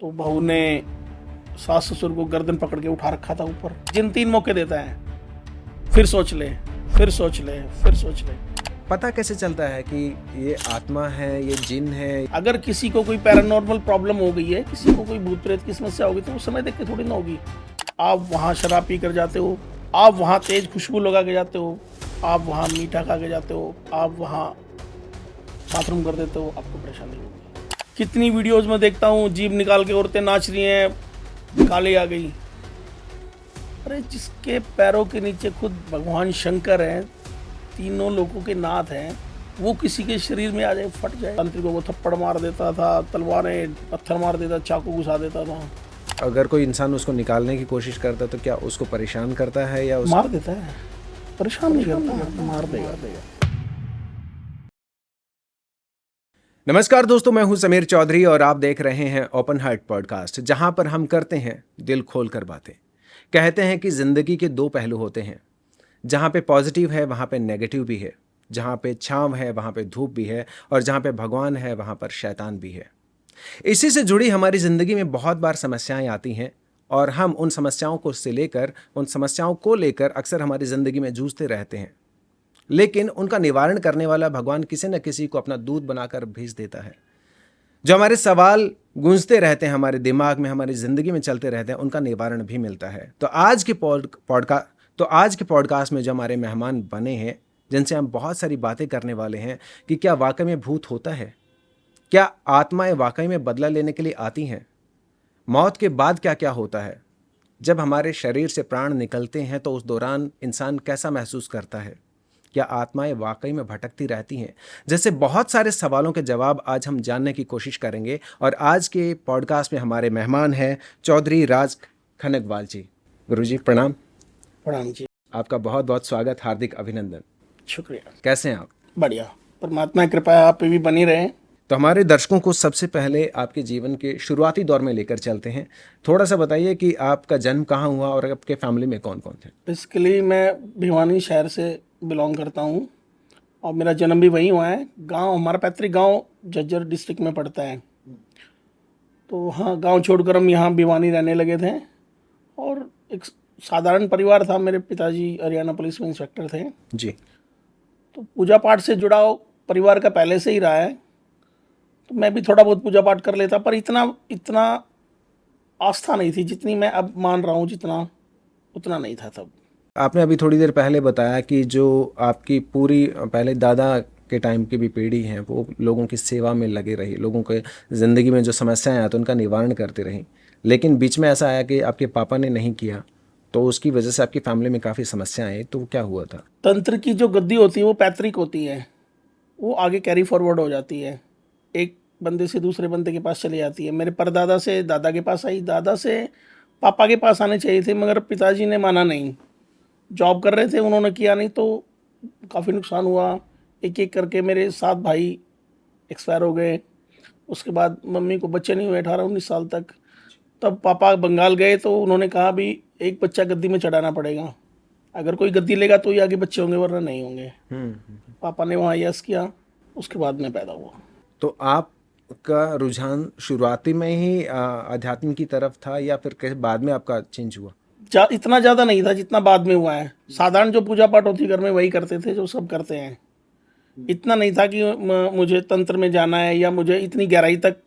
तो बहू ने सास ससुर को गर्दन पकड़ के उठा रखा था ऊपर। जिन 3 मौके देता है, फिर सोच ले, फिर सोच ले, फिर सोच ले। पता कैसे चलता है कि ये आत्मा है, ये जिन है? अगर किसी को कोई पैरानॉर्मल प्रॉब्लम हो गई है, किसी को कोई भूत प्रेत की समस्या होगी, तो उस समय देख के थोड़ी ना होगी। आप वहाँ शराब पी कर जाते हो, आप वहाँ तेज खुशबू लगा के जाते हो, आप वहाँ मीठा खा के जाते हो, आप वहाँ बाथरूम कर देते हो, आपको परेशानी होगी। कितनी वीडियोस में देखता हूँ, जीभ निकाल के औरतें नाच रही हैं, काली आ गई। अरे जिसके पैरों के नीचे खुद भगवान शंकर हैं, तीनों लोगों के नाथ हैं, वो किसी के शरीर में आ जाए, फट जाए। तांत्रिकों को थप्पड़ मार देता था, तलवारें पत्थर मार देता, चाकू घुसा देता था। अगर कोई इंसान उसको निकालने की कोशिश करता है तो क्या उसको परेशान करता है या मार देता है? परेशान नहीं करता, मार देगा। नमस्कार दोस्तों, मैं हूं समीर चौधरी और आप देख रहे हैं ओपन हार्ट पॉडकास्ट, जहां पर हम करते हैं दिल खोल कर बातें। कहते हैं कि जिंदगी के 2 पहलू होते हैं। जहां पे पॉजिटिव है वहां पे नेगेटिव भी है, जहां पे छांव है वहां पे धूप भी है, और जहां पे भगवान है वहां पर शैतान भी है। इसी से जुड़ी हमारी ज़िंदगी में बहुत बार समस्याएं आती हैं और हम उन समस्याओं को लेकर अक्सर हमारी ज़िंदगी में जूझते रहते हैं। लेकिन उनका निवारण करने वाला भगवान किसी न किसी को अपना दूत बनाकर भेज देता है। जो हमारे सवाल गूंजते रहते हैं हमारे दिमाग में, हमारी ज़िंदगी में चलते रहते हैं, उनका निवारण भी मिलता है। तो आज के पॉडकास्ट में जो हमारे मेहमान बने हैं, जिनसे हम बहुत सारी बातें करने वाले हैं कि क्या वाकई में भूत होता है, क्या आत्माएं वाकई में बदला लेने के लिए आती हैं, मौत के बाद क्या क्या होता है, जब हमारे शरीर से प्राण निकलते हैं तो उस दौरान इंसान कैसा महसूस करता है, क्या आत्माएं वाकई में भटकती रहती हैं। जैसे बहुत सारे सवालों के जवाब आज हम जानने की कोशिश करेंगे। और आज के पॉडकास्ट में हमारे मेहमान हैं चौधरी राज खनकवाल जी। गुरुजी प्रणाम। प्रणाम जी। आपका बहुत बहुत स्वागत, हार्दिक अभिनंदन। शुक्रिया। कैसे हैं आप? बढ़िया, परमात्मा की कृपा आप पे भी बनी रहे। तो हमारे दर्शकों को सबसे पहले आपके जीवन के शुरुआती दौर में लेकर चलते हैं। थोड़ा सा बताइए कि आपका जन्म कहाँ हुआ और आपके फैमिली में कौन कौन थे? बेसिकली मैं भिवानी शहर से बिलोंग करता हूँ और मेरा जन्म भी वहीं हुआ है। गांव, हमारा पैतृक गांव झज्जर डिस्ट्रिक्ट में पड़ता है। तो हाँ, गांव छोड़कर हम यहाँ भिवानी रहने लगे थे और एक साधारण परिवार था। मेरे पिताजी हरियाणा पुलिस में इंस्पेक्टर थे जी। तो पूजा पाठ से जुड़ाव परिवार का पहले से ही रहा है। तो मैं भी थोड़ा बहुत पूजा पाठ कर लेता, पर इतना आस्था नहीं थी जितनी मैं अब मान रहा हूँ, जितना उतना नहीं था तब। आपने अभी थोड़ी देर पहले बताया कि जो आपकी पूरी पहले दादा के टाइम की भी पीढ़ी है वो लोगों की सेवा में लगे रही, लोगों के ज़िंदगी में जो समस्याएं आती उनका निवारण करती रही। लेकिन बीच में ऐसा आया कि आपके पापा ने नहीं किया, तो उसकी वजह से आपकी फैमिली में काफ़ी समस्याएं आई। तो क्या हुआ था? तंत्र की जो गद्दी होती है वो पैतृक होती है, वो आगे कैरी फॉरवर्ड हो जाती है, एक बंदे से दूसरे बंदे के पास चली जाती है। मेरे परदादा से दादा के पास आई, दादा से पापा के पास आने चाहिए थे, मगर पिताजी ने माना नहीं। जॉब कर रहे थे, उन्होंने किया नहीं, तो काफ़ी नुकसान हुआ। एक एक करके मेरे 7 भाई एक्सपायर हो गए। उसके बाद मम्मी को बच्चे नहीं हुए 18-19 साल तक। तब पापा बंगाल गए तो उन्होंने कहा भी एक बच्चा गद्दी में चढ़ाना पड़ेगा, अगर कोई गद्दी लेगा तो ही आगे बच्चे होंगे, वरना नहीं होंगे। पापा ने वहाँ यस किया, उसके बाद मैं पैदा हुआ। तो आपका रुझान शुरुआती में ही अध्यात्म की तरफ था या फिर बाद में आपका चेंज हुआ? इतना ज़्यादा नहीं था जितना बाद में हुआ है। साधारण जो पूजा पाठ होती घर में वही करते थे जो सब करते हैं। इतना नहीं था कि मुझे तंत्र में जाना है या मुझे इतनी गहराई तक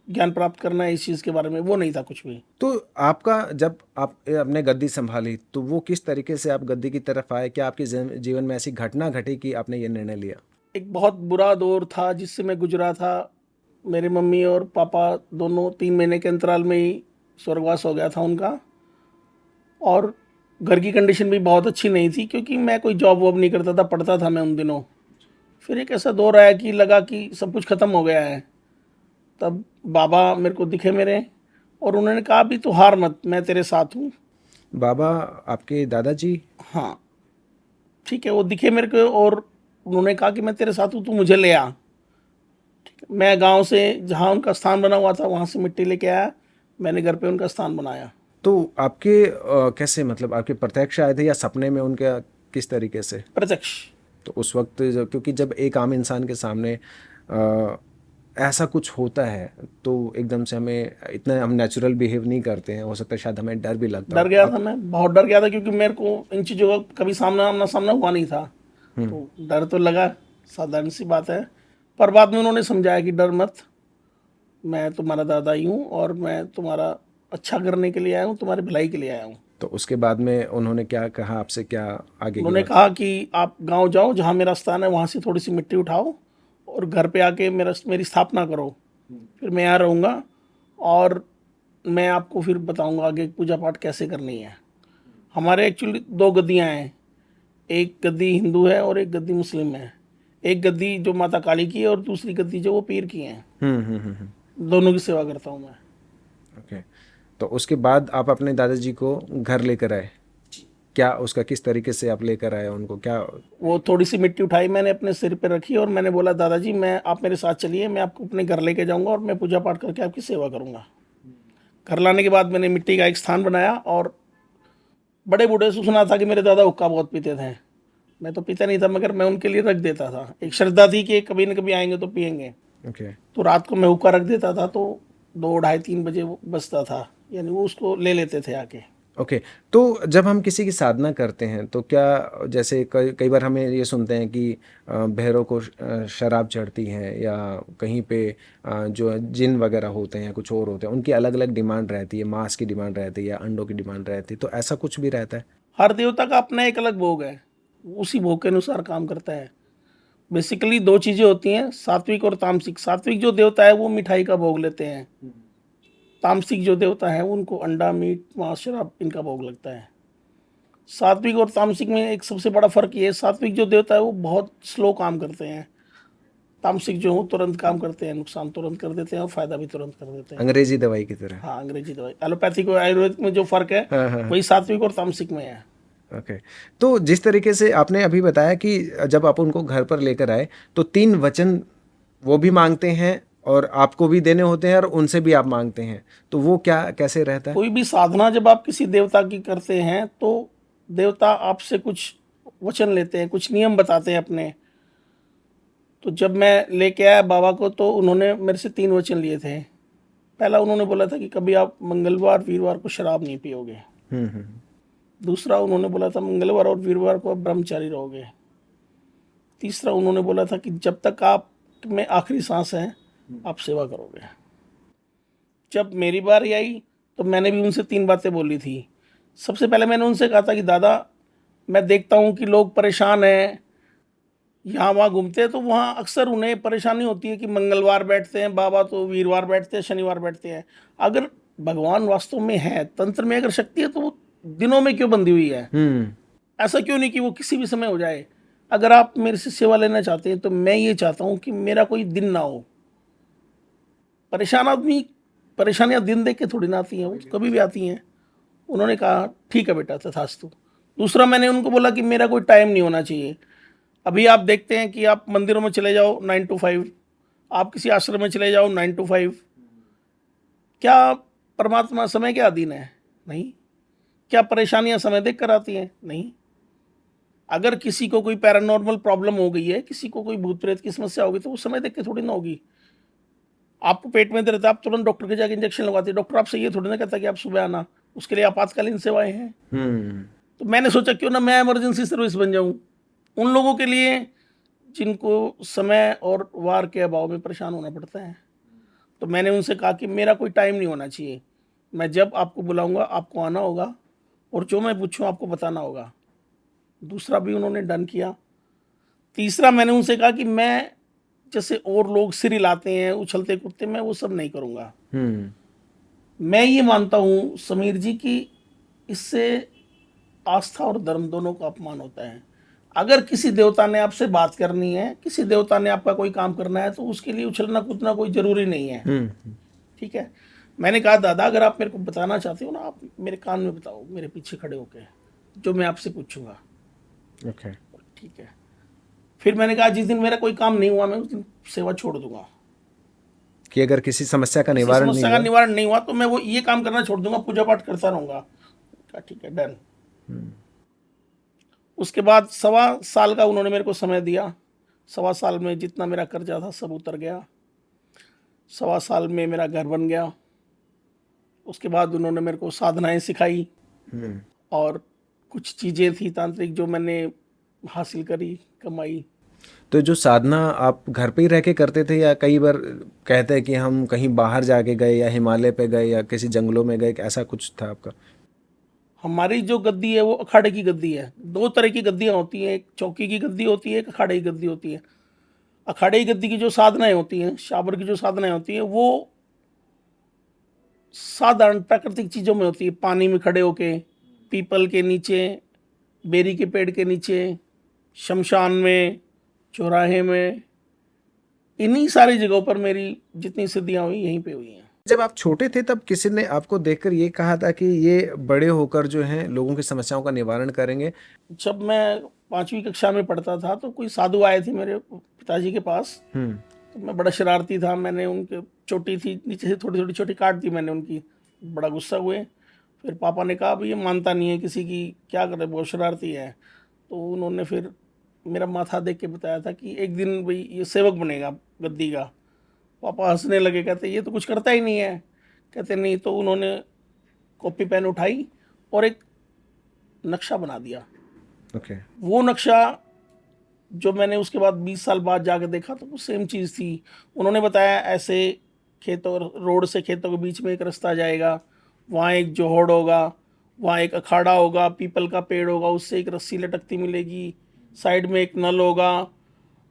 ज्ञान प्राप्त करना है इस चीज़ के बारे में, वो नहीं था कुछ भी। तो आपका जब आप अपने गद्दी संभाली तो वो किस तरीके से आप गद्दी की तरफ आए? क्या आपके जीवन में ऐसी घटना घटी कि आपने ये निर्णय लिया? एक बहुत बुरा दौर था जिससे मैं गुजरा था। मेरे मम्मी और पापा दोनों 3 महीने के अंतराल में ही स्वर्गवास हो गया था उनका। और घर की कंडीशन भी बहुत अच्छी नहीं थी, क्योंकि मैं कोई जॉब वॉब नहीं करता था, पढ़ता था मैं उन दिनों। फिर एक ऐसा दौर आया कि लगा कि सब कुछ ख़त्म हो गया है। तब बाबा मेरे को दिखे मेरे, और उन्होंने कहा भी तू हार मत, मैं तेरे साथ हूँ। बाबा आपके दादाजी? हाँ, ठीक है। वो दिखे मेरे को और उन्होंने कहा कि मैं तेरे साथ हूँ, तू मुझे ले आ। ठीक है, मैं गांव से जहाँ उनका स्थान बना हुआ था वहाँ से मिट्टी लेके आया, मैंने घर पे उनका स्थान बनाया। तो आपके कैसे, मतलब आपके प्रत्यक्ष आए थे या सपने में उनके, किस तरीके से? प्रत्यक्ष। तो उस वक्त क्योंकि जब एक आम इंसान के सामने ऐसा कुछ होता है तो एकदम से हमें इतना हम नेचुरल बिहेव नहीं करते हैं, हो सकता है शायद हमें डर भी लगता डर हो गया अब। था, मैं बहुत डर गया था, क्योंकि मेरे को इन चीज़ों का कभी आमना सामना हुआ नहीं था। तो डर तो लगा, साधारण सी बात है। पर बाद में उन्होंने समझाया कि डर मत, मैं तुम्हारा दादा ही हूँ और मैं तुम्हारा अच्छा करने के लिए आया हूँ, तुम्हारी भलाई के लिए आया हूँ। तो उसके बाद में उन्होंने क्या कहा आपसे, क्या आगे की उन्होंने बात? कहा कि आप गांव जाओ, जहाँ मेरा स्थान है वहाँ से थोड़ी सी मिट्टी उठाओ और घर पे आके मेरी स्थापना करो, फिर मैं यहाँ रहूँगा और मैं आपको फिर बताऊँगा आगे पूजा पाठ कैसे करनी है। हमारे एक्चुअली दो गद्दियाँ हैं, एक गद्दी हिंदू है और एक गद्दी मुस्लिम है। एक गद्दी जो माता काली की है और दूसरी गद्दी जो वो पीर की है। दोनों की सेवा करता हूँ मैं। ओके। तो उसके बाद आप अपने दादाजी को घर लेकर आए, क्या उसका किस तरीके से आप लेकर आए उनको, क्या? वो थोड़ी सी मिट्टी उठाई, मैंने अपने सिर पे रखी और मैंने बोला, दादाजी मैं आप मेरे साथ चलिए, मैं आपको अपने घर लेके जाऊंगा और मैं पूजा पाठ करके आपकी सेवा करूंगा। घर लाने के बाद मैंने मिट्टी का एक स्थान बनाया और बड़े बूढ़े से सुना था कि मेरे दादा हुक्का बहुत पीते थे। मैं तो पीता नहीं था, मगर मैं उनके लिए रख देता था। एक श्रद्धा थी कि कभी न कभी आएंगे तो पियेंगे। ओके। तो रात को मैं हुक्का रख देता था, तो 2 ढाई 3 बजे वो बजता था, यानी वो उसको ले लेते थे आके। ओके। तो जब हम किसी की साधना करते हैं तो क्या, जैसे कई कई बार हमें ये सुनते हैं कि भैरव को शराब चढ़ती है, या कहीं पे जो जिन वगैरह होते हैं कुछ और होते हैं, उनकी अलग अलग डिमांड रहती है, मांस की डिमांड रहती है या अंडों की डिमांड रहती है, तो ऐसा कुछ भी रहता है? हर देवता का अपना एक अलग भोग है, उसी भोग के अनुसार काम करता है। बेसिकली दो चीज़ें होती हैं, सात्विक और तामसिक। सात्विक जो देवता है वो मिठाई का भोग लेते हैं, तामसिक जो देवता है उनको अंडा, मीट, मांस, शराब इनका भोग लगता है। सात्विक और तामसिक में एक सबसे बड़ा फर्क ये है, सात्विक जो देवता है वो बहुत स्लो काम करते हैं, तामसिक जो हो तुरंत काम करते हैं, नुकसान तुरंत कर देते हैं और फायदा भी तुरंत कर देते हैं। अंग्रेजी दवाई की तरह? हाँ, अंग्रेजी दवाई, एलोपैथिक और आयुर्वेद में जो फर्क है हाँ हाँ। वही सात्विक और तामसिक में है। ओके। तो जिस तरीके से आपने अभी बताया कि जब आप उनको घर पर लेकर आए तो 3 वचन वो भी मांगते हैं और आपको भी देने होते हैं और उनसे भी आप मांगते हैं, तो वो क्या कैसे रहता है? कोई भी साधना जब आप किसी देवता की करते हैं तो देवता आपसे कुछ वचन लेते हैं, कुछ नियम बताते हैं अपने। तो जब मैं लेके आया बाबा को तो उन्होंने मेरे से 3 वचन लिए थे। पहला उन्होंने बोला था कि कभी आप मंगलवार वीरवार को शराब नहीं पियोगे। हम्म। दूसरा उन्होंने बोला था मंगलवार और वीरवार को आप ब्रह्मचारी रहोगे। तीसरा उन्होंने बोला था कि जब तक आप में आखिरी सांस है आप सेवा करोगे। जब मेरी बारी आई तो मैंने भी उनसे 3 बातें बोली थी। सबसे पहले मैंने उनसे कहा था कि दादा, मैं देखता हूँ कि लोग परेशान हैं, यहाँ वहाँ घूमते हैं, तो वहाँ अक्सर उन्हें परेशानी होती है कि मंगलवार बैठते हैं बाबा तो वीरवार बैठते हैं, शनिवार बैठते हैं। अगर भगवान वास्तव में है, तंत्र में अगर शक्ति है, तो वो दिनों में क्यों बंधी हुई है? ऐसा क्यों नहीं कि वो किसी भी समय हो जाए? अगर आप मेरे से सेवा लेना चाहते हैं तो मैं ये चाहता हूँ कि मेरा कोई दिन ना हो। परेशान आदमी, परेशानियां दिन देख के थोड़ी ना आती हैं, वो तो कभी भी आती हैं। उन्होंने कहा ठीक है बेटा, तथास्तु। दूसरा मैंने उनको बोला कि मेरा कोई टाइम नहीं होना चाहिए। अभी आप देखते हैं कि आप मंदिरों में चले जाओ 9 to 5, आप किसी आश्रम में चले जाओ 9 to 5, क्या परमात्मा समय के अधीन है? नहीं। क्या परेशानियां समय देख कर आती हैं? नहीं। अगर किसी को कोई पैरानॉर्मल प्रॉब्लम हो गई है, किसी को कोई भूत प्रेत की समस्या होगी, तो वो समय देख के थोड़ी ना होगी। आपको पेट में दर्द है, आप तुरंत डॉक्टर के जाके इंजेक्शन लगवाते हैं। डॉक्टर आपसे ये थोड़ी ना कहता कि आप सुबह आना, उसके लिए आपातकालीन सेवाएं हैं। तो मैंने सोचा क्यों ना मैं इमरजेंसी सर्विस बन जाऊं उन लोगों के लिए जिनको समय और वार के अभाव में परेशान होना पड़ता है। तो मैंने उनसे कहा कि मेरा कोई टाइम नहीं होना चाहिए, मैं जब आपको बुलाऊंगा आपको आना होगा और जो मैं पूछूं आपको बताना होगा। दूसरा भी उन्होंने डन किया। तीसरा मैंने उनसे कहा कि मैं जैसे और लोग सिर हिलाते हैं, उछलते कूदते, मैं वो सब नहीं करूँगा। मैं ये मानता हूँ समीर जी कि इससे आस्था और धर्म दोनों का अपमान होता है। अगर किसी देवता ने आपसे बात करनी है, किसी देवता ने आपका कोई काम करना है, तो उसके लिए उछलना कूदना कोई ज़रूरी नहीं है। ठीक है। मैंने कहा दादा, अगर आप मेरे को बताना चाहते हो ना, आप मेरे कान में बताओ, मेरे पीछे खड़े होके, जो मैं आपसे पूछूंगा। ओके। ठीक है। फिर मैंने कहा जिस दिन मेरा कोई काम नहीं हुआ मैं उस दिन सेवा छोड़ दूंगा। कि अगर किसी समस्या का किसी निवारण नहीं समस्या का हुआ? निवारण नहीं हुआ तो मैं वो ये काम करना छोड़ दूंगा, पूजा पाठ करता रहूंगा। कहा ठीक है, डन। उसके बाद 1.25 साल का उन्होंने मेरे को समय दिया। 1.25 साल में जितना मेरा कर्जा था सब उतर गया। 1.25 साल में मेरा घर बन गया। उसके बाद उन्होंने मेरे को साधनाएं सिखाई और कुछ चीज़ें थी तांत्रिक जो मैंने हासिल करी, कमाई। तो जो साधना आप घर पे ही रह के करते थे, या कई बार कहते हैं कि हम कहीं बाहर जाके गए या हिमालय पे गए या किसी जंगलों में गए, ऐसा कुछ था आपका? हमारी जो गद्दी है वो अखाड़े की गद्दी है। 2 तरह की गद्दियाँ होती हैं, एक चौकी की गद्दी होती है, एक अखाड़े की गद्दी होती है। अखाड़े की गद्दी की जो साधनाएं होती हैं, शाबर की जो साधनाएं होती हैं, वो साधारण प्राकृतिक चीज़ों में होती है। पानी में खड़े होके, पीपल के नीचे, बेरी के पेड़ के नीचे, शमशान में, चौराहे में, इन्हीं सारी जगहों पर मेरी जितनी सिद्धियां हुई यहीं पे हुई हैं। जब आप छोटे थे तब किसी ने आपको देखकर ये कहा था कि ये बड़े होकर जो हैं लोगों की समस्याओं का निवारण करेंगे? जब मैं 5वीं कक्षा में पढ़ता था तो कोई साधु आए थे मेरे पिताजी के पास। तो मैं बड़ा शरारती था, मैंने उनके चोटी थी नीचे से थोड़ी थोड़ी छोटी काट दी मैंने उनकी। बड़ा गुस्सा हुए। फिर पापा ने कहा भाई ये मानता नहीं है किसी की, क्या करे, बहुत शरारती है। तो उन्होंने फिर मेरा माथा देख के बताया था कि एक दिन भाई ये सेवक बनेगा गद्दी का। पापा हंसने लगे, कहते ये तो कुछ करता ही नहीं है। कहते नहीं। तो उन्होंने कॉपी पेन उठाई और एक नक्शा बना दिया। ओके। वो नक्शा जो मैंने उसके बाद 20 साल बाद जाके देखा तो वो सेम चीज़ थी। उन्होंने बताया ऐसे खेतों, रोड से खेतों के बीच में एक रास्ता जाएगा, वहाँ एक जोहड़ होगा, वहाँ एक अखाड़ा होगा, पीपल का पेड़ होगा, उससे एक रस्सी लटकती मिलेगी, साइड में एक नल होगा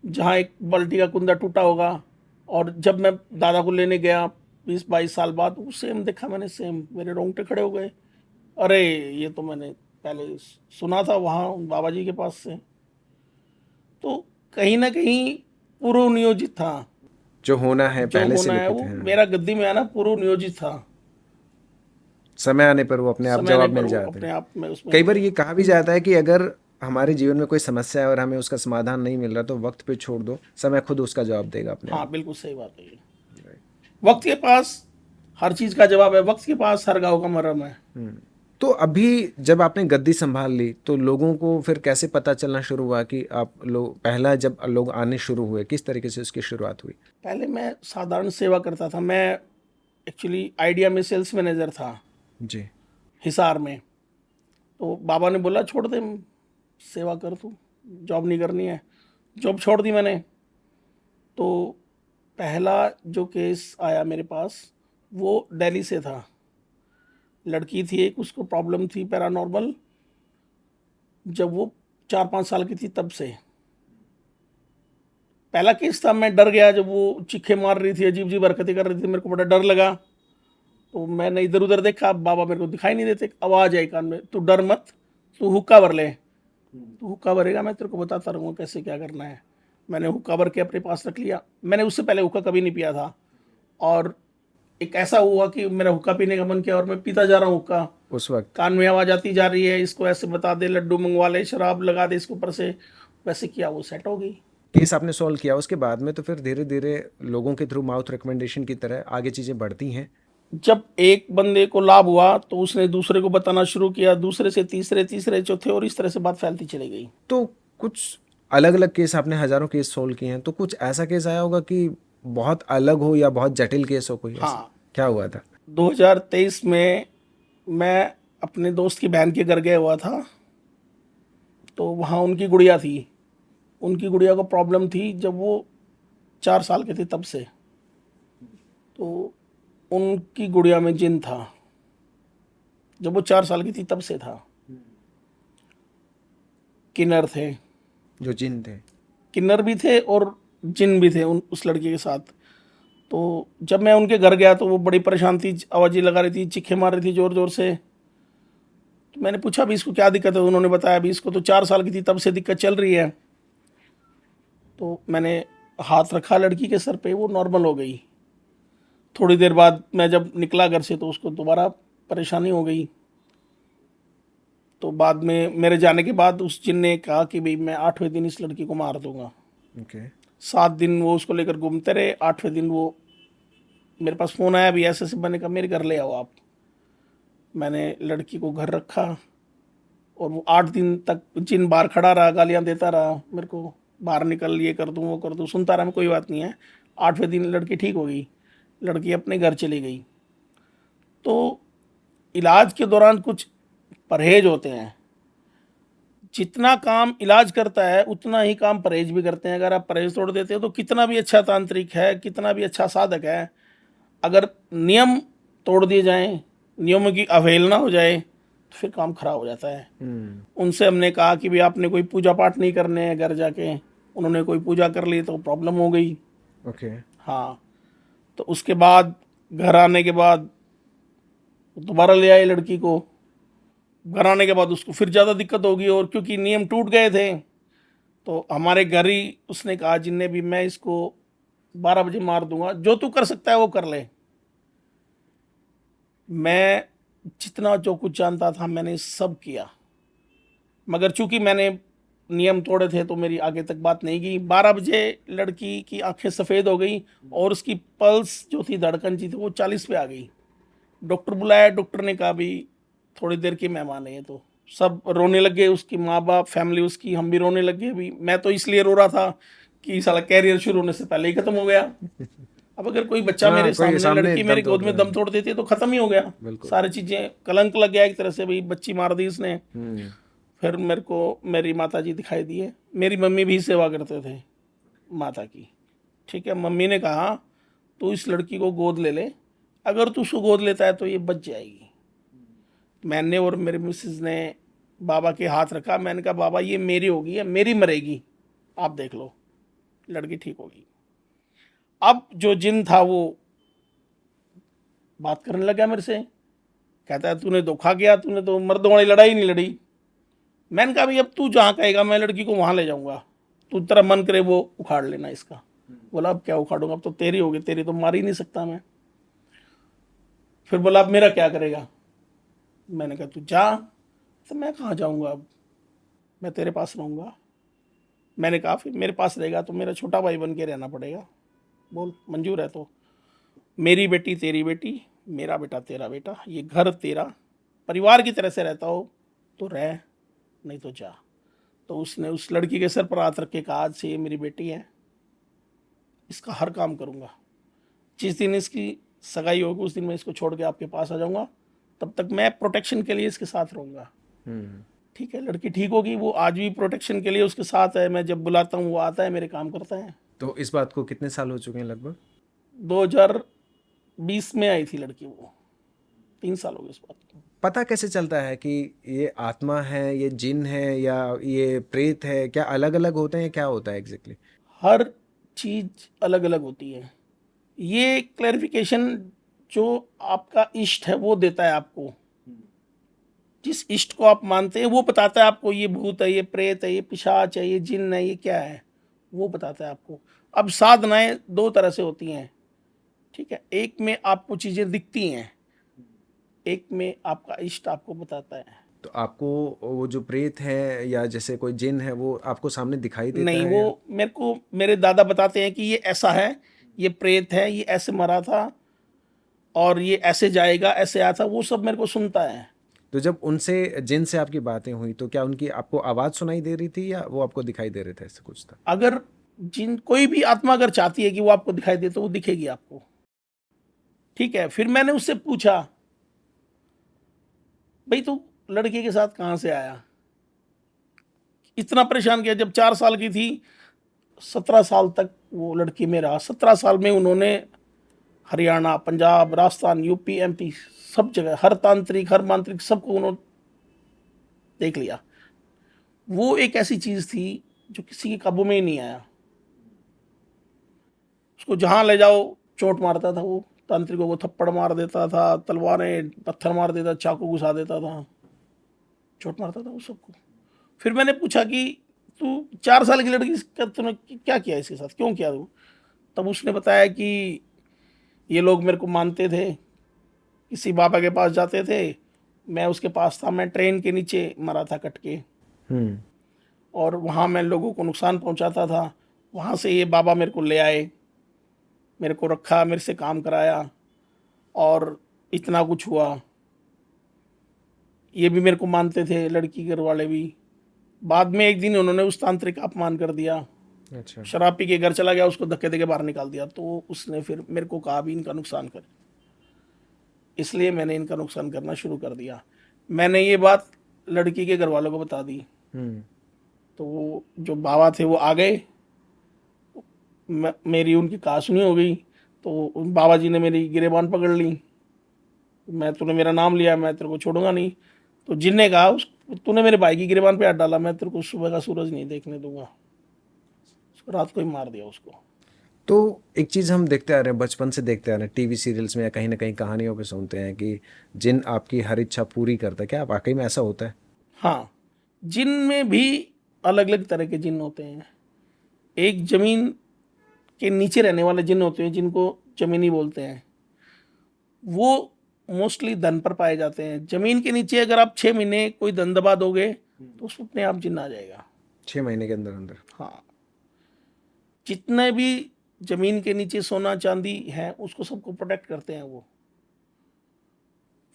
जहाँ एक बाल्टी का कुंदा टूटा होगा। और जब मैं दादा को लेने गया 20-22 साल बाद, वो सेम देखा मैंने, सेम। मेरे रोंगटे खड़े हो गए। अरे ये तो मैंने पहले सुना था वहाँ बाबा जी के पास से। तो कहीं ना कहीं पूर्व नियोजित था। जो होना है जो पहले से होना है लिखित वो है। मेरा गद्दी में आना पूर्व नियोजित था। समय आने पर वो अपने आप समय आने जवाब पर मिल वो जाते अपने हैं। आप में उसमें कई हो बार गया। ये कहा भी जाता है कि अगर हमारे जीवन में कोई समस्या है और हमें उसका समाधान नहीं मिल रहा तो वक्त पे छोड़ दो, समय खुद उसका जवाब देगा अपने हाँ आप। बिल्कुल सही बात है ये। वक्त के पास हर चीज़ का जवाब है, वक्त के पास हर गाँव का मरहम है। तो अभी जब आपने गद्दी संभाल ली तो लोगों को फिर कैसे पता चलना शुरू हुआ कि आप लोग, पहला जब लोग आने शुरू हुए किस तरीके से उसकी शुरुआत हुई? पहले मैं साधारण सेवा करता था। मैं एक्चुअली आइडिया में सेल्स मैनेजर था, जी। हिसार में। तो बाबा ने बोला छोड़ दे, सेवा कर तू, जॉब नहीं करनी है। जॉब छोड़ दी मैंने। तो पहला जो केस आया मेरे पास वो दिल्ली से था। लड़की थी एक, उसको प्रॉब्लम थी पैरानॉर्मल। जब वो 4-5 साल की थी तब से पहला केस था। मैं डर गया जब वो चीखे मार रही थी, अजीब अजीब हरकतें कर रही थी, मेरे को बड़ा डर लगा। तो मैंने इधर उधर देखा, बाबा मेरे को दिखाई नहीं देते। आवाज़ आई कान में, तू डर मत, तू हुक्का भर ले, तू हुक्का भरेगा मैं तेरे को बताता रहूँगा कैसे क्या करना है। मैंने हुक्का भर के अपने पास रख लिया। मैंने उससे पहले हुक्का कभी नहीं पिया था। और एक ऐसा हुआ कि मेरा हुक्का पीने का मन किया और मैं पीता जा रहा हूँ हुक्का। उस वक्त कान में आवाज़ आती जा रही है, इसको ऐसे बता दे, लड्डू मंगवा ले, शराब लगा दे इसके ऊपर से। वैसे किया, वो सेट हो गई। केस आपने सॉल्व किया, उसके बाद में तो फिर धीरे धीरे लोगों के थ्रू माउथ रिकमेंडेशन की तरह आगे चीज़ें बढ़ती हैं। जब एक बंदे को लाभ हुआ तो उसने दूसरे को बताना शुरू किया, दूसरे से तीसरे, तीसरे चौथे, और इस तरह से बात फैलती चली गई। तो कुछ अलग अलग केस, आपने हज़ारों केस सोल्व किए हैं, तो कुछ ऐसा केस आया होगा कि बहुत अलग हो या बहुत जटिल केस हो कोई ऐसा? हाँ, क्या हुआ था? 2023 में मैं अपने दोस्त की बहन के घर गया हुआ था। तो वहाँ उनकी गुड़िया थी। उनकी गुड़िया को प्रॉब्लम थी जब वो 4 साल के थे तब से। तो उनकी गुड़िया में जिन था, जब वो 4 साल की थी तब से था। किन्नर थे, जो जिन थे। किन्नर भी थे और जिन भी थे उस लड़के के साथ। तो जब मैं उनके घर गया तो वो बड़ी परेशान थी, आवाज़ें लगा रही थी, चीखे मार रही थी ज़ोर ज़ोर से। तो मैंने पूछा अभी इसको क्या दिक्कत है। उन्होंने बताया अभी इसको तो 4 साल की थी तब से दिक्कत चल रही है। तो मैंने हाथ रखा लड़की के सर पे, वो नॉर्मल हो गई। थोड़ी देर बाद मैं जब निकला घर से तो उसको दोबारा परेशानी हो गई। तो बाद में मेरे जाने के बाद उस जिन ने कहा कि भाई मैं 8वें दिन इस लड़की को मार दूंगा। ओके। 7 दिन वो उसको लेकर घूमते रहे। 8वें दिन वो मेरे पास फ़ोन आया, भी ऐसे मैंने कहा मेरे घर ले आओ आप। मैंने लड़की को घर रखा और वो 8 दिन तक जिन बाहर खड़ा रहा, गालियाँ देता रहा मेरे को, बाहर निकल, ये कर दूँ वो कर दूँ। सुनता रहा मैं, कोई बात नहीं है। 8वें दिन लड़की ठीक हो गई। लड़की अपने घर चली गई। तो इलाज के दौरान कुछ परहेज होते हैं, जितना काम इलाज करता है उतना ही काम परहेज भी करते हैं। अगर आप परहेज तोड़ देते हो तो कितना भी अच्छा तांत्रिक है, कितना भी अच्छा साधक है, अगर नियम तोड़ दिए जाएं, नियमों की अवहेलना हो जाए तो फिर काम खराब हो जाता है। उनसे हमने कहा कि भाई आपने कोई पूजा पाठ नहीं करने हैं घर जाके, उन्होंने कोई पूजा कर ली तो प्रॉब्लम हो गई। ओके। हाँ, तो उसके बाद घर आने के बाद दोबारा ले आए लड़की को। घर आने के बाद उसको फिर ज़्यादा दिक्कत होगी, और क्योंकि नियम टूट गए थे तो हमारे घर ही उसने कहा जिनने भी, मैं इसको 12 बजे मार दूंगा, जो तू कर सकता है वो कर ले। मैं जितना जो कुछ जानता था मैंने सब किया, मगर चूंकि मैंने नियम तोड़े थे तो मेरी आगे तक बात नहीं गई। 12 बजे लड़की की आंखें सफ़ेद हो गई और उसकी पल्स जो थी, धड़कन जी थी, वो 40 पे आ गई। डॉक्टर बुलाया, डॉक्टर ने कहा भी थोड़ी देर की मेहमान है ये। तो सब रोने लग गए, उसकी माँ बाप, फैमिली उसकी, हम भी रोने लग गए। भी मैं तो इसलिए रो रहा था कि साला कैरियर शुरू होने से पहले ही खत्म हो गया। अब अगर कोई बच्चा हाँ, मेरे कोई सामने, सामने लड़की दम मेरे तोड़ गोद में रहा दम है। तोड़ देती है तो खत्म ही हो गया। बिल्कुल। सारी चीजें, कलंक लग गया एक तरह से, भाई बच्ची मार दी इसने। फिर मेरे को मेरी माता जी दिखाई दिए। मेरी मम्मी भी सेवा करते थे माता की। ठीक है, मम्मी ने कहा तू इस लड़की को गोद ले ले, अगर तू उसको गोद लेता है तो ये बच जाएगी। मैंने और मेरे मिसेस ने बाबा के हाथ रखा। मैंने कहा बाबा ये मेरी होगी या मेरी मरेगी, आप देख लो, लड़की ठीक होगी। अब जो जिन था वो बात करने लगा मेरे से, कहता है तूने धोखा किया, तूने तो मर्दों वाली लड़ाई नहीं लड़ी। मैंने कहा भाई अब तू जहाँ कहेगा मैं लड़की को वहाँ ले जाऊँगा, तू तेरा मन करे वो उखाड़ लेना इसका। बोला अब क्या उखाड़ूंगा, अब तो तेरी होगी, तेरी तो मार ही नहीं सकता मैं। फिर बोला अब मेरा क्या करेगा। मैंने कहा तू जा। तो मैं कहाँ जाऊँगा, अब मैं तेरे पास रहूँगा। मैंने कहा फिर मेरे पास रहेगा तो मेरा छोटा भाई बन के रहना पड़ेगा, बोल मंजूर है तो। मेरी बेटी तेरी बेटी, मेरा बेटा तेरा बेटा, ये घर तेरा, परिवार की तरह से रहता हो तो रह, नहीं तो जा। तो उसने उस लड़की के सर पर हाथ रख के कहा आज से ये मेरी बेटी है, इसका हर काम करूँगा। जिस दिन इसकी सगाई होगी उस दिन मैं इसको छोड़ के आपके पास आ जाऊँगा, तब तक मैं प्रोटेक्शन के लिए इसके साथ रहूँगा। ठीक है, लड़की ठीक होगी, वो आज भी प्रोटेक्शन के लिए उसके साथ है। मैं जब बुलाता हूँ वो आता है, मेरे काम करता है। तो इस बात को कितने साल हो चुके हैं लगभग? 2020 में आई थी लड़की, वो 3 साल हो गए इस बात को। पता कैसे चलता है कि ये आत्मा है, ये जिन है, या ये प्रेत है? क्या अलग अलग होते हैं, क्या होता है एग्जैक्टली? हर चीज अलग अलग होती है। ये क्लैरिफिकेशन जो आपका इष्ट है वो देता है आपको। जिस इष्ट को आप मानते हैं वो बताता है आपको ये भूत है, ये प्रेत है, ये पिशाच है, ये जिन्न है, ये क्या है, वो बताता है आपको। अब साधनाएं दो तरह से होती हैं। ठीक है, एक में आपको चीज़ें दिखती हैं, एक में आपका इष्ट आपको बताता है। तो आपको वो जो प्रेत है या जैसे कोई जिन है वो आपको सामने दिखाई देता नहीं, है या? वो मेरे को मेरे दादा बताते हैं कि ये ऐसा है, ये प्रेत है, ये ऐसे मरा था और ये ऐसे जाएगा, ऐसे आया था, वो सब मेरे को सुनता है। तो जब उनसे, जिन से आपकी बातें हुई तो क्या उनकी आपको आवाज़ सुनाई दे रही थी या वो आपको दिखाई दे रहे थे, ऐसा कुछ था? अगर जिन कोई भी आत्मा अगर चाहती है कि वो आपको दिखाई दे तो वो दिखेगी आपको। ठीक है, फिर मैंने उससे पूछा भाई तू लड़की के साथ कहाँ से आया, इतना परेशान किया। जब 4 साल की थी, 17 साल तक वो लड़की में रहा। 17 साल में उन्होंने हरियाणा, पंजाब, राजस्थान, यूपी, एमपी, सब जगह हर तांत्रिक, हर मांत्रिक, सबको उन्होंने देख लिया। वो एक ऐसी चीज थी जो किसी के काबू में ही नहीं आया। उसको जहां ले जाओ चोट मारता था वो। तांत्रिकों को थप्पड़ मार देता था, तलवारें पत्थर मार देता, चाकू घुसा देता था, चोट मारता था वो सबको। फिर मैंने पूछा कि तू 4 साल की लड़की का तूने क्या किया इसके साथ, क्यों किया तू। तब उसने बताया कि ये लोग मेरे को मानते थे, किसी बाबा के पास जाते थे, मैं उसके पास था, मैं ट्रेन के नीचे मरा था कट के, हम्म। और वहाँ मैं लोगों को नुकसान पहुँचाता था। वहाँ से ये बाबा मेरे को ले आए, मेरे को रखा, मेरे से काम कराया और इतना कुछ हुआ। ये भी मेरे को मानते थे, लड़की घर वाले भी। बाद में एक दिन उन्होंने उस तांत्रिक का अपमान कर दिया। अच्छा। शराब पी के घर चला गया, उसको धक्के देके बाहर निकाल दिया। तो उसने फिर मेरे को कहा भी इनका नुकसान कर, इसलिए मैंने इनका नुकसान करना शुरू कर दिया। मैंने ये बात लड़की के घर वालों को बता दी। हम्म। तो वो जो बाबा थे वो आ गए, मेरी उनकी कहा सुनी हो गई। तो उन बाबा जी ने मेरी गिरेबान पकड़ ली, मैं तूने मेरा नाम लिया, मैं तेरे को छोड़ूंगा नहीं। तो जिन ने कहा उस तूने मेरे भाई की गिरेबान पे हाथ डाला, मैं तेरे को सुबह का सूरज नहीं देखने दूंगा। उसको रात को ही मार दिया उसको। तो एक चीज़ हम देखते आ रहे हैं, बचपन से देखते आ रहे हैं, टीवी सीरियल्स में या कहीं ना कहीं कहानियों पे सुनते हैं कि जिन आपकी हर इच्छा पूरी करता है। क्या वाकई में ऐसा होता है? हाँ, जिन में भी अलग अलग तरह के जिन होते हैं। एक जमीन के नीचे रहने वाले जिन होते हैं, जिनको जमीनी बोलते हैं, वो मोस्टली धन पर पाए जाते हैं। जमीन के नीचे अगर आप 6 महीने कोई धन दबा दोगे तो उसमें अपने आप जिन आ जाएगा। 6 महीने के अंदर अंदर? हाँ, जितने भी जमीन के नीचे सोना चांदी है उसको सबको प्रोटेक्ट करते हैं वो।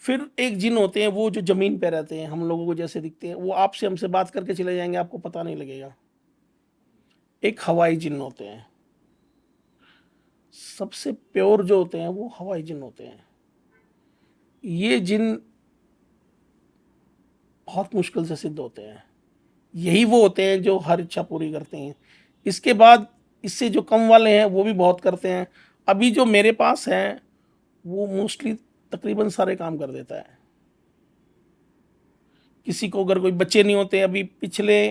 फिर एक जिन होते हैं वो जो जमीन पे रहते हैं, हम लोगों को जैसे दिखते हैं, वो आपसे हमसे बात करके चले जाएंगे, आपको पता नहीं लगेगा। एक हवाई जिन होते हैं, सबसे प्योर जो होते हैं वो हवाई जिन होते हैं। ये जिन बहुत मुश्किल से सिद्ध होते हैं। यही वो होते हैं जो हर इच्छा पूरी करते हैं। इसके बाद इससे जो कम वाले हैं वो भी बहुत करते हैं। अभी जो मेरे पास हैं वो मोस्टली तकरीबन सारे काम कर देता है। किसी को अगर कोई बच्चे नहीं होते, अभी पिछले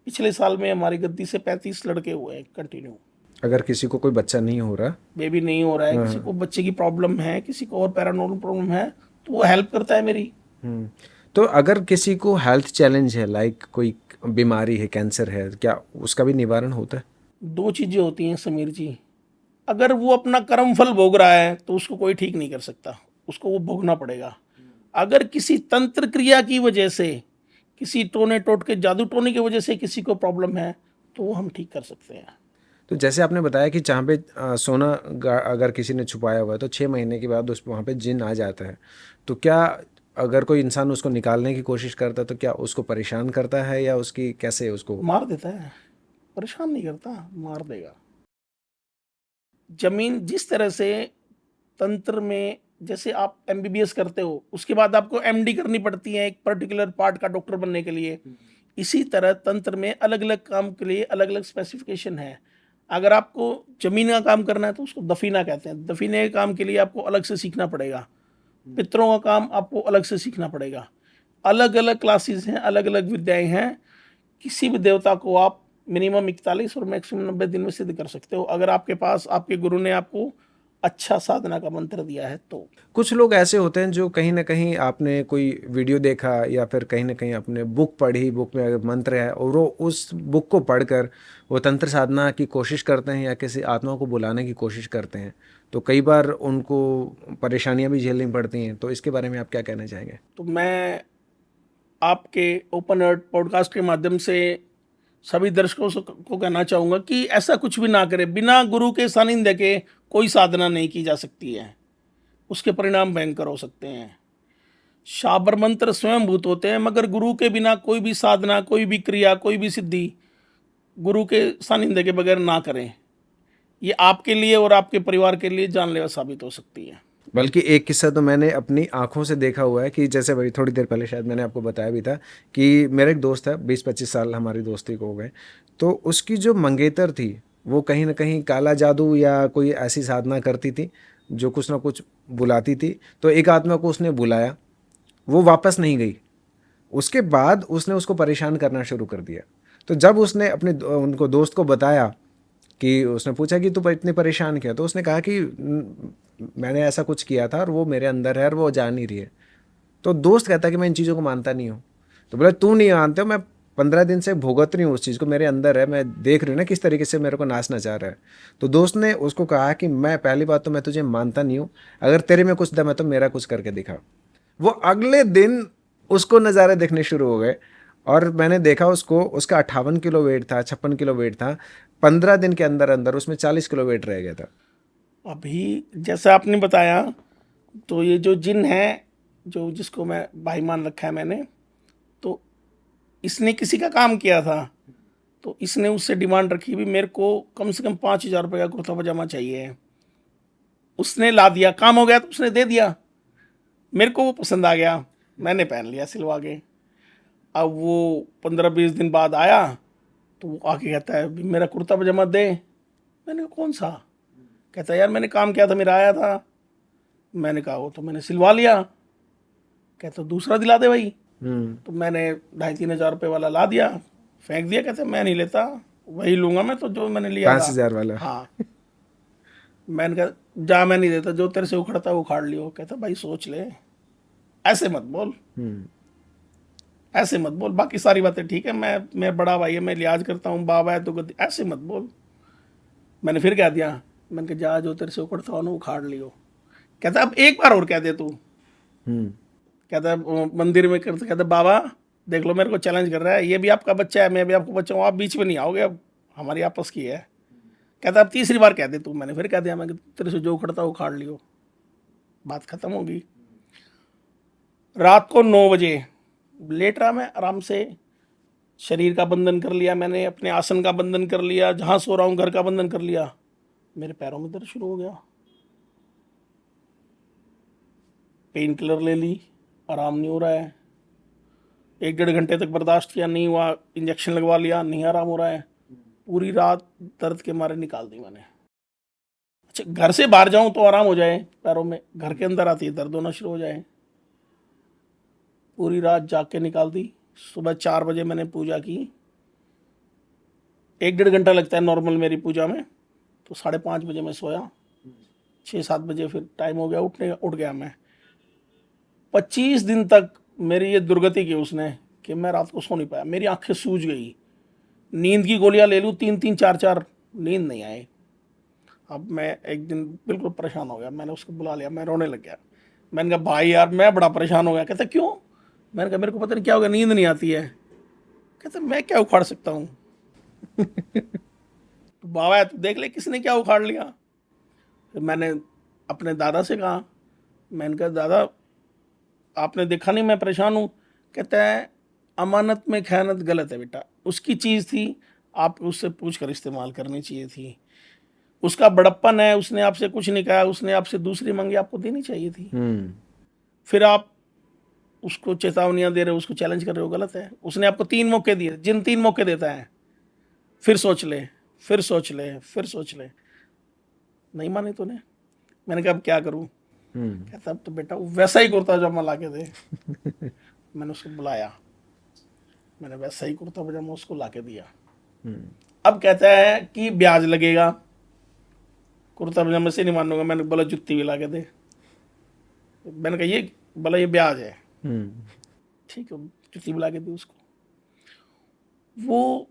पिछले साल में हमारी गद्दी से 35 लड़के हुए हैं कंटिन्यू। अगर किसी को कोई बच्चा नहीं हो रहा? बेबी नहीं हो रहा है, किसी को बच्चे की प्रॉब्लम है, किसी को और पैरानॉर्मल प्रॉब्लम है, तो वो हेल्प करता है मेरी। हम्म। तो अगर किसी को हेल्थ चैलेंज है, लाइक कोई बीमारी है, कैंसर है, क्या उसका भी निवारण होता है? दो चीजें होती हैं समीर जी। अगर वो अपना कर्म फल भोग रहा है तो उसको कोई ठीक नहीं कर सकता, उसको वो भोगना पड़ेगा। अगर किसी तंत्र क्रिया की वजह से, किसी टोने टोटके जादू टोने की वजह से किसी को प्रॉब्लम है तो वो हम ठीक कर सकते हैं। तो जैसे आपने बताया कि जहाँ पे सोना अगर किसी ने छुपाया हुआ है तो 6 महीने के बाद उस वहाँ पे जिन आ जाता है। तो क्या अगर कोई इंसान उसको निकालने की कोशिश करता है तो क्या उसको परेशान करता है या उसकी कैसे उसको? मार देता है, परेशान नहीं करता, मार देगा। जमीन जिस तरह से तंत्र में, जैसे आप एमबीबीएस करते हो उसके बाद आपको एमडी करनी पड़ती है एक पर्टिकुलर पार्ट का डॉक्टर बनने के लिए, इसी तरह तंत्र में अलग अलग काम के लिए अलग अलग स्पेसिफिकेशन है। अगर आपको जमीन का काम करना है तो उसको दफीना कहते हैं। दफीने के काम के लिए आपको अलग से सीखना पड़ेगा। पितरों का काम आपको अलग से सीखना पड़ेगा। अलग अलग क्लासेस हैं, अलग अलग विद्याएं हैं। किसी भी देवता को आप मिनिमम 41 और मैक्सिमम 90 दिन में सिद्ध कर सकते हो, अगर आपके पास आपके गुरु ने आपको अच्छा साधना का मंत्र दिया है तो। कुछ लोग ऐसे होते हैं जो कहीं ना कहीं आपने कोई वीडियो देखा या फिर कहीं ना कहीं आपने बुक पढ़ी, बुक में अगर मंत्र है और वो उस बुक को पढ़कर वो तंत्र साधना की कोशिश करते हैं या किसी आत्मा को बुलाने की कोशिश करते हैं, तो कई बार उनको परेशानियां भी झेलनी पड़ती हैं। तो इसके बारे में आप क्या कहना चाहेंगे? तो मैं आपके ओपन अर्थ पॉडकास्ट के माध्यम से सभी दर्शकों को कहना चाहूँगा कि ऐसा कुछ भी ना करें। बिना गुरु के सानिध्य के कोई साधना नहीं की जा सकती है, उसके परिणाम भयंकर हो सकते हैं। शाबर मंत्र स्वयं भूत होते हैं, मगर गुरु के बिना कोई भी साधना, कोई भी क्रिया, कोई भी सिद्धि गुरु के सानिध्य के बगैर ना करें। ये आपके लिए और आपके परिवार के लिए जानलेवा साबित हो सकती है। बल्कि एक किस्सा तो मैंने अपनी आंखों से देखा हुआ है कि जैसे भाई थोड़ी देर पहले शायद मैंने आपको बताया भी था कि मेरा एक दोस्त है, 20-25 साल हमारी दोस्ती को हो गए। तो उसकी जो मंगेतर थी वो कहीं ना कहीं काला जादू या कोई ऐसी साधना करती थी जो कुछ ना कुछ बुलाती थी। तो एक आत्मा को उसने बुलाया, वो वापस नहीं गई। उसके बाद उसने उसको परेशान करना शुरू कर दिया। तो जब उसने अपने उनको दोस्त को बताया कि उसने पूछा कि तू इतने परेशान किया, तो उसने कहा कि मैंने ऐसा कुछ किया था और वो मेरे अंदर है और वो जा नहीं रही है। तो दोस्त कहता है कि मैं इन चीज़ों को मानता नहीं हूँ। तो बोला तू नहीं मानते हो, मैं 15 दिन से भुगत रही हूँ उस चीज़ को, मेरे अंदर है, मैं देख रही हूँ ना किस तरीके से मेरे को नाचना चाह रहा है। तो दोस्त ने उसको कहा कि मैं पहली बात तो मैं तुझे मानता नहीं हूँ, अगर तेरे में कुछ दम है तो मेरा कुछ करके दिखा। वो अगले दिन उसको नज़ारे देखने शुरू हो गए और मैंने देखा उसको, उसका 58 किलो वेट था, 56 किलो वेट था। 15 दिन के अंदर अंदर उसमें 40 किलो वेट रह गया था। अभी जैसा आपने बताया, तो ये जो जिन है, जो जिसको मैं भाई मान रखा है मैंने, तो इसने किसी का काम किया था। तो इसने उससे डिमांड रखी भी मेरे को कम से कम 5,000 रुपये का कुर्ता पजामा चाहिए। उसने ला दिया, काम हो गया तो उसने दे दिया। मेरे को वो पसंद आ गया, मैंने पहन लिया सिलवा के। अब वो 15-20 दिन बाद आया तो वो आके कहता है भी मेरा कुर्ता पजामा दे। मैंने कहा कौन सा? कहता है यार मैंने काम किया था, मेरा आया था। मैंने कहा वो तो मैंने सिलवा लिया। कहता दूसरा दिला दे भाई। तो मैंने 2,500-3,000 रुपये वाला ला दिया, फेंक दिया। कहते मैं नहीं लेता, वही लूंगा मैं तो जो मैंने लिया था। 5,000 वाला। हाँ। मैंने कहा जा, मैं नहीं देता, जो तेरे से उखड़ता है वो उखाड़ लियो। कहता भाई सोच ले, ऐसे मत बोल, ऐसे मत बोल, बाकी सारी बातें ठीक है, मैं बड़ा भाई है, मैं लिहाज करता हूँ, बाबा है तो गद्दी, ऐसे मत बोल। मैंने फिर कह दिया, मैंने कहा जा जो तेरे से उखड़ता हो ना उखाड़ लियो। कहता अब एक बार और कह दे तू। कहता मंदिर में करते, कहता बाबा देख लो मेरे को चैलेंज कर रहा है, ये भी आपका बच्चा है, मैं भी आपका बच्चा हूँ, आप बीच में नहीं आओगे, अब हमारी आपस की है। कहता अब तीसरी बार कह दे तू। मैंने फिर कह दिया, मैं तेरे से जो उखड़ता हो उखाड़ लियो, बात खत्म होगी। रात को 9 बजे लेट रहा मैं आराम से, शरीर का बंधन कर लिया मैंने, अपने आसन का बंधन कर लिया, जहां सो रहा हूं घर का बंधन कर लिया। मेरे पैरों में दर्द शुरू हो गया। पेन किलर ले ली, आराम नहीं हो रहा है। 1-1.5 घंटे तक बर्दाश्त किया, नहीं हुआ, इंजेक्शन लगवा लिया, नहीं आराम हो रहा है। पूरी रात दर्द के मारे निकाल दी मैंने। अच्छा, घर से बाहर जाऊं तो आराम हो जाए पैरों में, घर के अंदर आती है दर्द होना शुरू हो जाए। पूरी रात जाग के निकाल दी। सुबह 4 बजे मैंने पूजा की। 1-1.5 घंटा लगता है नॉर्मल मेरी पूजा में, तो 5:30 बजे मैं सोया। 6-7 बजे फिर टाइम हो गया उठने का, उठ गया मैं। 25 दिन तक मेरी ये दुर्गति की उसने कि मैं रात को सो नहीं पाया, मेरी आंखें सूज गई। नींद की गोलियां ले लूँ 3-3 4-4, नींद नहीं आई। अब मैं एक दिन बिल्कुल परेशान हो गया, मैंने उसको बुला लिया, मैं रोने लग गया। मैंने कहा भाई यार मैं बड़ा परेशान हो गया। कहता क्यों? मैंने कहा मेरे को पता नहीं क्या हो गया, नींद नहीं आती है। कहता मैं क्या उखाड़ सकता हूँ? तो बाबा तू देख ले किसने क्या उखाड़ लिया। फिर मैंने अपने दादा से कहा, मैंने कहा दादा आपने देखा नहीं मैं परेशान हूँ। कहता है अमानत में खयानत गलत है बेटा, उसकी चीज़ थी, आप उससे पूछ कर इस्तेमाल करनी चाहिए थी। उसका बड़प्पन है, उसने आपसे कुछ नहीं कहा, उसने आपसे दूसरी मांगी, आपको देनी चाहिए थी। फिर आप उसको चेतावनियां दे रहे हो, उसको चैलेंज कर रहे हो, गलत है। उसने आपको 3 मौके दिए, जिन 3 मौके देता है फिर सोच ले, फिर सोच ले, फिर सोच ले। नहीं माने तूने। मैंने कहा अब क्या करूं? कहता अब तो बेटा वैसा ही कुर्ता पजामा ला के दे। मैंने उसको बुलाया, मैंने वैसा ही कुर्ता पजामा उसको ला के दिया। अब कहता है कि ब्याज लगेगा, कुर्ता पजामे से नहीं मानूंगा। मैंने बोला जुत्ती भी ला के दे। मैंने कहा ये बोला ये ब्याज है। ठीक है, जुत्ती भी ला के दी उसको। वो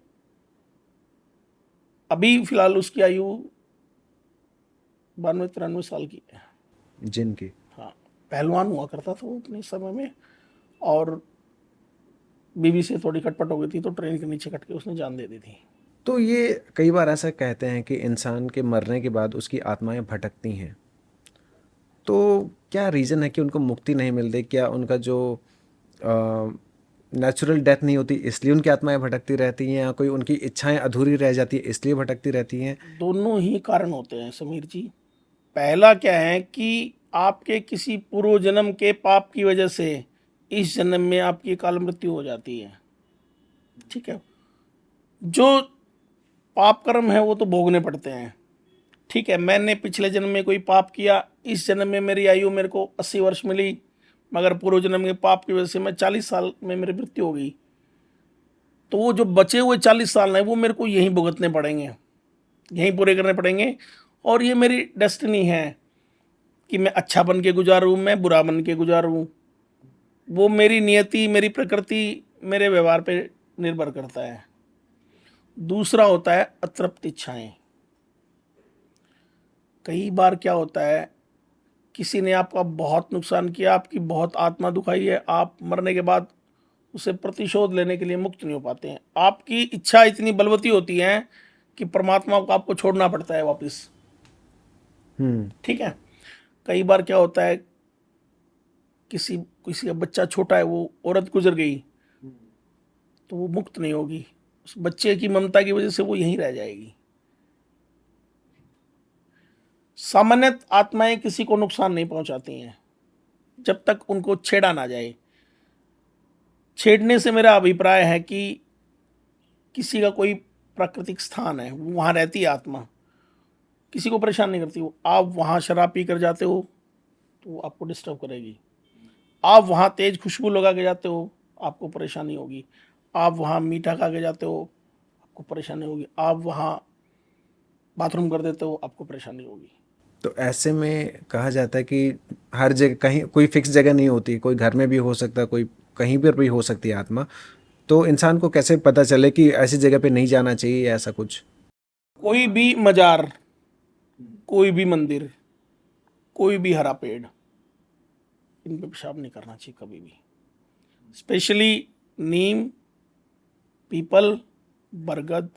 अभी फिलहाल उसकी आयु 92-93 साल की है। जिनकी हाँ, पहलवान हुआ करता था वो अपने समय में, और बीवी से थोड़ी खटपट हो गई थी तो ट्रेन के नीचे कट के उसने जान दे दी थी। तो ये कई बार ऐसा कहते हैं कि इंसान के मरने के बाद उसकी आत्माएं भटकती हैं, तो क्या रीज़न है कि उनको मुक्ति नहीं मिलती? क्या उनका जो नेचुरल डेथ नहीं होती इसलिए उनकी आत्माएं भटकती रहती हैं, या कोई उनकी इच्छाएं अधूरी रह जाती है इसलिए भटकती रहती हैं? दोनों ही कारण होते हैं समीर जी। पहला क्या है कि आपके किसी पूर्व जन्म के पाप की वजह से इस जन्म में आपकी काल मृत्यु हो जाती है। ठीक है, जो पाप कर्म है वो तो भोगने पड़ते हैं। ठीक है, मैंने पिछले जन्म में कोई पाप किया, इस जन्म में मेरी आयु मेरे को 80 वर्ष मिली, मगर पूर्व जन्म के पाप की वजह से मैं 40 साल में मेरी मृत्यु हो गई। तो वो जो बचे हुए 40 साल हैं वो मेरे को यहीं भुगतने पड़ेंगे, यहीं पूरे करने पड़ेंगे। और ये मेरी डेस्टिनी है कि मैं अच्छा बन के गुजारूँ, मैं बुरा बन के गुजारूँ। वो मेरी नियति, मेरी प्रकृति, मेरे व्यवहार पे निर्भर करता है। दूसरा होता है अतृप्त इच्छाएं। कई बार क्या होता है, किसी ने आपका बहुत नुकसान किया, आपकी बहुत आत्मा दुखाई है, आप मरने के बाद उसे प्रतिशोध लेने के लिए मुक्त नहीं हो पाते हैं। आपकी इच्छा इतनी बलवती होती है कि परमात्मा को आपको छोड़ना पड़ता है वापस। ठीक है, कई बार क्या होता है, किसी किसी का बच्चा छोटा है, वो औरत गुजर गई तो वो मुक्त नहीं होगी, उस बच्चे की ममता की वजह से वो यहीं रह जाएगी। सामान्यत आत्माएं किसी को नुकसान नहीं पहुंचाती हैं जब तक उनको छेड़ा ना जाए। छेड़ने से मेरा अभिप्राय है कि किसी का कोई प्राकृतिक स्थान है, वहां रहती है आत्मा, किसी को परेशान नहीं करती। वो आप वहां शराब पी कर जाते हो तो वो आपको डिस्टर्ब करेगी। आप वहां तेज खुशबू लगा के जाते हो, आपको परेशानी होगी। आप वहां मीठा खा के जाते हो, आपको परेशानी होगी। आप वहां बाथरूम कर देते हो, आपको परेशानी होगी। तो ऐसे में कहा जाता है कि हर जगह कहीं कोई फिक्स जगह नहीं होती, कोई घर में भी हो सकता है, कोई कहीं पर भी हो सकती है आत्मा। तो इंसान को कैसे पता चले कि ऐसी जगह पे नहीं जाना चाहिए या ऐसा कुछ? कोई भी मजार, कोई भी मंदिर, कोई भी हरा पेड़, इन पे पेशाब नहीं करना चाहिए कभी भी। स्पेशली नीम, पीपल, बरगद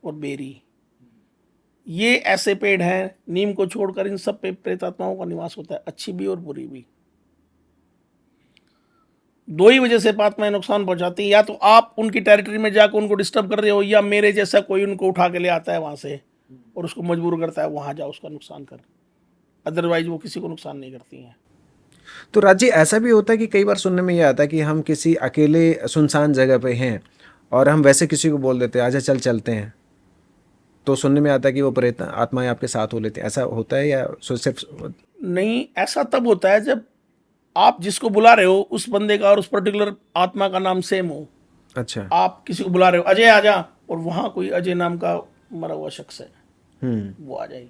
और बेरी, ये ऐसे पेड़ हैं। नीम को छोड़कर इन सब पे प्रेत आत्माओं का निवास होता है, अच्छी भी और बुरी भी। दो ही वजह से आत्माएं नुकसान पहुंचाती हैं, या तो आप उनकी टेरिटरी में जाकर उनको डिस्टर्ब कर रहे हो, या मेरे जैसा कोई उनको उठा के ले आता है वहां से और उसको मजबूर करता है वहां जाओ उसका नुकसान कर। अदरवाइज वो किसी को नुकसान नहीं करती हैं। तो राज जी, ऐसा भी होता है कि कई बार सुनने में ये आता है कि हम किसी अकेले सुनसान जगह पे हैं और हम वैसे किसी को बोल देते हैं आजा चल चलते हैं, तो सुनने में आता है कि वो प्रेत आत्माएं आपके साथ हो लेते हैं। ऐसा होता है या सिर्फ? नहीं, ऐसा तब होता है जब आप जिसको बुला रहे हो उस बंदे का और उस पर्टिकुलर आत्मा का नाम सेम हो। अच्छा। आप किसी को बुला रहे हो, अजय आजा, और वहां कोई अजय नाम का मरा हुआ शख्स है, वो आ जाए।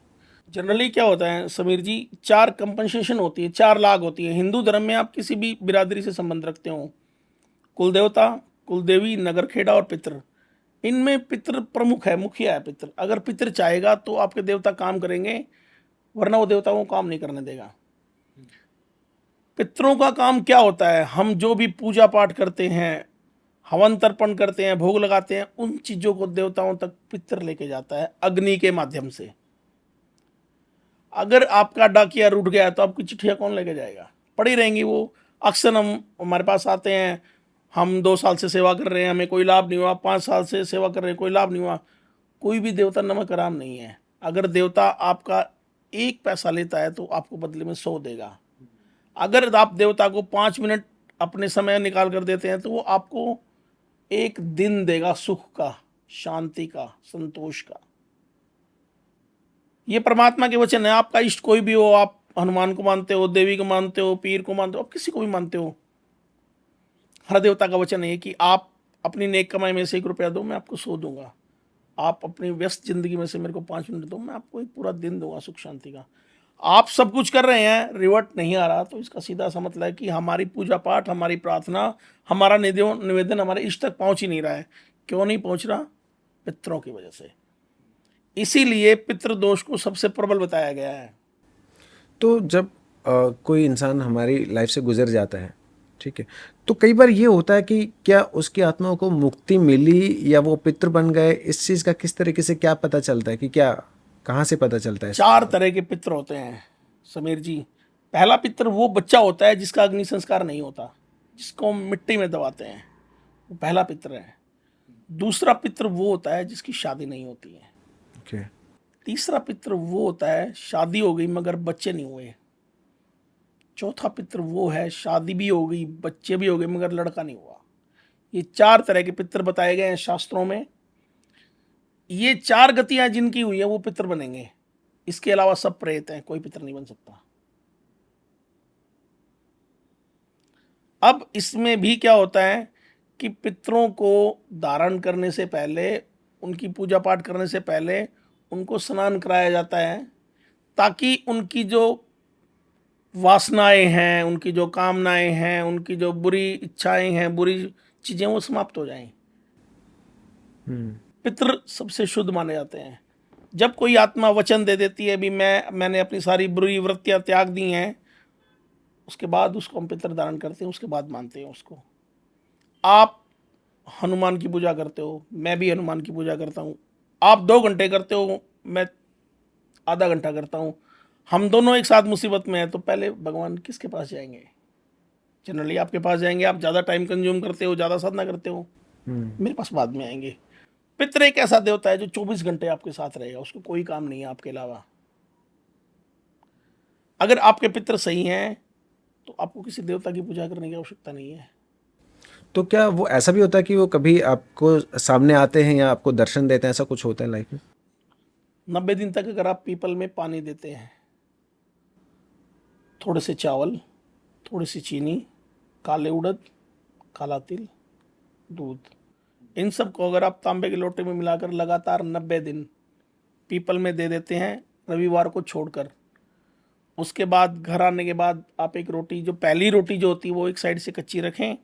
जनरली क्या होता है समीर जी, 4 कंपनसेशन होती है, 4 लाग होती है। हिंदू धर्म में आप किसी भी बिरादरी से संबंध रखते हो, कुल देवता, कुल देवी, नगर खेड़ा और पितृ, इनमें पितृ प्रमुख है, मुखिया है पितृ। अगर पितृ चाहेगा तो आपके देवता काम करेंगे, वरना वो देवताओं को काम नहीं करने देगा। पितरों का काम क्या होता है, हम जो भी पूजा पाठ करते हैं, हवन तर्पण करते हैं, भोग लगाते हैं, उन चीजों को देवताओं तक पितर लेके जाता है अग्नि के माध्यम से। अगर आपका डाकिया रूठ गया तो आपकी चिट्ठियां कौन लेके जाएगा, पड़ी रहेंगी वो। अक्सर हम हमारे पास आते हैं, हम 2 साल से सेवा कर रहे हैं, हमें कोई लाभ नहीं हुआ, 5 साल से सेवा कर रहे हैं, कोई लाभ नहीं हुआ। कोई भी देवता नमक हराम नहीं है। अगर देवता आपका 1 पैसा लेता है तो आपको बदले में 100 देगा। अगर आप देवता को 5 मिनट अपने समय निकाल कर देते हैं तो वो आपको 1 दिन देगा, सुख का, शांति का, संतोष का। ये परमात्मा के वचन है। आपका इष्ट कोई भी हो, आप हनुमान को मानते हो, देवी को मानते हो, पीर को मानते हो, आप किसी को भी मानते हो, हर देवता का वचन है कि आप अपनी नेक कमाई में से 1 रुपया दो, मैं आपको 100 दूंगा। आप अपनी व्यस्त जिंदगी में से मेरे को 5 मिनट दो, मैं आपको एक पूरा दिन दूंगा सुख शांति का। आप सब कुछ कर रहे हैं, रिवर्ट नहीं आ रहा, तो इसका सीधा सा मतलब है कि हमारी पूजा पाठ, हमारी प्रार्थना, हमारा निवेदन हमारे इष्ट तक पहुंच ही नहीं रहा है। क्यों नहीं पहुंच रहा? पितरों की वजह से। इसीलिए पितृदोष को सबसे प्रबल बताया गया है। तो जब कोई इंसान हमारी लाइफ से गुजर जाता है, ठीक है, तो कई बार ये होता है कि क्या उसकी आत्मा को मुक्ति मिली या वो पितृ बन गए, इस चीज़ का किस तरीके से क्या पता चलता है कि क्या, कहाँ से पता चलता है? 4 तरह के पितृ होते हैं समीर जी। पहला पितृ वो बच्चा होता है जिसका अग्नि संस्कार नहीं होता, जिसको हम मिट्टी में दबाते हैं, वो पहला पितृ है। दूसरा पितृ वो होता है जिसकी शादी नहीं होती है। ओके। तीसरा पितृ वो होता है शादी हो गई मगर बच्चे नहीं हुए। चौथा पितृ वो है शादी भी हो गई, बच्चे भी हो गए, मगर लड़का नहीं हुआ। ये 4 तरह के पितृ बताए गए हैं शास्त्रों में। ये 4 गतियां जिनकी हुई है वो पितृ बनेंगे। इसके अलावा सब प्रेत हैं, कोई पितृ नहीं बन सकता। अब इसमें भी क्या होता है कि पितरों को धारण करने से पहले, उनकी पूजा पाठ करने से पहले उनको स्नान कराया जाता है, ताकि उनकी जो वासनाएं हैं, उनकी जो कामनाएं हैं, उनकी जो बुरी इच्छाएं हैं, बुरी चीजें, वो समाप्त हो जाएं। पितृ सबसे शुद्ध माने जाते हैं। जब कोई आत्मा वचन दे देती है भी मैंने अपनी सारी बुरी वृत्तियां त्याग दी हैं, उसके बाद उसको हम पितृ धारण करते हैं, उसके बाद मानते हैं उसको। आप हनुमान की पूजा करते हो, मैं भी हनुमान की पूजा करता हूँ। आप 2 घंटे करते हो, मैं आधा घंटा करता हूँ। हम दोनों एक साथ मुसीबत में हैं, तो पहले भगवान किसके पास जाएंगे? जनरली आपके पास जाएंगे। आप ज़्यादा टाइम कंज्यूम करते हो, ज़्यादा साधना करते हो, मेरे पास बाद में आएंगे। पितृ एक ऐसा देवता है जो 24 घंटे आपके साथ रहेगा, उसको कोई काम नहीं है आपके अलावा। अगर आपके पितृ सही हैं तो आपको किसी देवता की पूजा करने की आवश्यकता नहीं है। तो क्या वो ऐसा भी होता है कि वो कभी आपको सामने आते हैं या आपको दर्शन देते हैं, ऐसा कुछ होता है लाइफ में? 90 दिन तक अगर आप पीपल में पानी देते हैं, थोड़े से चावल, थोड़ी सी चीनी, काले उड़द, काला तिल, दूध, इन सब को अगर आप तांबे के लोटे में मिलाकर लगातार 90 दिन पीपल में दे देते हैं, रविवार को छोड़कर, उसके बाद घर आने के बाद आप एक रोटी, जो पहली रोटी जो होती है वो एक साइड से कच्ची रखें,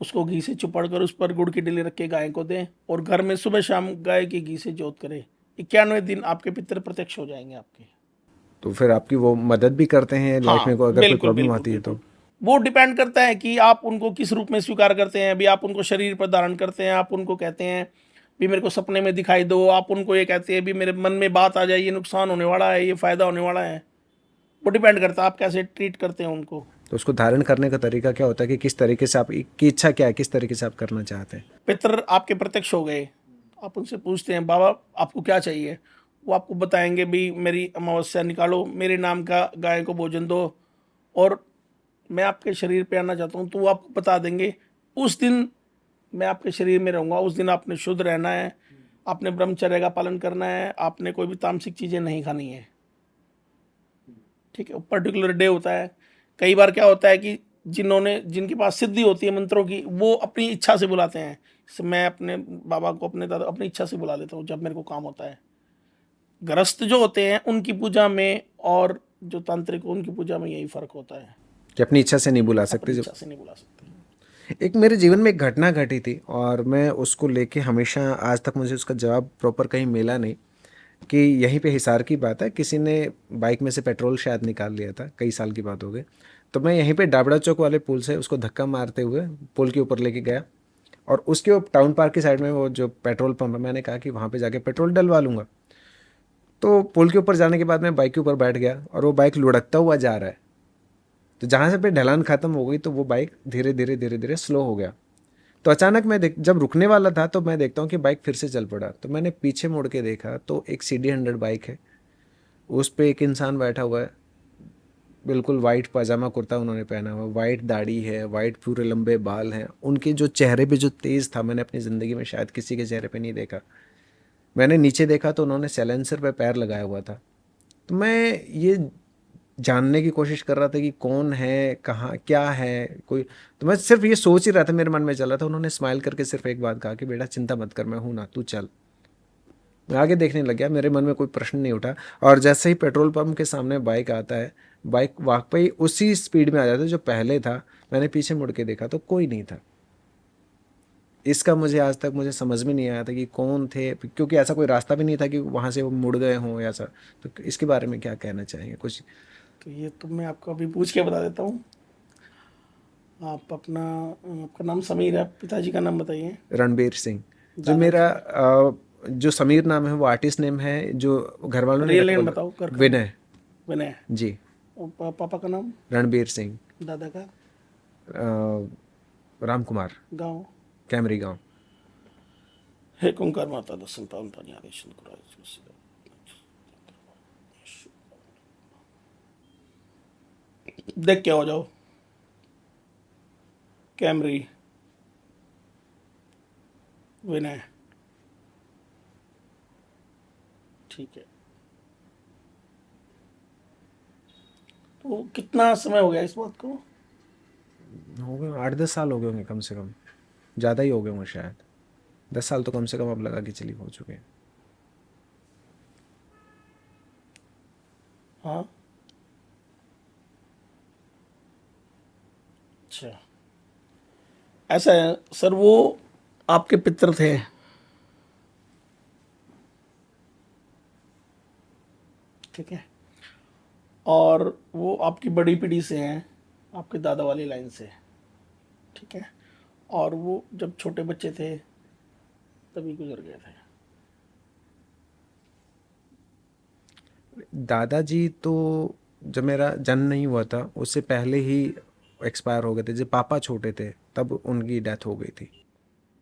उसको घी से चुपड़ कर उस पर गुड़ की डली रख के गाय को दें, और घर में सुबह शाम गाय के घी से जोत करें। 91 दिन आपके पितृ प्रत्यक्ष हो जाएंगे आपके। तो फिर आपकी वो मदद भी करते हैं लाइफ में, हाँ, को अगर कोई बिल्कुल प्रॉब्लम बिल्कुल आती है बिल्कुल। तो? वो डिपेंड करता है कि आप उनको किस रूप में स्वीकार करते हैं। अभी आप उनको शरीर पर धारण करते हैं, आप उनको कहते हैं भी मेरे को सपने में दिखाई दो, आप उनको ये कहते हैं भी मेरे मन में बात आ जाए, ये नुकसान होने वाला है, ये फायदा होने वाला है। वो डिपेंड करता है आप कैसे ट्रीट करते हैं उनको। तो उसको धारण करने का तरीका क्या होता है कि किस तरीके से आप की इच्छा क्या है, किस तरीके से आप करना चाहते हैं? पितर आपके प्रत्यक्ष हो गए, आप उनसे पूछते हैं बाबा आपको क्या चाहिए, वो आपको बताएंगे भी मेरी अमावस्या निकालो, मेरे नाम का गाय को भोजन दो, और मैं आपके शरीर पे आना चाहता हूँ, तो वो आपको बता देंगे उस दिन मैं आपके शरीर में रहूँगा, उस दिन आपने शुद्ध रहना है, आपने ब्रह्मचर्य का पालन करना है, आपने कोई भी तामसिक चीज़ें नहीं खानी है। ठीक है, पर्टिकुलर डे होता है। कई बार क्या होता है कि जिनके पास सिद्धि होती है मंत्रों की, वो अपनी इच्छा से बुलाते हैं। जैसे मैं अपने बाबा को, अपने दादा, अपनी इच्छा से बुला लेता हूँ जब मेरे को काम होता है। गृहस्थ जो होते हैं उनकी पूजा में और जो तांत्रिक उनकी पूजा में यही फर्क होता है, कि अपनी इच्छा से नहीं बुला अपनी सकते जब? इच्छा से नहीं बुला सकते। एक मेरे जीवन में एक घटना घटी थी और मैं उसको लेके हमेशा, आज तक मुझे उसका जवाब प्रॉपर कहीं मिला नहीं, कि यहीं पे हिसार की बात है, किसी ने बाइक में से पेट्रोल शायद निकाल लिया था, कई साल की बात हो गई। तो मैं यहीं पे डाबड़ा चौक वाले पुल से उसको धक्का मारते हुए पुल के ऊपर लेके गया, और उसके टाउन पार्क की साइड में वो जो पेट्रोल पंप है, मैंने कहा कि वहाँ पे जाके पेट्रोल डलवा लूँगा। तो पुल के ऊपर जाने के बाद मैं बाइक के ऊपर बैठ गया और वो बाइक लुढ़कता हुआ जा रहा है। तो जहाँ से पे ढलान ख़त्म हो गई तो वो बाइक धीरे धीरे धीरे धीरे स्लो हो गया। तो अचानक जब रुकने वाला था तो मैं देखता हूँ कि बाइक फिर से चल पड़ा। तो मैंने पीछे मुड़ के देखा तो एक CD 100 बाइक है, उस पे एक इंसान बैठा हुआ है, बिल्कुल वाइट पजामा कुर्ता उन्होंने पहना हुआ, वाइट दाढ़ी है, वाइट पूरे लंबे बाल हैं। उनके जो चेहरे पे जो तेज़ था, मैंने अपनी ज़िंदगी में शायद किसी के चेहरे पे नहीं देखा। मैंने नीचे देखा तो उन्होंने साइलेंसर पे पैर लगाया हुआ था। तो मैं ये जानने की कोशिश कर रहा था कि कौन है, कहाँ क्या है कोई। तो मैं सिर्फ ये सोच ही रहा था, मेरे मन में चल रहा था। उन्होंने स्माइल करके सिर्फ एक बात कहा कि बेटा चिंता मत कर, मैं हूं ना, तू चल। मैं आगे देखने लग गया, मेरे मन में कोई प्रश्न नहीं उठा। और जैसे ही पेट्रोल पंप के सामने बाइक आता है, बाइक वाकई उसी स्पीड में आ जाता है जो पहले था। मैंने पीछे मुड़ के देखा तो कोई नहीं था। इसका मुझे आज तक मुझे समझ में नहीं आया था कि कौन थे, क्योंकि ऐसा कोई रास्ता भी नहीं था कि वहाँ से वो मुड़ गए हों या ऐसा। तो इसके बारे में क्या कहना चाहेंगे कुछ? तो ये तो मैं आपको अभी पूछ के बता देता हूँ। आप आपका नाम समीर है, पिताजी का नाम बताइए। रणबीर सिंह। जो दादाजी मेरा का जो समीर नाम है वो आर्टिस्ट नेम है, जो घर वालों ने रियल रखा नेम वो बताओ, कर विनय। विनय। जी। और पापा का नाम? रणबीर सिंह। दादा का राम कुमार। गांव? कैमरी गांव। हे कुंकार माता दर्शन पावन पानी आदेश देख के हो जाओ। कैमरी, विनय, ठीक है। तो कितना समय हो गया इस बात को? हो गए 8-10 साल हो गए होंगे कम से कम, ज़्यादा ही हो गए होंगे शायद। 10 साल तो कम से कम अब लगा कि चलिए हो चुके हैं। हाँ, अच्छा, ऐसा है सर, वो आपके पितर थे, ठीक है, और वो आपकी बड़ी पीढ़ी से हैं, आपके दादा वाली लाइन से, ठीक है, और वो जब छोटे बच्चे थे तभी गुजर गए थे। दादाजी तो जब मेरा जन्म नहीं हुआ था उससे पहले ही एक्सपायर हो गए थे। जब पापा छोटे थे तब उनकी डेथ हो गई थी।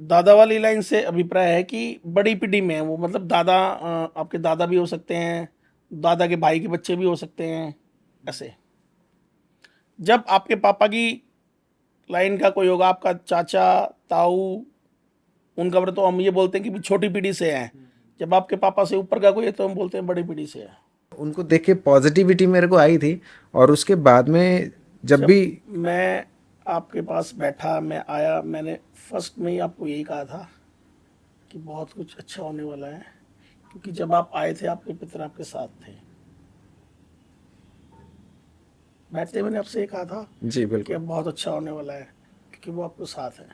दादा वाली लाइन से अभिप्राय है कि बड़ी पीढ़ी में है वो, मतलब दादा आपके दादा भी हो सकते हैं, दादा के भाई के बच्चे भी हो सकते हैं, ऐसे। जब आपके पापा की लाइन का कोई होगा, आपका चाचा, ताऊ, उनका मतलब तो हम ये बोलते हैं कि भी छोटी पीढ़ी से है। जब आपके पापा से ऊपर का कोई है तो हम बोलते हैं बड़ी पीढ़ी से है। उनको देख के पॉजिटिविटी मेरे को आई थी, और उसके बाद में जब जब भी मैं आपके पास बैठा, मैं आया, मैंने फर्स्ट में ही आपको यही कहा था कि बहुत कुछ अच्छा होने वाला है, क्योंकि जब आप आए थे आपके पितर आपके साथ थे। बैठते मैंने आपसे ये कहा था जी कि बिल्कुल। अब बहुत अच्छा होने वाला है, क्योंकि वो आपके साथ है।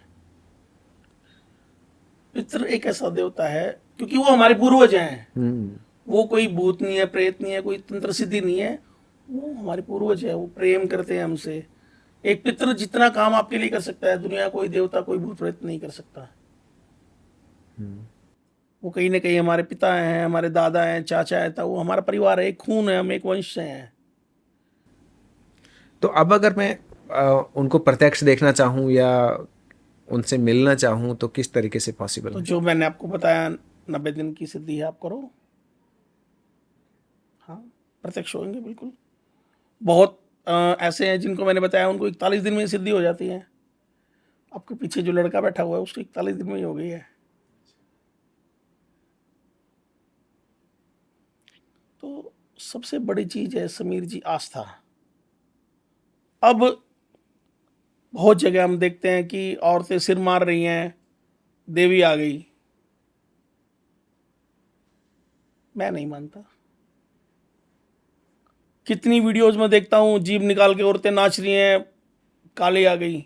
पितर एक ऐसा देवता है, क्योंकि वो हमारे पूर्वज हैं। हम्म। वो कोई भूत नहीं है, प्रेत नहीं है, कोई तंत्र सिद्धि नहीं है। वो हमारे पूर्वज है, वो प्रेम करते हैं हमसे। एक पितर जितना काम आपके लिए कर सकता है, दुनिया कोई देवता, कोई भूत प्रेत नहीं कर सकता। वो कहीं ना कहीं हमारे पिता हैं, हमारे दादा हैं, चाचा है, तो वो हमारा परिवार है, एक खून है, हम एक वंश से हैं। तो अब अगर मैं उनको प्रत्यक्ष देखना चाहूँ या उनसे मिलना चाहूँ तो किस तरीके से पॉसिबल तो है? जो मैंने आपको बताया, 90 दिन की सिद्धि है, आप करो। हाँ, प्रत्यक्ष होंगे बिल्कुल। बहुत ऐसे हैं जिनको मैंने बताया, उनको 41 दिन में सिद्धि हो जाती है। आपके पीछे जो लड़का बैठा हुआ है उसको 41 दिन में ही हो गई है। तो सबसे बड़ी चीज है समीर जी, आस्था। अब बहुत जगह हम देखते हैं कि औरतें सिर मार रही हैं, देवी आ गई। मैं नहीं मानता। कितनी वीडियोज में देखता हूं, जीभ निकाल के औरतें नाच रही हैं, काली आ गई।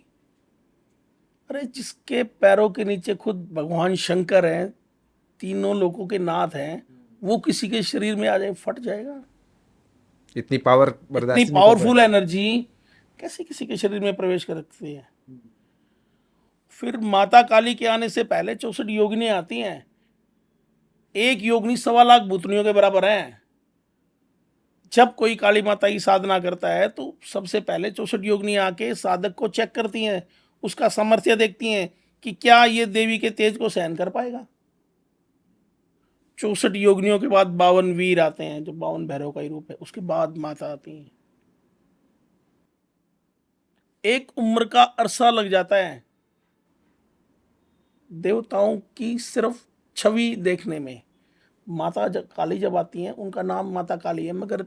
अरे जिसके पैरों के नीचे खुद भगवान शंकर हैं, तीनों लोगों के नाथ हैं, वो किसी के शरीर में आ जाए, फट जाएगा। इतनी पावर इतनी बर्दाश्त नहीं कर पावरफुल पाएगा। एनर्जी कैसे किसी के शरीर में प्रवेश कर सकती है। फिर माता काली के आने से पहले 64 योगिनियां आती हैं। एक योगिनी 1.25 लाख भूतनियों के बराबर है। जब कोई काली माता की साधना करता है तो सबसे पहले 64 योगिनियां आके साधक को चेक करती हैं, उसका सामर्थ्य देखती हैं कि क्या ये देवी के तेज को सहन कर पाएगा। 64 योगिनियों के बाद 52 वीर आते हैं, जो 52 भैरव का ही रूप है, उसके बाद माता आती है। एक उम्र का अरसा लग जाता है देवताओं की सिर्फ छवि देखने में। माता काली जब आती हैं, उनका नाम माता काली है, मगर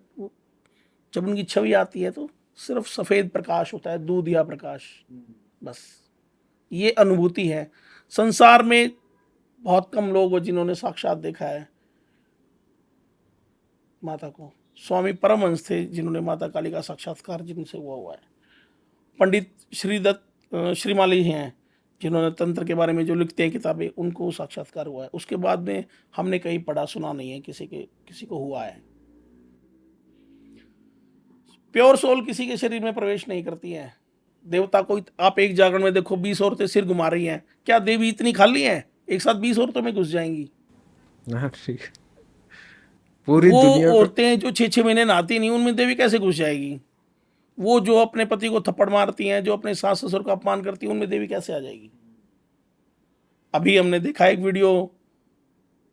जब उनकी छवि आती है तो सिर्फ सफेद प्रकाश होता है, दूध या प्रकाश, बस। ये अनुभूति है। संसार में बहुत कम लोग हो जिन्होंने साक्षात देखा है माता को। स्वामी परमहंस थे जिन्होंने माता काली का साक्षात्कार जिनसे हुआ है। पंडित श्रीदत्त श्रीमाली हैं जिन्होंने तंत्र के बारे में जो लिखते हैं किताबें, उनको साक्षात्कार हुआ है। उसके बाद में हमने कहीं पढ़ा सुना नहीं है किसी को हुआ है। प्योर सोल किसी के शरीर में प्रवेश नहीं करती है। देवता को आप एक जागरण में देखो, 20 औरतें सिर घुमा रही हैं, क्या देवी इतनी खाली है एक साथ 20 औरतों में घुस जाएंगी? हाँ ठीक है। पूरी वो दुनिया को। औरतें जो 6 6 महीने नहाती नहीं, उनमें देवी कैसे घुस जाएगी? वो जो अपने पति को थप्पड़ मारती हैं, जो अपने सास ससुर का अपमान करती हैं, उनमें देवी कैसे आ जाएगी? अभी हमने देखा एक वीडियो,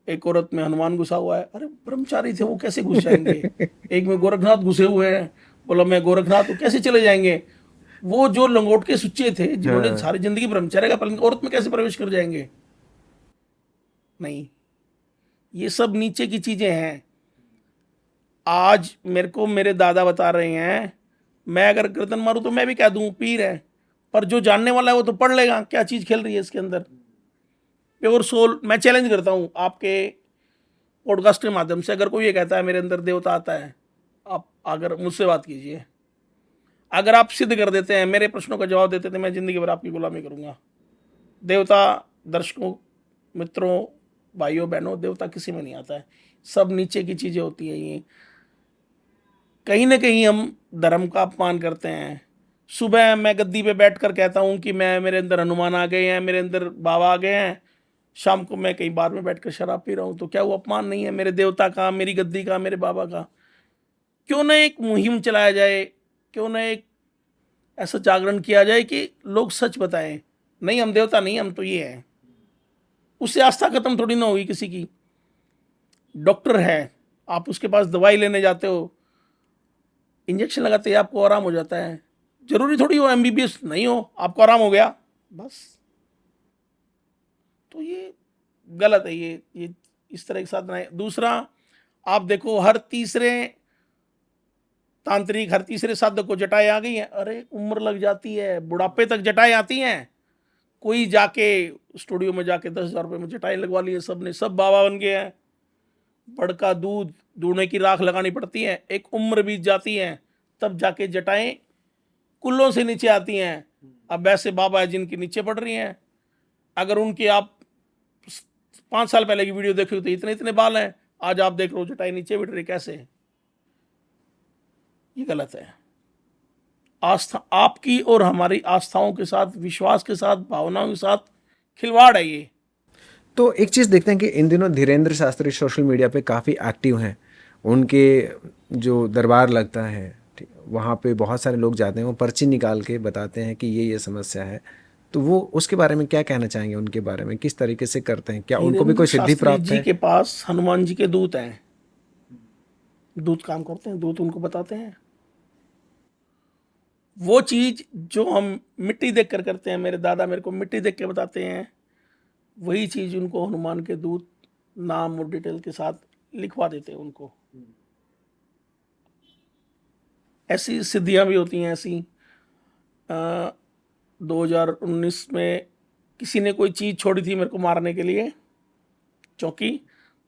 एक औरत में हनुमान घुसा हुआ है। अरे ब्रह्मचारी थे, वो कैसे घुस जाएंगे? एक में गोरखनाथ घुसे हुए हैं, बोला मैं गोरखनाथ हूं, कैसे चले जाएंगे? वो जो लंगोट के सुच्चे थे जिन्होंने हाँ। सारी जिंदगी ब्रह्मचर्य का पालन, औरत में कैसे प्रवेश कर जाएंगे? नहीं, ये सब नीचे की चीजें हैं। आज मेरे को मेरे दादा बता रहे हैं, मैं अगर गर्दन मारूं तो मैं भी कह दूं पीर है, पर जो जानने वाला है वो तो पढ़ लेगा क्या चीज खेल रही है इसके अंदर। प्योर सोल, मैं चैलेंज करता हूं आपके पॉडकास्ट के माध्यम से, अगर कोई ये कहता है मेरे अंदर देवता आता है, आप अगर मुझसे बात कीजिए। अगर आप सिद्ध कर देते हैं, मेरे प्रश्नों का जवाब देते थे, मैं जिंदगी भर आपकी गुलामी करूंगा। देवता, दर्शकों, मित्रों, भाइयों बहनों, देवता किसी में नहीं आता है। सब नीचे की चीजें होती हैं ये। कहीं ना कहीं हम धर्म का अपमान करते हैं। सुबह मैं गद्दी पे बैठकर कहता हूँ कि मैं, मेरे अंदर हनुमान आ गए हैं, मेरे अंदर बाबा आ गए हैं। शाम को मैं कहीं बार में बैठकर शराब पी रहा हूँ, तो क्या वो अपमान नहीं है मेरे देवता का, मेरी गद्दी का, मेरे बाबा का? क्यों ना एक मुहिम चलाया जाए, क्यों ना एक ऐसा जागरण किया जाए कि लोग सच बताएं, नहीं हम देवता नहीं, हम तो ये हैं। उससे आस्था खत्म थोड़ी ना होगी किसी की। डॉक्टर है, आप उसके पास दवाई लेने जाते हो, इंजेक्शन लगाते ही आपको आराम हो जाता है। जरूरी थोड़ी हो एमबीबीएस नहीं हो, आपको आराम हो गया बस। तो ये गलत है, ये इस तरह के साथ नहीं। दूसरा, आप देखो हर तीसरे तांत्रिक, हर तीसरे साधक को जटाएं आ गई हैं। अरे उम्र लग जाती है, बुढ़ापे तक जटाएं आती हैं। कोई जाके स्टूडियो में जाके 10,000 रुपये में जटाएं लगवा लिए, सब ने सब बाबा बन गए हैं। बड़का दूध दूने की राख लगानी पड़ती है, एक उम्र बीत जाती है, तब जाके जटाएं कुल्लों से नीचे आती हैं। अब ऐसे बाबा है जिनकी नीचे पड़ रही हैं। अगर उनके आप 5 साल पहले की वीडियो देखो तो इतने इतने बाल हैं, आज आप देख रहे हो जटाई नीचे बैठ रही, कैसे? ये गलत है। आस्था आपकी और हमारी आस्थाओं के साथ, विश्वास के साथ, भावनाओं के साथ खिलवाड़ है ये। तो एक चीज़ देखते हैं कि इन दिनों धीरेन्द्र शास्त्री सोशल मीडिया पे काफ़ी एक्टिव हैं। उनके जो दरबार लगता है, ठीक, वहाँ पे बहुत सारे लोग जाते हैं, वो पर्ची निकाल के बताते हैं कि ये समस्या है। तो वो उसके बारे में क्या कहना चाहेंगे? उनके बारे में किस तरीके से करते हैं? क्या उनको भी धीरेन्द्र कोई सिद्धि शास्त्री प्राप्त जी है? के पास हनुमान जी के दूत हैं, दूत काम करते हैं, दूत उनको बताते हैं। वो चीज जो हम मिट्टी देख कर करते हैं, मेरे दादा मेरे को मिट्टी देख के बताते हैं, वही चीज उनको हनुमान के दूत नाम और डिटेल के साथ लिखवा देते हैं उनको। ऐसी सिद्धियां भी होती हैं। ऐसी 2019 में किसी ने कोई चीज छोड़ी थी मेरे को मारने के लिए, चौकी।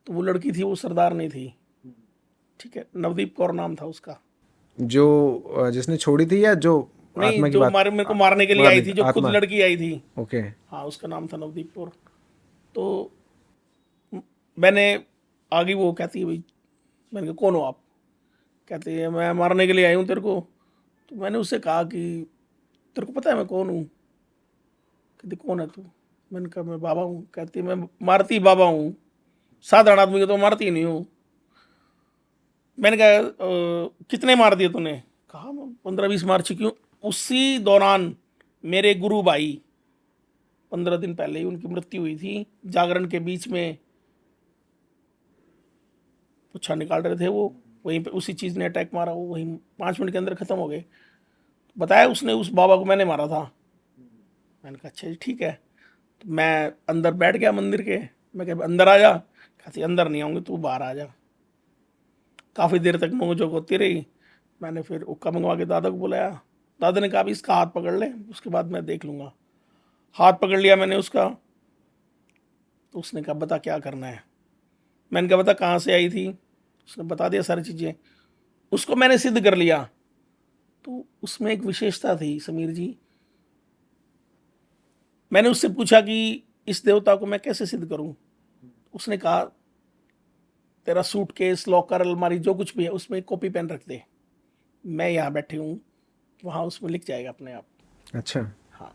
तो वो लड़की थी, वो सरदार नहीं थी, ठीक है, नवदीप कौर नाम था उसका। जो जिसने छोड़ी थी या जो नहीं, आत्मा की जो बात? मेरे को मारने के लिए आई थी, जो खुद आत्मा। लड़की आई थी, ओके। हाँ उसका नाम था नवदीप कौर। तो मैंने आगे, वो कहती है भाई, मैंने कहा कौन हो आप? कहती है मैं मारने के लिए आई हूँ तेरे को। तो मैंने उससे कहा कि तेरे को पता है मैं कौन हूँ? कहती कौन है तू? मैंने कहा मैं बाबा हूँ। कहती मैं मारती बाबा हूँ, साधारण आदमी को तो मारती ही नहीं हूँ। मैंने कहा कितने मार दिए तूने? कहा मैं 15-20 मार चुकी हूँ। उसी दौरान मेरे गुरु भाई, 15 दिन पहले ही उनकी मृत्यु हुई थी, जागरण के बीच में पुच्छा निकाल रहे थे वो, वहीं पे उसी चीज़ ने अटैक मारा, वो वहीं 5 मिनट के अंदर ख़त्म हो गए। बताया उसने उस बाबा को मैंने मारा था। मैंने कहा अच्छा जी ठीक है। तो मैं अंदर बैठ गया मंदिर के, मैं कहा अंदर आ जा। कहती अंदर नहीं आऊँगी, तू बाहर आ जा। काफ़ी देर तक नोक-झोंक होती रही। मैंने फिर हुक्का मंगवा के दादा को बुलाया। दादा ने कहा अभी इसका हाथ पकड़ ले, उसके बाद मैं देख लूँगा। हाथ पकड़ लिया मैंने उसका। तो उसने कहा बता क्या करना है? मैंने कहा बता कहाँ से आई थी? उसने बता दिया सारी चीज़ें। उसको मैंने सिद्ध कर लिया। तो उसमें एक विशेषता थी समीर जी। मैंने उससे पूछा कि इस देवता को मैं कैसे सिद्ध करूं? उसने कहा तेरा सूटकेस, लॉकर, अलमारी जो कुछ भी है उसमें एक कॉपी पेन रख दे, मैं यहाँ बैठी हूँ, वहाँ उसमें लिख जाएगा अपने आप। अच्छा। हाँ।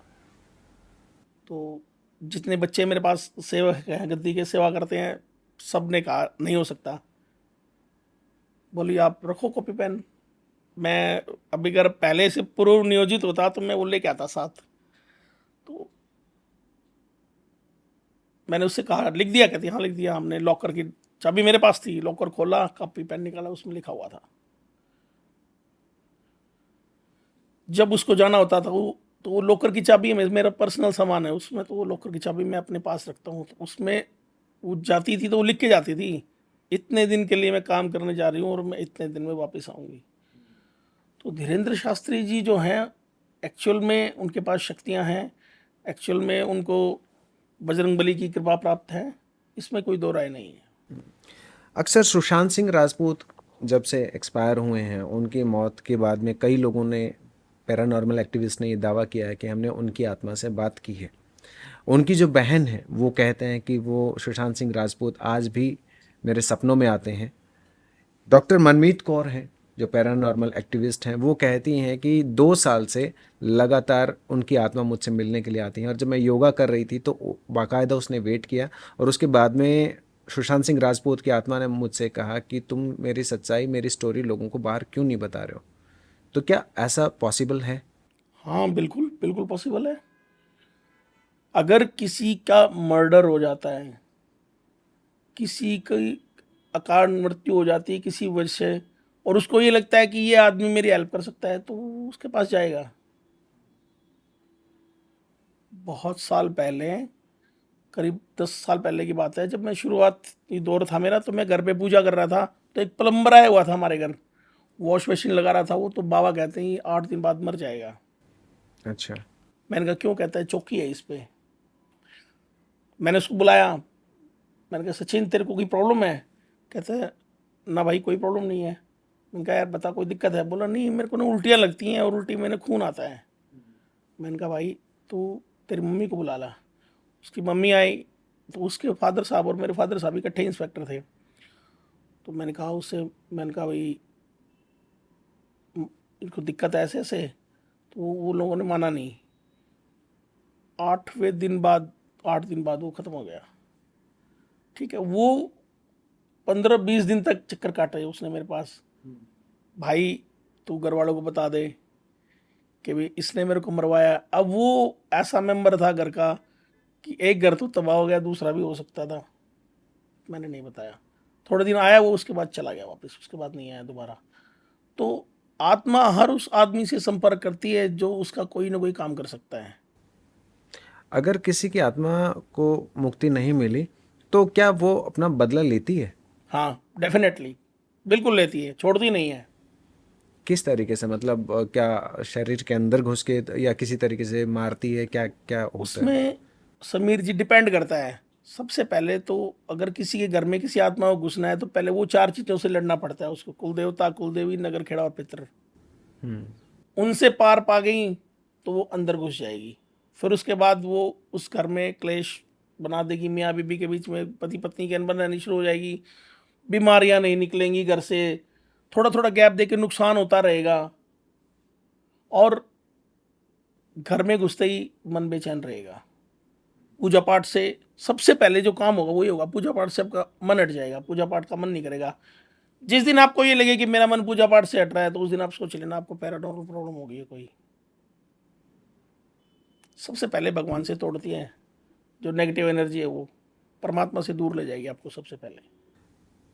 तो जितने बच्चे मेरे पास सेवक हैं, गद्दी के सेवा करते हैं, सब ने कहा नहीं हो सकता। बोली आप रखो कॉपी पेन। मैं अभी अगर पहले से पूर्व नियोजित होता तो मैं वो लेके आता साथ। तो मैंने उससे कहा लिख दिया? कहती हाँ लिख दिया हमने। लॉकर की चाबी मेरे पास थी, लॉकर खोला, कॉपी पेन निकाला, उसमें लिखा हुआ था। जब उसको जाना होता था वो, तो वो लॉकर की चाबी है, मेरा पर्सनल सामान है उसमें, तो वो लॉकर की चाबी मैं अपने पास रखता हूँ। तो उसमें वो जाती थी तो वो लिख के जाती थी, इतने दिन के लिए मैं काम करने जा रही हूँ और मैं इतने दिन में वापस आऊँगी। तो धीरेन्द्र शास्त्री जी जो हैं, एक्चुअल में उनके पास शक्तियाँ हैं, एक्चुअल में उनको बजरंगबली की कृपा प्राप्त है, इसमें कोई दो राय नहीं है। अक्सर सुशांत सिंह राजपूत जब से एक्सपायर हुए हैं, उनकी मौत के बाद में कई लोगों ने, पैरानॉर्मल एक्टिविस्ट ने ये दावा किया है कि हमने उनकी आत्मा से बात की है। उनकी जो बहन है वो कहते हैं कि वो सुशांत सिंह राजपूत आज भी मेरे सपनों में आते हैं। डॉक्टर मनमीत कौर हैं जो पैरानॉर्मल एक्टिविस्ट हैं, वो कहती हैं कि 2 साल से लगातार उनकी आत्मा मुझसे मिलने के लिए आती हैं। और जब मैं योगा कर रही थी तो बाकायदा उसने वेट किया और उसके बाद में सुशांत सिंह राजपूत की आत्मा ने मुझसे कहा कि तुम मेरी सच्चाई, मेरी स्टोरी लोगों को बाहर क्यों नहीं बता रहे हो? तो क्या ऐसा पॉसिबल है? हाँ बिल्कुल बिल्कुल पॉसिबल है। अगर किसी का मर्डर हो जाता है, किसी की अकारण मृत्यु हो जाती है किसी वजह से, और उसको ये लगता है कि ये आदमी मेरी हेल्प कर सकता है, तो वो उसके पास जाएगा। बहुत साल पहले, करीब 10 साल पहले की बात है, जब मैं शुरुआती दौर था मेरा, तो मैं घर पे पूजा कर रहा था, तो एक प्लम्बर आया हुआ था हमारे घर, वॉश मशीन लगा रहा था वो। तो बाबा कहते हैं 8 दिन बाद मर जाएगा। अच्छा। मैंने कहा क्यों? कहता है चौकी है इस पे। मैंने उसको बुलाया, मैंने कहा सचिन तेरे को कोई प्रॉब्लम है? कहता है ना भाई कोई प्रॉब्लम नहीं है। मैंने कहा यार बता कोई दिक्कत है? बोला नहीं मेरे को ना उल्टियाँ लगती हैं और उल्टी में ना खून आता है। मैंने कहा भाई तू तेरी मम्मी को बुला ला। उसकी मम्मी आई, तो उसके फादर साहब और मेरे फादर साहब इकट्ठे इंस्पेक्टर थे। तो मैंने कहा उससे, मैंने कहा भाई इनको दिक्कत है ऐसे ऐसे, तो वो लोगों ने माना नहीं। 8 दिन बाद वो ख़त्म हो गया। ठीक है, वो 15-20 दिन तक चक्कर काटे उसने मेरे पास। भाई तू घर वालों को बता दे कि भाई इसने मेरे को मरवाया। अब वो ऐसा मेंबर था घर का कि एक घर तो तबाह हो गया, दूसरा भी हो सकता था। मैंने नहीं बताया। थोड़े दिन आया वो, उसके बाद चला गया वापस, उसके बाद नहीं आया दोबारा। तो आत्मा हर उस आदमी से संपर्क करती है जो उसका कोई ना कोई काम कर सकता है। अगर किसी की आत्मा को मुक्ति नहीं मिली तो क्या वो अपना बदला लेती है? हाँ डेफिनेटली, बिल्कुल लेती है, छोड़ती नहीं है। किस तरीके से, मतलब क्या शरीर के अंदर घुस के या किसी तरीके से मारती है, क्या क्या होता है? उसमें समीर जी डिपेंड करता है। सबसे पहले तो अगर किसी के घर में किसी आत्मा को घुसना है, तो पहले वो 4 चीज़ों से लड़ना पड़ता है उसको: कुल देवता, कुल देवी, नगर खेड़ा और पितर। उनसे पार पा गई तो वो अंदर घुस जाएगी। फिर उसके बाद वो उस घर में क्लेश बना देगी, मियाँ बीबी के बीच में पति पत्नी की अनबन रहनी शुरू हो जाएगी, बीमारियां नहीं निकलेंगी घर से, थोड़ा थोड़ा गैप दे के नुकसान होता रहेगा, और घर में घुसते ही मन बेचैन रहेगा। पूजा पाठ से सबसे पहले जो काम होगा वही होगा, पूजा पाठ से आपका मन हट जाएगा, पूजा पाठ का मन नहीं करेगा। जिस दिन आपको ये लगे कि मेरा मन पूजा पाठ से हट रहा है, तो उस दिन आप सोच लेना आपको पैरानॉर्मल प्रॉब्लम हो गई है कोई। सबसे पहले भगवान से तोड़ती है, जो नेगेटिव एनर्जी है वो परमात्मा से दूर ले जाएगी आपको सबसे पहले।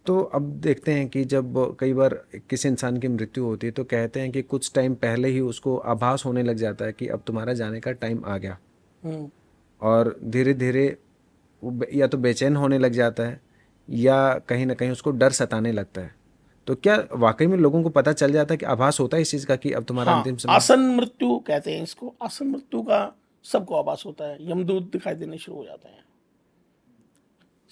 तो अब देखते हैं कि जब कई बार किसी इंसान की मृत्यु होती है तो कहते हैं कि कुछ टाइम पहले ही उसको आभास होने लग जाता है कि अब तुम्हारा जाने का टाइम आ गया, हम्म। और धीरे धीरे वो या तो बेचैन होने लग जाता है या कहीं ना कहीं उसको डर सताने लगता है। तो क्या वाकई में लोगों को पता चल जाता है कि आभास होता है इस चीज़ का कि अब तुम्हारा हाँ, अंतिम समय? आसन मृत्यु कहते हैं इसको। आसन मृत्यु का सबको आभास होता है, यमदूत दिखाई देने शुरू हो जाते हैं।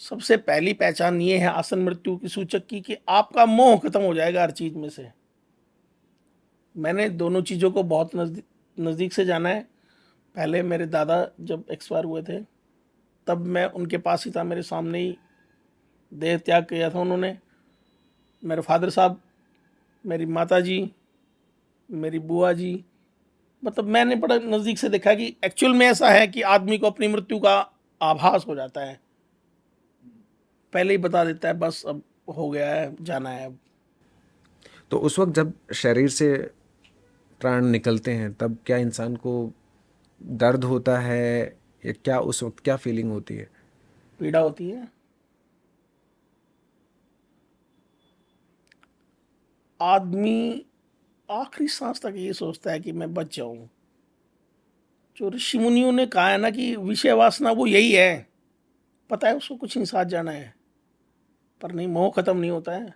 सबसे पहली पहचान ये है आसन मृत्यु की सूचक की कि आपका मोह खत्म हो जाएगा हर चीज में से। मैंने दोनों चीज़ों को बहुत नज़दीक से जाना है। पहले मेरे दादा जब एक्सपायर हुए थे, तब मैं उनके पास ही था, मेरे सामने ही देह त्याग किया था उन्होंने। मेरे फादर साहब, मेरी माता जी, मेरी बुआ जी, मतलब मैंने बड़ा नज़दीक से देखा कि एक्चुअल में ऐसा है कि आदमी को अपनी मृत्यु का आभास हो जाता है, पहले ही बता देता है बस अब हो गया है, जाना है अब। तो उस वक्त जब शरीर से प्राण निकलते हैं तब क्या इंसान को दर्द होता है, या क्या उस वक्त क्या फीलिंग होती है? पीड़ा होती है। आदमी आखिरी सांस तक ये सोचता है कि मैं बच जाऊं। जो ऋषि मुनियों ने कहा है ना कि विषय वासना वो यही है, पता है उसको कुछ नहीं साथ जाना है, पर नहीं, मोह खत्म नहीं होता है।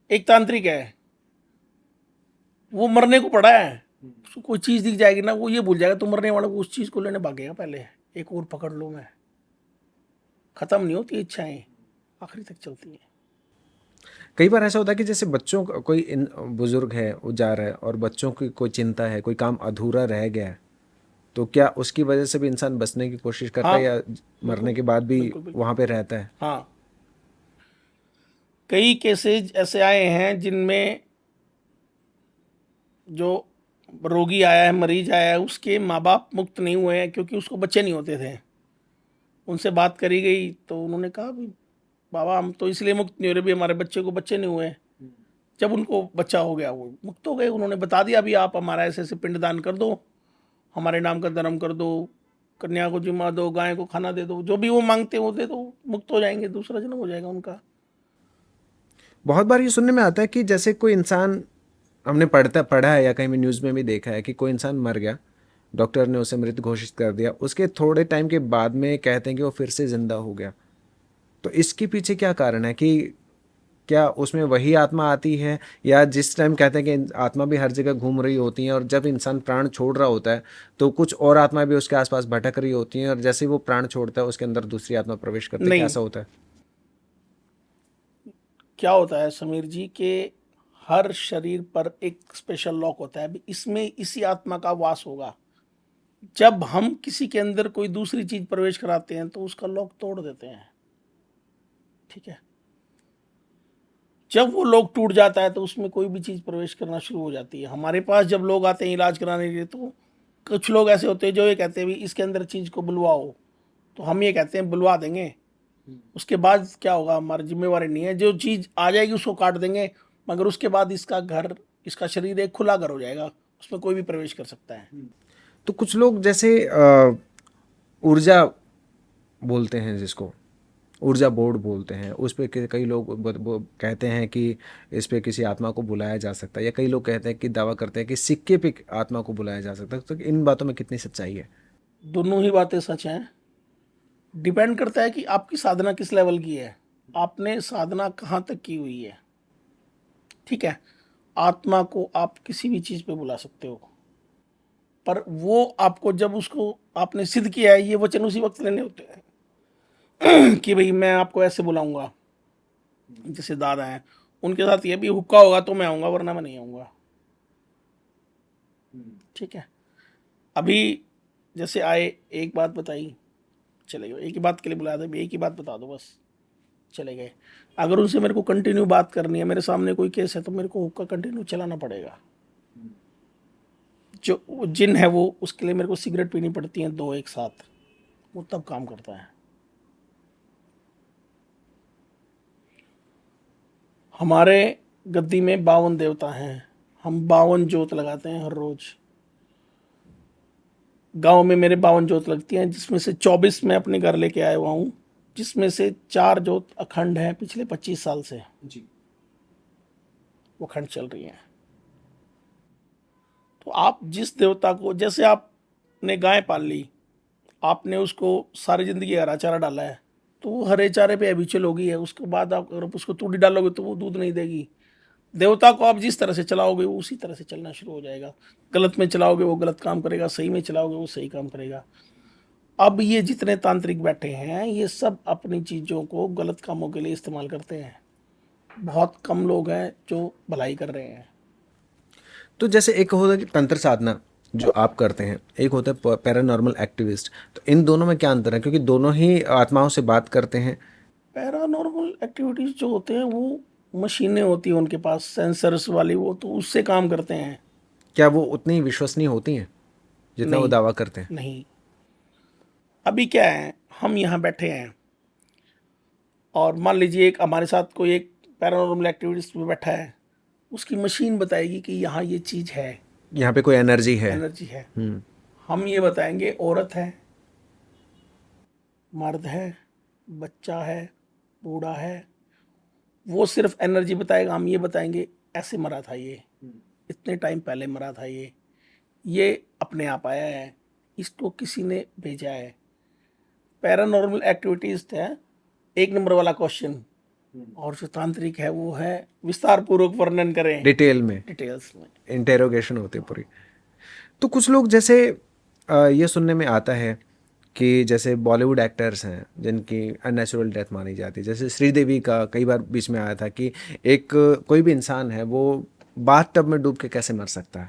एक तांत्रिक है, वो मरने को पड़ा है, उसको कोई चीज़ दिख जाएगी ना, वो ये भूल जाएगा तो मरने वाला को उस चीज़ को लेने भागेगा पहले, एक और पकड़ लो मैं। खत्म नहीं होती इच्छाएं, आखिरी तक चलती हैं। कई बार ऐसा होता है कि जैसे बच्चों का कोई बुजुर्ग है वो जा रहा है और बच्चों की कोई चिंता है, कोई काम अधूरा रह गया है, तो क्या उसकी वजह से भी इंसान बचने की कोशिश करता हाँ है या बिल्कुल, मरने के बाद भी बिल्कुल बिल्कुल। वहाँ पे रहता है? हाँ, कई केसेज ऐसे आए हैं जिनमें जो रोगी आया है, मरीज आया है, उसके माँ बाप मुक्त नहीं हुए हैं क्योंकि उसको बच्चे नहीं होते थे। उनसे बात करी गई तो उन्होंने कहा भी बाबा हम तो इसलिए मुक्त नहीं हो रहे भी हमारे बच्चे को बच्चे नहीं हुए। जब उनको बच्चा हो गया वो मुक्त हो गए। उन्होंने बता दिया भी आप हमारा ऐसे ऐसे पिंडदान कर दो, हमारे नाम का धर्म कर दो, कन्या को जिम्मा दो, गाय को खाना दे दो, जो भी वो मांगते हैं वो दे दो, मुक्त हो जाएंगे, दूसरा जन्म हो जाएगा उनका। बहुत बार ये सुनने में आता है कि जैसे कोई इंसान, हमने पढ़ा है या कहीं भी न्यूज़ में भी देखा है कि कोई इंसान मर गया, डॉक्टर ने उसे मृत घोषित कर दिया, उसके थोड़े टाइम के बाद में कहते हैं कि वो फिर से जिंदा हो गया। तो इसके पीछे क्या कारण है कि क्या उसमें वही आत्मा आती है, या जिस टाइम कहते हैं कि आत्मा भी हर जगह घूम रही होती है और जब इंसान प्राण छोड़ रहा होता है तो कुछ और आत्मा भी उसके आसपास भटक रही होती हैं और जैसे ही वो प्राण छोड़ता है उसके अंदर दूसरी आत्मा प्रवेश करती है, क्या नहीं, ऐसा होता है? क्या होता है समीर जी के हर शरीर पर एक स्पेशल लॉक होता है, अभी इसमें इसी आत्मा का वास होगा। जब हम किसी के अंदर कोई दूसरी चीज प्रवेश कराते हैं तो उसका लॉक तोड़ देते हैं, ठीक है। जब वो लॉक टूट जाता है तो उसमें कोई भी चीज प्रवेश करना शुरू हो जाती है। हमारे पास जब लोग आते हैं इलाज कराने के लिए, तो कुछ लोग ऐसे होते हैं जो ये कहते हैं भी इसके अंदर चीज को बुलवाओ, तो हम ये कहते हैं बुलवा देंगे, उसके बाद क्या होगा हमारी जिम्मेवारी नहीं है, जो चीज आ जाएगी उसको काट देंगे, मगर उसके बाद इसका घर, इसका शरीर एक खुला घर हो जाएगा, उसमें कोई भी प्रवेश कर सकता है। तो कुछ लोग जैसे ऊर्जा बोलते हैं, जिसको ऊर्जा बोर्ड बोलते हैं, उस पे कई लोग कहते हैं कि इस पे किसी आत्मा को बुलाया जा सकता है, या कई लोग कहते हैं कि दावा करते हैं कि सिक्के पे आत्मा को बुलाया जा सकता है। तो इन बातों में कितनी सच्चाई है? दोनों ही बातें सच हैं। डिपेंड करता है कि आपकी साधना किस लेवल की है, आपने साधना कहाँ तक की हुई है, ठीक है। आत्मा को आप किसी भी चीज पे बुला सकते हो, पर वो आपको जब उसको आपने सिद्ध किया है, ये वचन उसी वक्त लेने होते हैं कि भाई मैं आपको ऐसे बुलाऊंगा। जैसे दादा हैं, उनके साथ ये भी हुक्का होगा तो मैं आऊंगा, वरना मैं नहीं आऊंगा, ठीक है। अभी जैसे आए, एक बात बताई, चले गए, एक ही बात के लिए बुलाया था, एक ही बात बता दो बस, चले गए। अगर उनसे मेरे को कंटिन्यू बात करनी है, मेरे सामने कोई केस है, तो मेरे को हुक्का कंटिन्यू चलाना पड़ेगा। जो जिन है वो, उसके लिए मेरे को सिगरेट पीनी पड़ती है दो एक साथ, वो तब काम करता है। हमारे गद्दी में 52 देवता हैं, हम 52 जोत लगाते हैं हर रोज। गांव में मेरे 52 जोत लगती हैं, जिसमें से 24 मैं अपने घर लेके आया हुआ हूँ, जिसमें से 4 जोत अखंड है, पिछले 25 साल से जी। वो अखंड चल रही है। तो आप जिस देवता को, जैसे आपने गाय पाल ली, आपने उसको सारी जिंदगी हरा चारा डाला है, तो वो हरे चारे पे अभी होगी है, उसके बाद आप अगर उसको तूड़ी डालोगे तो वो दूध नहीं देगी। देवता को आप जिस तरह से चलाओगे वो उसी तरह से चलना शुरू हो जाएगा। गलत में चलाओगे वो गलत काम करेगा, सही में चलाओगे वो सही काम करेगा। अब ये जितने तांत्रिक बैठे हैं, ये सब अपनी चीज़ों को गलत कामों के लिए इस्तेमाल करते हैं। बहुत कम लोग हैं जो भलाई कर रहे हैं। तो जैसे एक होता है कि तंत्र साधना जो आप करते हैं, एक होता है पैरानॉर्मल एक्टिविस्ट, तो इन दोनों में क्या अंतर है, क्योंकि दोनों ही आत्माओं से बात करते हैं? पैरानॉर्मल एक्टिविटीज़ जो होते हैं वो मशीनें होती हैं उनके पास, सेंसर्स वाली, वो तो उससे काम करते हैं। क्या वो उतनी विश्वसनीय होती हैं जितना वो नहीं, दावा करते हैं? नहीं। अभी क्या है, हम यहाँ बैठे हैं और मान लीजिए एक हमारे साथ कोई एक पैरानॉर्मल एक्टिविटीज में बैठा है, उसकी मशीन बताएगी कि यहाँ ये चीज़ है, यहाँ पे कोई एनर्जी है। एनर्जी है। हम्म। हम ये बताएंगे औरत है, मर्द है, बच्चा है, बूढ़ा है, वो सिर्फ एनर्जी बताएगा। हम ये बताएंगे ऐसे मरा था ये, इतने टाइम पहले मरा था ये अपने आप आया है, इसको किसी ने भेजा है। पैरानॉर्मल एक्टिविटीज है एक नंबर वाला क्वेश्चन, और जो तांत्रिक है वो है विस्तार पूर्वक वर्णन करें, डिटेल में डिटेल्स में। इंटेरोगेशन होती है पूरी। तो कुछ लोग जैसे ये सुनने में आता है कि जैसे बॉलीवुड एक्टर्स हैं जिनकी अननेचुरल डेथ मानी जाती है, जैसे श्रीदेवी का कई बार बीच में आया था कि एक कोई भी इंसान है वो बाथ टब में डूब के कैसे मर सकता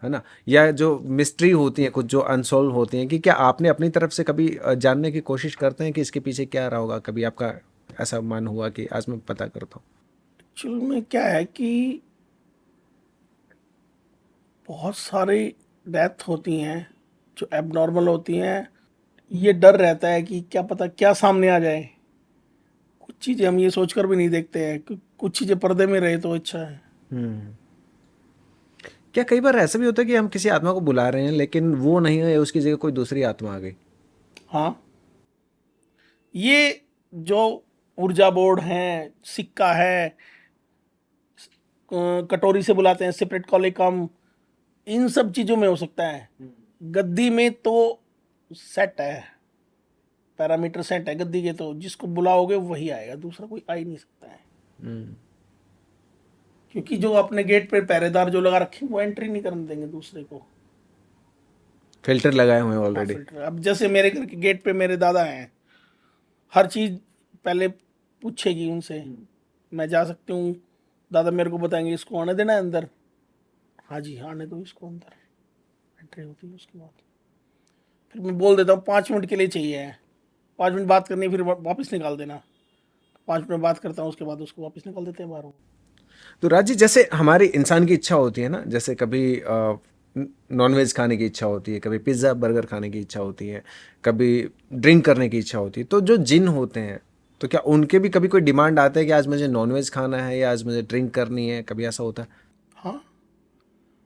है ना, या जो मिस्ट्री होती है कुछ जो अनसॉल्व होती हैं, कि क्या आपने अपनी तरफ से कभी जानने की कोशिश करते हैं कि इसके पीछे क्या रहा होगा? कभी आपका ऐसा मन हुआ कि आज मैं पता करता हूँ? एक्चुअल में क्या है कि बहुत सारी डेथ होती हैं जो एबनॉर्मल होती हैं। ये डर रहता है कि क्या पता क्या सामने आ जाए। कुछ चीज़ें हम ये सोचकर भी नहीं देखते हैं कि कुछ चीज़ें पर्दे में रहे तो अच्छा है। हम्म। क्या कई बार ऐसा भी होता है कि हम किसी आत्मा को बुला रहे हैं लेकिन वो नहीं है, उसकी जगह कोई दूसरी आत्मा आ गई? हाँ, ये जो ऊर्जा बोर्ड है, सिक्का है, कटोरी से बुलाते हैं, सेपरेट कॉलिकम, इन सब चीज़ों में हो सकता है। गद्दी में तो सेट है, पैरामीटर सेट है गद्दी के, तो जिसको बुलाओगे वही आएगा, दूसरा कोई आ ही नहीं सकता है। क्योंकि जो अपने गेट पे पहरेदार जो लगा रखे हैं, वो एंट्री नहीं करने देंगे दूसरे को। फिल्टर लगाए हुए हैं हाँ, ऑलरेडी। फिल्टर। अब जैसे मेरे घर के गेट पे मेरे दादा हैं, हर चीज़ पहले पूछेगी उनसे, मैं जा सकती हूँ? दादा मेरे को बताएंगे इसको आने देना है अंदर? हाँ जी, आने दो इसको अंदर। एंट्री होती है, उसके बाद फिर मैं बोल देता हूँ 5 मिनट के लिए चाहिए है, 5 मिनट बात करनी है, फिर वापस निकाल देना। 5 मिनट बात करता हूँ, उसके बाद उसको वापस निकाल देते हैं बाहर। तो राज जी, जैसे हमारी इंसान की इच्छा होती है ना, जैसे कभी नॉनवेज खाने की इच्छा होती है, कभी पिज्ज़ा बर्गर खाने की इच्छा होती है, कभी ड्रिंक करने की इच्छा होती है, तो जो जिन होते हैं तो क्या उनके भी कभी कोई डिमांड आता है कि आज मुझे नॉनवेज खाना है या आज मुझे ड्रिंक करनी है? कभी ऐसा होता है? हाँ,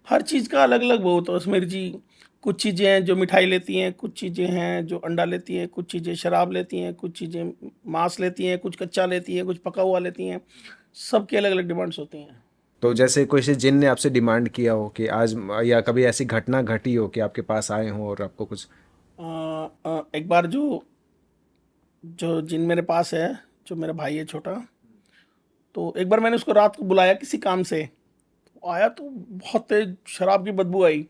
हर चीज़ का अलग अलग वो होता है उसमें जी। कुछ चीज़ें हैं जो मिठाई लेती हैं, कुछ चीज़ें हैं जो अंडा लेती हैं, कुछ चीज़ें शराब लेती हैं, कुछ चीज़ें मांस लेती हैं, कुछ कच्चा लेती हैं, कुछ पका हुआ लेती हैं। सबकी अलग अलग डिमांड्स होती हैं। तो जैसे कोई से जिन ने आपसे डिमांड किया हो कि आज, या कभी ऐसी घटना घटी हो कि आपके पास आए हों और आपको कुछ। एक बार जो जो जिन मेरे पास है, जो मेरा भाई है छोटा, तो एक बार मैंने उसको रात को बुलाया किसी काम से, तो आया तो बहुत तेज शराब की बदबू आई।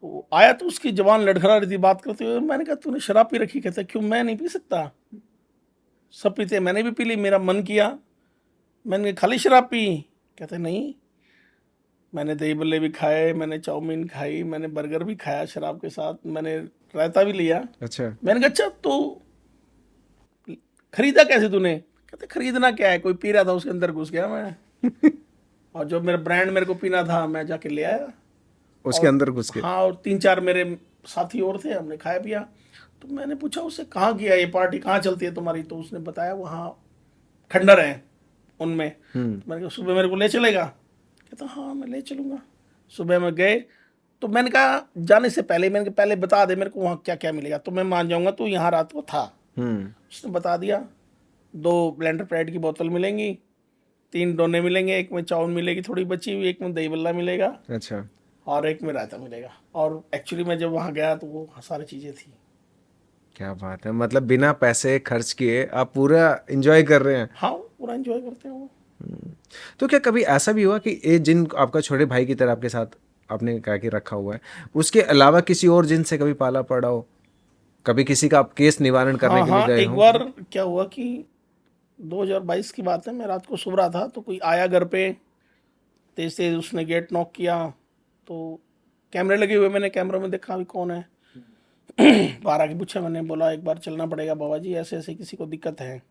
तो आया तो उसकी जबान लड़खड़ा रही थी बात करते हुए। मैंने कहा तूने शराब पी रखी? कहता क्यों, मैं नहीं पी सकता, सब पीते हैं, मैंने भी पी ली, मेरा मन किया। मैंने कहा खाली शराब पी? कहते नहीं, मैंने दही बल्ले भी खाए, मैंने चाउमीन खाई, मैंने बर्गर भी खाया शराब के साथ, मैंने रायता भी लिया। अच्छा। मैंने कहा अच्छा तो खरीदा कैसे तूने? कहते खरीदना क्या है, कोई पी रहा था उसके अंदर घुस गया मैं, और जो मेरा ब्रांड मेरे को पीना था मैं जाके ले आया। उसके और अंदर घुस के। हाँ, और 3-4 मेरे साथी और थे, हमने खाया पिया। तो मैंने पूछा उससे कहाँ किया ये पार्टी, कहाँ चलती है तुम्हारी? तो उसने बताया वहाँ खंडर है उनमें। तो मैंने कहा सुबह मेरे को ले चलेगा? कहता हाँ मैं ले चलूँगा। सुबह में गए, तो मैंने कहा जाने से पहले मैंने कहा पहले बता दे मेरे को वहाँ क्या क्या मिलेगा, तो मैं मान जाऊँगा तू यहाँ रात को था। हम्म। उसने बता दिया, 2 ब्लेंडर प्रेड की बोतल मिलेंगी, 3 डोने मिलेंगे, एक में चाउन मिलेगी थोड़ी बची हुई, एक में दही बल्ला मिलेगा, अच्छा। और एक में रायता मिलेगा। और एक्चुअली मैं जब वहाँ गया तो वो सारी चीज़ें थी। क्या बात है, मतलब बिना पैसे खर्च किए आप पूरा एंजॉय कर रहे हैं। हाँ, पूरा एंजॉय करते हैं वो। तो क्या कभी ऐसा भी हुआ कि ये जिन आपका छोटे भाई की तरह आपके साथ आपने कहा कि रखा हुआ है, उसके अलावा किसी और जिन से कभी पाला पड़ा हो? कभी किसी का आप केस निवारण करने हाँ के लिए हाँ, गए एक हो बार कभी? क्या हुआ कि 2022 की बात है, मैं रात को सो रहा था, तो कोई आया घर पे, तेज तेज उसने गेट नॉक किया। तो कैमरे लगे हुए, मैंने कैमरे में देखा अभी कौन है। बाहर आके पूछा, मैंने बोला एक बार चलना पड़ेगा बाबा जी, ऐसे ऐसे किसी को दिक्कत है।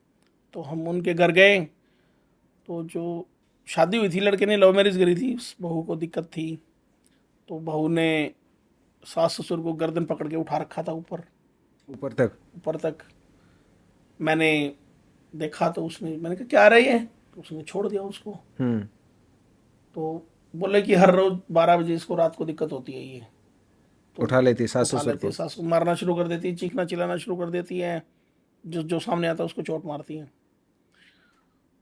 तो हम उनके घर गए, तो जो शादी हुई थी, लड़के ने लव मैरिज करी थी, उस बहू को दिक्कत थी। तो बहू ने सास ससुर को गर्दन पकड़ के उठा रखा था ऊपर, ऊपर तक? ऊपर तक। मैंने देखा तो उसने, मैंने कहा क्या रही है, तो उसने छोड़ दिया उसको। हम्म। तो बोले कि हर रोज 12 बजे इसको रात को दिक्कत होती है ये। तो उठा लेती सास उठा ससुर लेती है, को? सास को मारना शुरू कर देती है, चीखना चिल्लाना शुरू कर देती है, जो जो सामने आता है उसको चोट मारती है।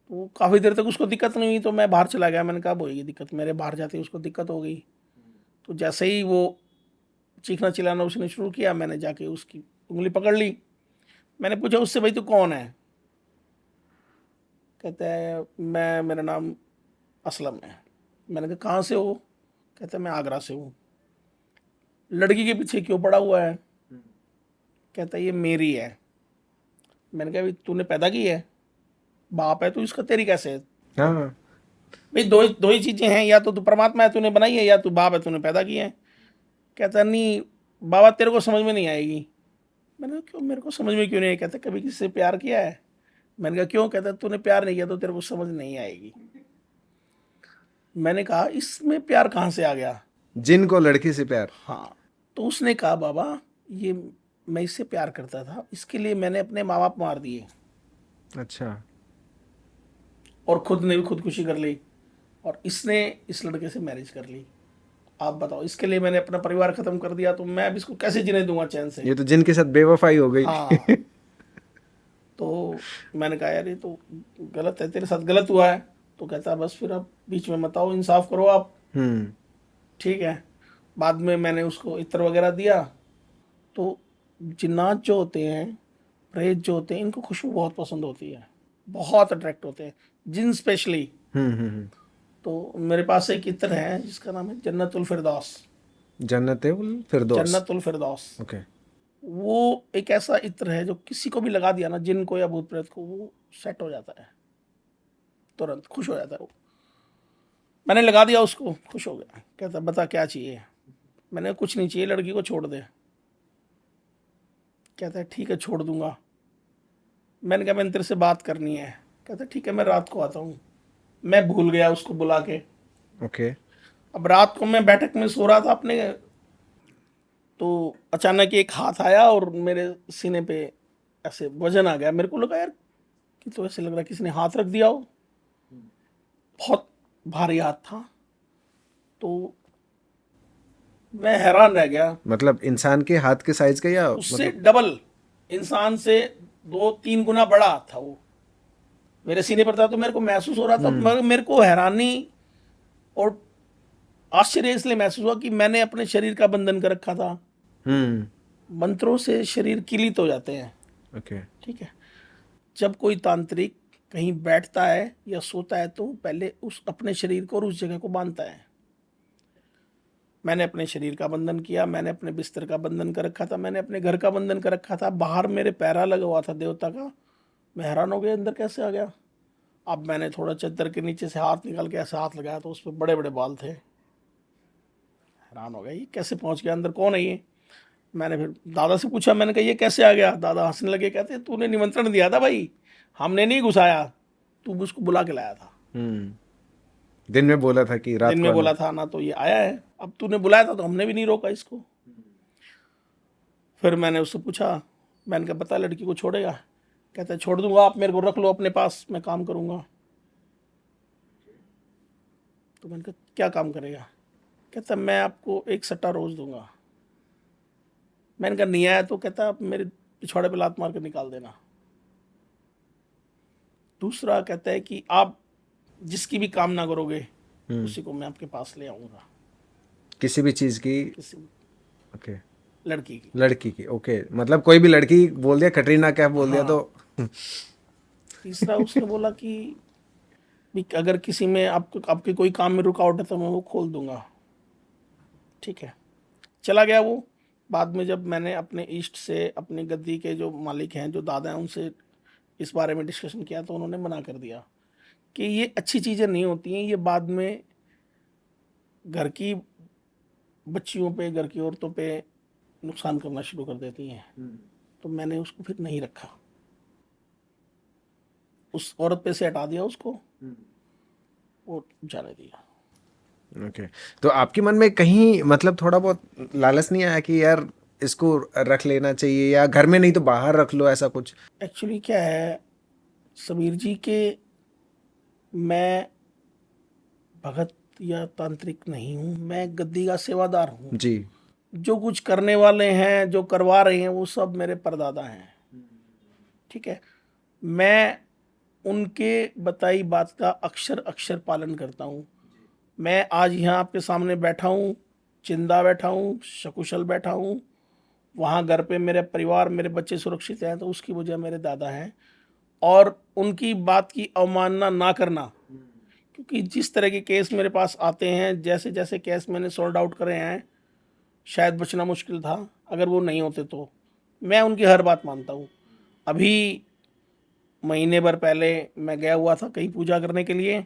तो काफ़ी देर तक उसको दिक्कत नहीं हुई, तो मैं बाहर चला गया। मैंने कहा होगी दिक्कत, मेरे बाहर जाते ही उसको दिक्कत हो गई। तो जैसे ही वो चीखना चिल्लाना उसने शुरू किया, मैंने जाके उसकी उंगली पकड़ ली। मैंने पूछा उससे, भाई तू कौन है? कहता है मैं, मेरा नाम असलम है। मैंने कहा कहाँ से हो? कहता है मैं आगरा से हूँ। लड़की के पीछे क्यों पड़ा हुआ है? कहता है ये मेरी है। मैंने कहा तूने पैदा की है, बाप है तू इसका, तेरी कैसे है? हाँ। भाई दो ही चीज़ें हैं, या तो तू परमात्मा है तूने बनाई है, या तू बाप है तूने पैदा की है। कहता नहीं बाबा तेरे को समझ में नहीं आएगी। मैंने कहा क्यों, मेरे को समझ में क्यों नहीं आई? कहता कभी किसी से प्यार किया है? मैंने कहा क्यों? कहता तूने प्यार नहीं किया तो तेरे को समझ नहीं आएगी। मैंने कहा इसमें प्यार कहाँ से आ गया? जिन को लड़की से प्यार? हाँ। तो उसने कहा बाबा ये मैं इससे प्यार करता था, इसके लिए मैंने अपने माँ बाप मार दिए, अच्छा। और खुद ने भी खुदकुशी कर ली, और इसने इस लड़के से मैरिज कर ली। आप बताओ, इसके लिए मैंने अपना परिवार खत्म कर दिया, तो मैं अब इसको कैसे जीने दूंगा चैन से? ये तो जिनके साथ बेवफाई हो गई। हाँ। तो मैंने कहा यार ये तो गलत है, तेरे साथ गलत हुआ है। तो कहता है बस फिर अब बीच में मत आओ, इंसाफ करो आप। हम्म। ठीक है। बाद में मैंने उसको इत्र वगैरह दिया। तो जिन्नात जो होते हैं, प्रेत जो होते हैं, इनको खुशबू बहुत पसंद होती है, बहुत अट्रैक्ट होते हैं, जिन स्पेशली। हम्म। तो मेरे पास एक इत्र है जिसका नाम है जन्नतुल फिरदौस। जन्नत उल फिरदौस। जन्नतुल फिरदौस। ओके। वो एक ऐसा इत्र है जो किसी को भी लगा दिया ना, जिन को या भूत प्रेत को, वो सेट हो जाता है, तुरंत खुश हो जाता है वो। मैंने लगा दिया उसको, खुश हो गया। कहता बता क्या चाहिए? मैंने कहा, कुछ नहीं चाहिए, लड़की को छोड़ दे। कहता है ठीक है छोड़ दूंगा। मैंने कहा मैंने तेरे से बात करनी है। कहता है ठीक है मैं रात को आता हूँ। मैं भूल गया उसको बुला के। ओके। अब रात को मैं बैठक में सो रहा था अपने, तो अचानक एक हाथ आया और मेरे सीने पे ऐसे वजन आ गया। मेरे को लगा यार कि तो ऐसे लग रहा है किसी ने हाथ रख दिया हो, बहुत भारी हाथ था। तो मैं हैरान रह गया। मतलब इंसान के हाथ के साइज का या उससे मतलब? डबल, इंसान से 2-3 गुना बड़ा हाथ था वो, मेरे सीने पर था। तो मेरे को महसूस हो रहा था, मगर मेरे को हैरानी और आश्चर्य इसलिए महसूस हुआ कि मैंने अपने शरीर का बंधन कर रखा था। हम्म। मंत्रों से शरीर किलित हो जाते हैं। ओके। ठीक है। जब कोई तांत्रिक कहीं बैठता है या सोता है तो पहले उस अपने शरीर को और उस जगह को बांधता है। मैंने अपने शरीर का बंधन किया, मैंने अपने बिस्तर का बंधन कर रखा था, मैंने अपने घर का बंधन कर रखा था। बाहर मेरे पैरा लगा हुआ था देवता का। मैं हैरान हो गया अंदर कैसे आ गया। अब मैंने थोड़ा चद्दर के नीचे से हाथ निकाल के ऐसे हाथ लगाया तो उस पर बड़े बड़े बाल थे। हैरान हो गया ये कैसे पहुंच गया अंदर, कौन है ये? मैंने फिर दादा से पूछा, मैंने कहा ये कैसे आ गया? दादा हंसने लगे, कहते तूने निमंत्रण दिया था भाई, हमने नहीं घुसाया, तू उसको बुला के लाया था। दिन में बोला था कि रात दिन को में आना। बोला था ना, तो ये आया है। अब तूने बुलाया था तो हमने भी नहीं रोका इसको। फिर मैंने उससे पूछा, मैंने कहा बता लड़की को छोड़ेगा? कहता है छोड़ दूंगा, आप मेरे को रख लो अपने पास, मैं काम करूंगा। तो मैंने कहा क्या काम करेगा? कहता मैं आपको एक सट्टा रोज दूंगा। मैंने कहा नहीं आया तो कहता आप मेरे पिछवाड़े पे लात मार के निकाल देना। दूसरा कहता है कि आप जिसकी भी कामना करोगे उसी को मैं आपके पास ले आऊंगा, किसी भी चीज की? किसी ओके। लड़की की। लड़की की, ओके। मतलब कोई भी लड़की बोल दिया, कटरीना कैफ बोल दिया तो? हाँ। तीसरा उसने बोला कि भी अगर किसी में आपको आपके कोई काम में रुकावट है तो मैं वो खोल दूंगा। ठीक है। चला गया वो। बाद में जब मैंने अपने ईस्ट से, अपनी गद्दी के जो मालिक हैं, जो दादा हैं, उनसे इस बारे में डिस्कशन किया तो उन्होंने मना कर दिया कि ये अच्छी चीज़ें नहीं होती हैं, ये बाद में घर की बच्चियों पे, घर की औरतों पे नुकसान करना शुरू कर देती हैं। तो मैंने उसको फिर नहीं रखा, उस औरत पे से हटा दिया उसको, वो जाने दिया। ओके। तो आपके मन में कहीं मतलब थोड़ा बहुत लालच नहीं आया कि यार इसको रख लेना चाहिए, या घर में नहीं तो बाहर रख लो, ऐसा कुछ? एक्चुअली क्या है समीर जी के, मैं भगत या तांत्रिक नहीं हूँ, मैं गद्दी का सेवादार हूँ। जी। जो कुछ करने वाले हैं, जो करवा रहे हैं, वो सब मेरे परदादा हैं। ठीक है। मैं उनके बताई बात का अक्षर अक्षर पालन करता हूँ। मैं आज यहाँ आपके सामने बैठा हूँ, चिंदा बैठा हूँ, सकुशल बैठा हूँ। वहाँ घर पे मेरे परिवार, मेरे बच्चे सुरक्षित हैं तो उसकी वजह मेरे दादा हैं। और उनकी बात की अवमानना ना करना, क्योंकि जिस तरह के केस मेरे पास आते हैं, जैसे जैसे केस मैंने सॉल्व आउट करे हैं, शायद बचना मुश्किल था अगर वो नहीं होते तो। मैं उनकी हर बात मानता हूँ। अभी महीने भर पहले मैं गया हुआ था कहीं पूजा करने के लिए,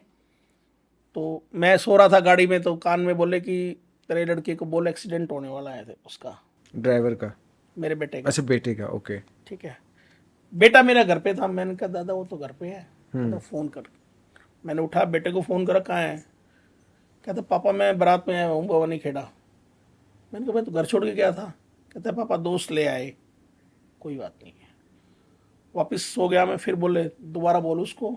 तो मैं सो रहा था गाड़ी में, तो कान में बोले कि तेरे लड़के को बोल एक्सीडेंट होने वाला है उसका, ड्राइवर का? मेरे बेटे का। अच्छा, बेटे का, ओके। ठीक है। बेटा मेरा घर पे था। मैंने कहा दादा वो तो घर पे है। कहता फ़ोन कर। मैंने उठा, बेटे को फ़ोन करा, कहाँ है? कहता पापा मैं बारात में आया हूँ भवानी खेड़ा। मैंने कहा मैं तो घर छोड़ के गया था। कहता पापा दोस्त ले आए, कोई बात नहीं है। वापस सो गया मैं। फिर बोले दोबारा बोल उसको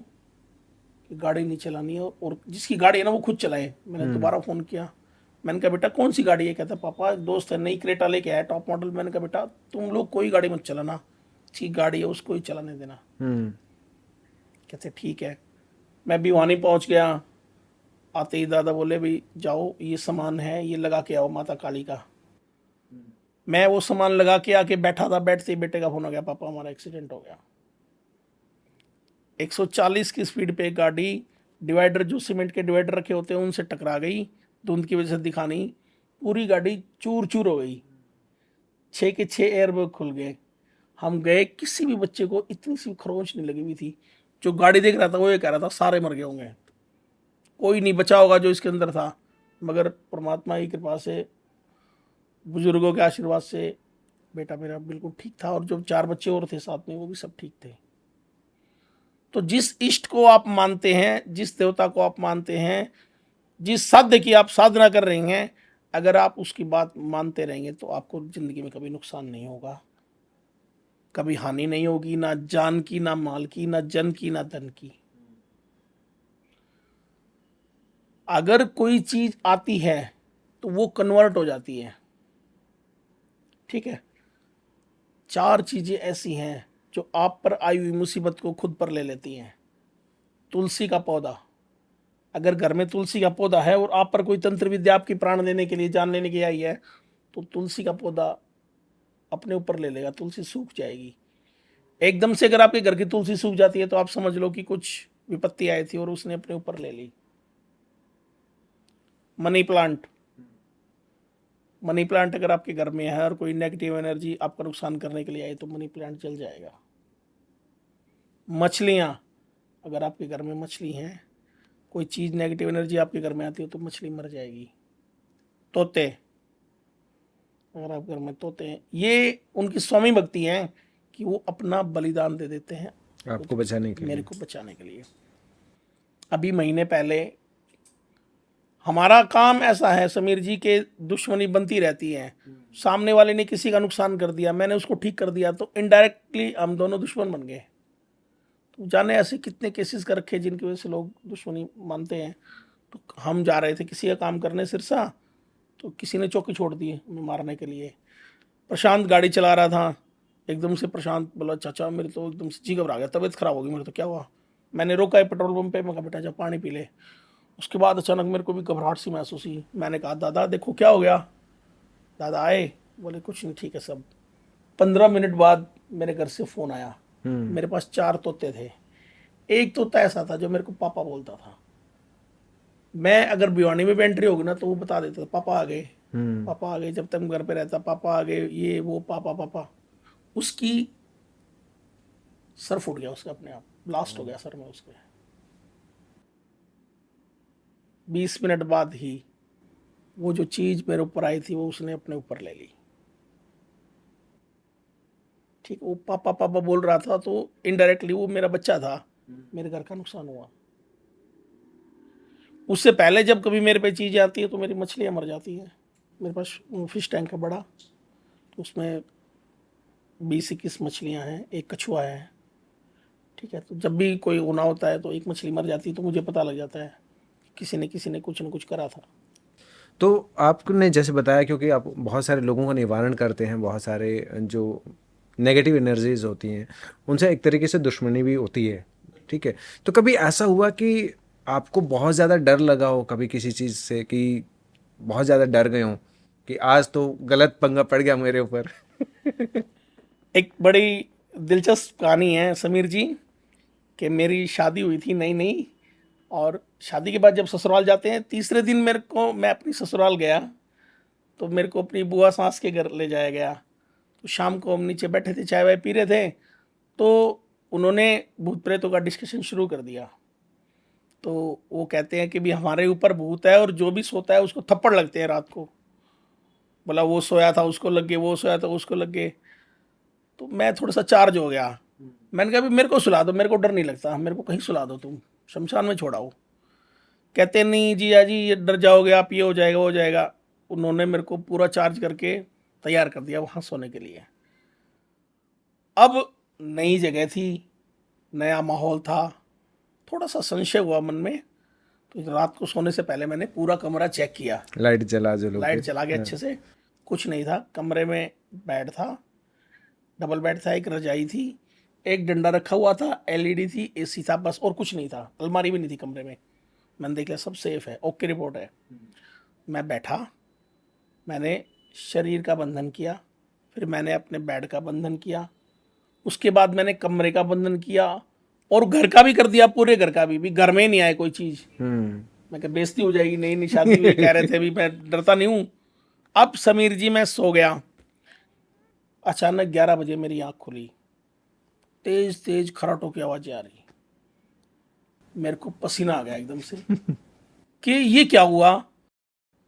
कि कि गाड़ी नहीं चलानी है, और जिसकी गाड़ी है ना वो खुद चलाए। मैंने दोबारा फ़ोन किया, मैंने कहा बेटा कौन सी गाड़ी है? कहता पापा एक दोस्त है नई क्रेटा लेके आया टॉप मॉडल। मैंने कहा बेटा तुम लोग कोई गाड़ी मत चलाना, जिसकी गाड़ी है उसको ही चलाने देना। कहते ठीक है। मैं भिवानी पहुंच गया। आते ही दादा बोले भाई जाओ ये सामान है ये लगा के आओ माता काली का। मैं वो सामान लगा के आके बैठा था, बैठते ही बेटे का फोन आ गया, पापा हमारा एक्सीडेंट हो गया। 140 की स्पीड पे गाड़ी डिवाइडर, जो सीमेंट के डिवाइडर रखे होते हैं उनसे टकरा गई, धुंध की वजह से दिखा नहीं, पूरी गाड़ी चूर चूर हो गई। 6 के 6 एयरबैग खुल गए। हम गए, किसी भी बच्चे को इतनी सी खरोंच नहीं लगी हुई थी। जो गाड़ी देख रहा था वो ये कह रहा था सारे मर गए होंगे, कोई नहीं बचा होगा जो इसके अंदर था। मगर परमात्मा की कृपा से, बुजुर्गों के आशीर्वाद से बेटा मेरा बिल्कुल ठीक था, और जो 4 बच्चे और थे साथ में वो भी सब ठीक थे। तो जिस इष्ट को आप मानते हैं, जिस देवता को आप मानते हैं, जिस साध्य की आप साधना कर रहे हैं, अगर आप उसकी बात मानते रहेंगे तो आपको जिंदगी में कभी नुकसान नहीं होगा, कभी हानि नहीं होगी, ना जान की, ना माल की, ना जन की, ना धन की। अगर कोई चीज आती है तो वो कन्वर्ट हो जाती है। ठीक है, 4 चीजें ऐसी हैं जो आप पर आई हुई मुसीबत को खुद पर ले लेती हैं। तुलसी का पौधा, अगर घर में तुलसी का पौधा है और आप पर कोई तंत्र विद्या आपकी प्राण देने के लिए, जान लेने के लिए आई है, तो तुलसी का पौधा अपने ऊपर ले लेगा, तुलसी सूख जाएगी। एकदम से अगर आपके घर की तुलसी सूख जाती है तो आप समझ लो कि कुछ विपत्ति आई थी और उसने अपने ऊपर ले ली। मनी प्लांट, मनी प्लांट अगर आपके घर में है और कोई नेगेटिव एनर्जी आपका नुकसान करने के लिए आई तो मनी प्लांट जल जाएगा। मछलियाँ, अगर आपके घर में मछली हैं, कोई चीज़ नेगेटिव एनर्जी आपके घर में आती है तो मछली मर जाएगी। तोते, अगर आप घर में तोते हैं, ये उनकी स्वामी भक्ति है कि वो अपना बलिदान दे देते हैं आपको बचाने के मेरे लिए। को बचाने के लिए। अभी महीने पहले हमारा काम ऐसा है समीर जी के दुश्मनी बनती रहती है। सामने वाले ने किसी का नुकसान कर दिया, मैंने उसको ठीक कर दिया, तो इनडायरेक्टली हम दोनों दुश्मन बन गए। तो जाने ऐसे कितने केसेस कर रखे जिनकी वजह से लोग दुश्मनी मानते हैं। तो हम जा रहे थे किसी का काम करने सिरसा, तो किसी ने चौकी छोड़ दी हमें मारने के लिए। प्रशांत गाड़ी चला रहा था, एकदम से प्रशांत बोला चाचा मेरे तो एकदम से जी घबरा गया, तबीयत खराब हो गई मेरे तो। क्या हुआ? मैंने रोका है पेट्रोल पंप पे, मैं कहा बेटा जा पानी पी ले। उसके बाद अचानक मेरे को भी घबराहट सी महसूस हुई। मैंने कहा दादा देखो क्या हो गया। दादा आए, बोले कुछ नहीं ठीक है सब। 15 मिनट बाद मेरे घर से फ़ोन आया। मेरे पास 4 तोते थे। एक तोता ऐसा था जो मेरे को पापा बोलता था। मैं अगर भिवानी में भी एंट्री होगी ना तो वो बता देता था पापा आ गए, पापा आ गए। जब तक मैं घर पे रहता पापा आ गए, ये वो पापा पापा। उसकी सर फूट गया उसका, अपने आप ब्लास्ट हो गया सर में उसके। 20 मिनट बाद ही वो जो चीज मेरे ऊपर आई थी वो उसने अपने ऊपर ले ली। ठीक, वो पापा पापा बोल रहा था तो इनडायरेक्टली वो मेरा बच्चा था, मेरे घर का नुकसान हुआ। उससे पहले जब कभी मेरे पे चीज़ें आती है तो मेरी मछलियाँ मर जाती हैं। मेरे पास फिश टैंक है बड़ा, तो उसमें 20-21 मछलियाँ हैं, एक कछुआ है। ठीक है, तो जब भी कोई होना होता है तो एक मछली मर जाती है तो मुझे पता लग जाता है किसी ने कुछ न कुछ करा था। तो आपने जैसे बताया, क्योंकि आप बहुत सारे लोगों का निवारण करते हैं, बहुत सारे जो नेगेटिव एनर्जीज होती हैं उनसे एक तरीके से दुश्मनी भी होती है, ठीक है। तो कभी ऐसा हुआ कि आपको बहुत ज़्यादा डर लगा हो कभी किसी चीज़ से, कि बहुत ज़्यादा डर गए हो कि आज तो गलत पंगा पड़ गया मेरे ऊपर? एक बड़ी दिलचस्प कहानी है समीर जी, कि मेरी शादी हुई थी नई नई, और शादी के बाद जब ससुराल जाते हैं तीसरे दिन मैं अपनी ससुराल गया, तो मेरे को अपनी बुआ सास के घर ले जाया गया। तो शाम को हम नीचे बैठे थे, चाय वाय पी रहे थे, तो उन्होंने भूत प्रेतों का डिस्कशन शुरू कर दिया। तो वो कहते हैं कि भी हमारे ऊपर भूत है और जो भी सोता है उसको थप्पड़ लगते हैं रात को। बोला वो सोया था उसको लग गए, वो सोया था उसको लग गए। तो मैं थोड़ा सा चार्ज हो गया। मैंने कहा भी मेरे को सुला दो, मेरे को डर नहीं लगता, मेरे को कहीं सुला दो, तुम शमशान में छोड़ाओ। कहते नहीं जिया जी ये डर जाओगे आप, ये हो जाएगा वो हो जाएगा। उन्होंने मेरे को पूरा चार्ज करके तैयार कर दिया वहाँ सोने के लिए। अब नई जगह थी, नया माहौल था, थोड़ा सा संशय हुआ मन में, तो रात को सोने से पहले मैंने पूरा कमरा चेक किया, लाइट जला जो लोग लाइट जला के अच्छे से, कुछ नहीं था। कमरे में बेड था, डबल बेड था, एक रजाई थी, एक डंडा रखा हुआ था, एलईडी थी, एसी था, बस और कुछ नहीं था। अलमारी भी नहीं थी कमरे में। मैंने देख लिया सब सेफ है, ओके रिपोर्ट है। मैं बैठा, मैंने शरीर का बंधन किया, फिर मैंने अपने बेड का बंधन किया, उसके बाद मैंने कमरे का बंधन किया और घर का भी कर दिया, पूरे घर का भी घर में ही नहीं आए कोई चीज़। मैं क्या बेइज्जती हो जाएगी, नई नई शादी हुई, कह रहे थे अभी मैं डरता नहीं हूँ। अब समीर जी मैं सो गया, अचानक 11 बजे मेरी आँख खुली, तेज तेज खराटों की आवाज़ें आ रही, मेरे को पसीना आ गया एकदम से कि ये क्या हुआ।